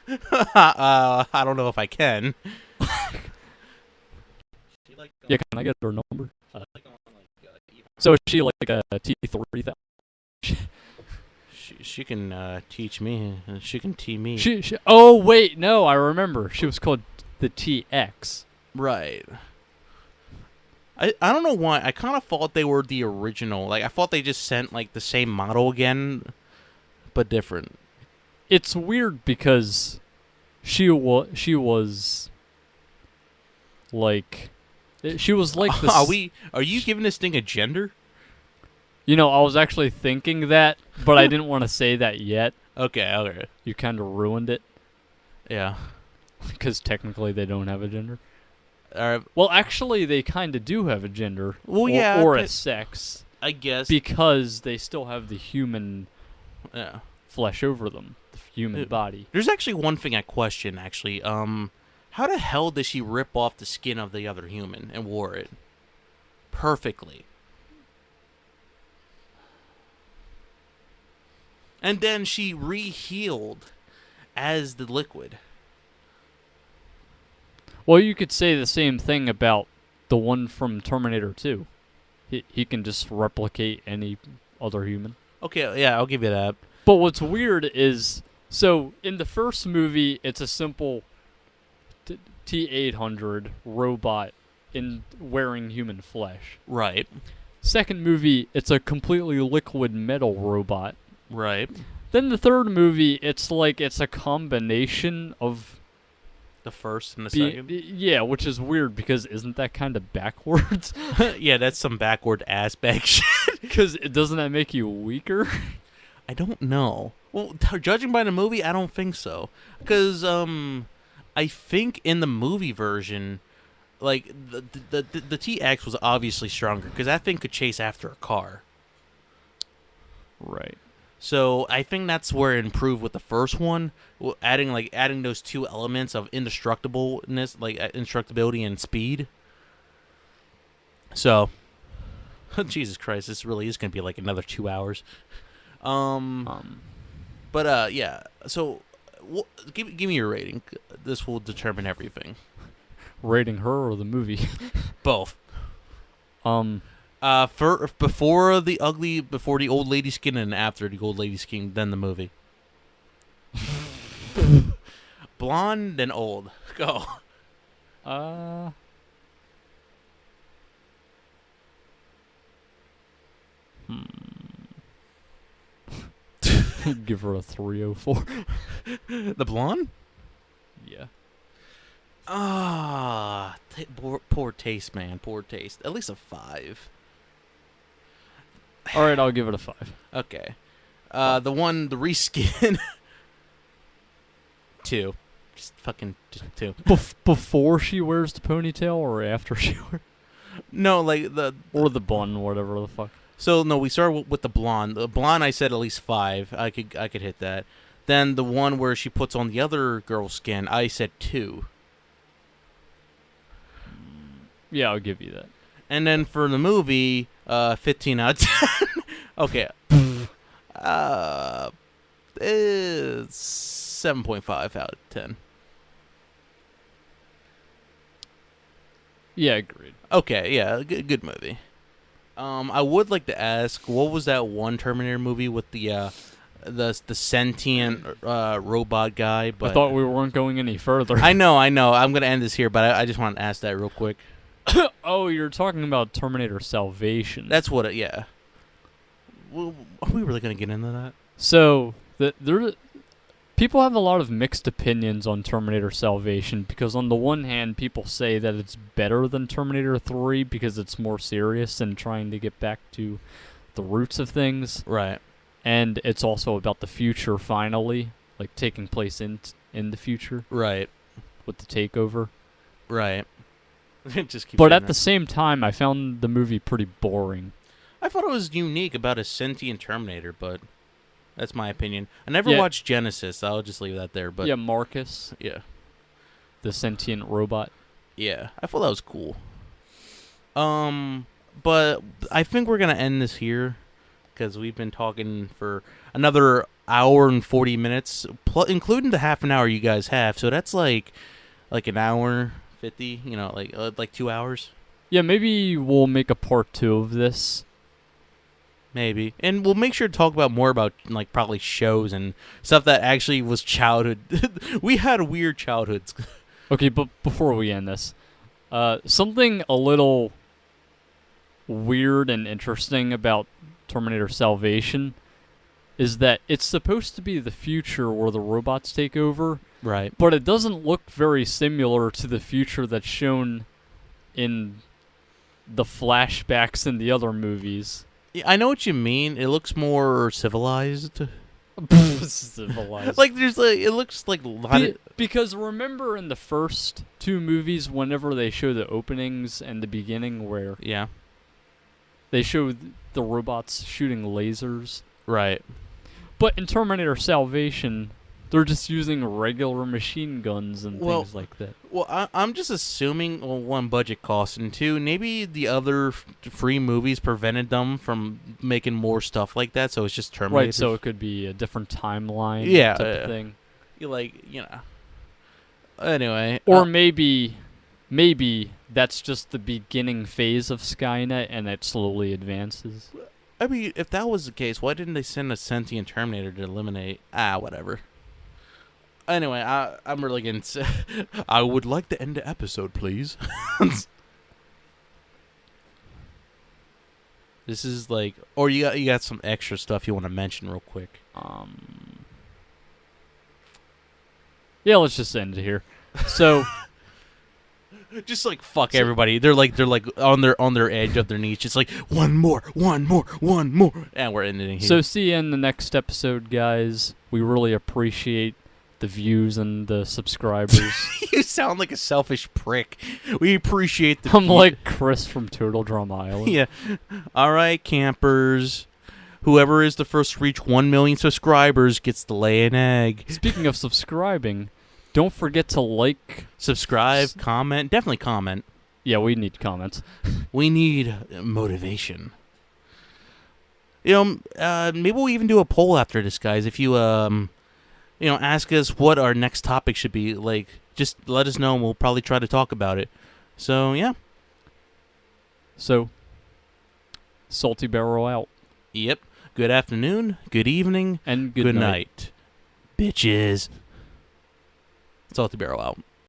I don't know if I can. Yeah, can I get her number? So is she like a T3000? She can teach me. She can tee me. She oh wait, no, I remember. She was called the TX. Right. I don't know why. I kind of thought they were the original. Like I thought they just sent like the same model again, but different. It's weird because she was like this. Are you giving this thing a gender? You know, I was actually thinking that, but I didn't want to say that yet. Okay. You kind of ruined it Yeah. because technically they don't have a gender. All right. Well, actually, they kind of do have a gender. Well, or, yeah, or a but- sex I guess. because they still have the human Yeah. flesh over them, the human body. There's actually one thing I question. Actually, how the hell did she rip off the skin of the other human and wore it? perfectly. And then she re-healed as the Liquid. Well, you could say the same thing about the one from Terminator 2. He can just replicate any other human. Okay, yeah, I'll give you that. But what's weird is, so in the first movie, it's a simple T-800 robot wearing human flesh. Right. Second movie, it's a completely liquid metal robot. Right. Then the third movie, it's a combination of The first and the second. yeah, which is weird because isn't that kind of backwards? Yeah, that's some backward ass bag shit. Because doesn't that make you weaker? I don't know. Well, judging by the movie, I don't think so. Because I think in the movie version, like the TX was obviously stronger because that thing could chase after a car. Right. So I think that's where it improved with the first one, adding those two elements of indestructibleness, like indestructibility and speed. So, Jesus Christ, this really is gonna be like another 2 hours. But yeah. So, give me your rating. This will determine everything. Rating her or the movie? Both. Before the old lady skin and after the old lady skin, then the movie. Blonde and old. Go. Give her a 304. The blonde? Yeah. Poor taste, man. Poor taste. At least a 5. All right, I'll give it a 5. Okay. The reskin. 2. Just 2. Before she wears the ponytail or after she wears? No, like or the bun, whatever the fuck. So no, we started with the blonde. The blonde, I said at least 5. I could hit that. Then the one where she puts on the other girl's skin, I said 2. Yeah, I'll give you that. And then for the movie, 15 out of 10. Okay. It's 7.5 out of 10. Yeah, agreed. Okay, yeah, good movie. I would like to ask, what was that one Terminator movie with the sentient robot guy? But I thought we weren't going any further. I know. I'm gonna end this here, but I just want to ask that real quick. Oh, you're talking about Terminator Salvation. That's what. Yeah. Well, are we really gonna get into that? So people have a lot of mixed opinions on Terminator Salvation because on the one hand, people say that it's better than Terminator 3 because it's more serious and trying to get back to the roots of things. Right. And it's also about the future finally, like taking place in the future. Right. With the takeover. Right. Just keep but at that. the same time, I found the movie pretty boring. I thought it was unique about a sentient Terminator, but that's my opinion. I never watched Genesis. I'll just leave that there. But yeah, Marcus. Yeah. The sentient robot. Yeah, I thought that was cool. But I think we're gonna end this here because we've been talking for another hour and 40 minutes, including the half an hour you guys have. So that's like an hour 50. You know, like 2 hours. Yeah, maybe we'll make a part 2 of this. Maybe. And we'll make sure to talk about more about, like, probably shows and stuff that actually was childhood. We had weird childhoods. Okay, but before we end this, something a little weird and interesting about Terminator Salvation is that it's supposed to be the future where the robots take over. Right. But it doesn't look very similar to the future that's shown in the flashbacks in the other movies. I know what you mean. It looks more civilized. Civilized. Like it looks like a lot of... Because remember in the first 2 movies, whenever they show the openings and the beginning where they show the robots shooting lasers. Right. But in Terminator Salvation, They're just using regular machine guns and Well, things like that. Well, I'm just assuming, well, one, budget costs, and two, maybe the other free movies prevented them from making more stuff like that, so it's just terminated. Right, so it could be a different timeline Yeah, type of thing. Anyway. Or maybe that's just the beginning phase of Skynet and it slowly advances. I mean, if that was the case, why didn't they send a sentient Terminator to eliminate... whatever. Anyway, I'm really getting... I would like to end the episode, please. This is like... Or you got some extra stuff you want to mention real quick. Yeah, let's just end it here. So... Just like fuck everybody. They're like on their edge of their knees. Just like one more, and we're ending here. So see you in the next episode, guys. We really appreciate the views and the subscribers. You sound like a selfish prick. We appreciate the. I'm like Chris from Turtle Drum Island. Yeah. All right, campers. Whoever is the first to reach 1 million subscribers gets to lay an egg. Speaking of subscribing, don't forget to like, subscribe, comment. Definitely comment. Yeah, we need comments. We need motivation. Maybe we'll even do a poll after this, guys. If you ask us what our next topic should be, like, just let us know and we'll probably try to talk about it. So, yeah. So, Salty Barrel out. Yep. Good afternoon, good evening, and good night. Bitches. Salty Barrel out.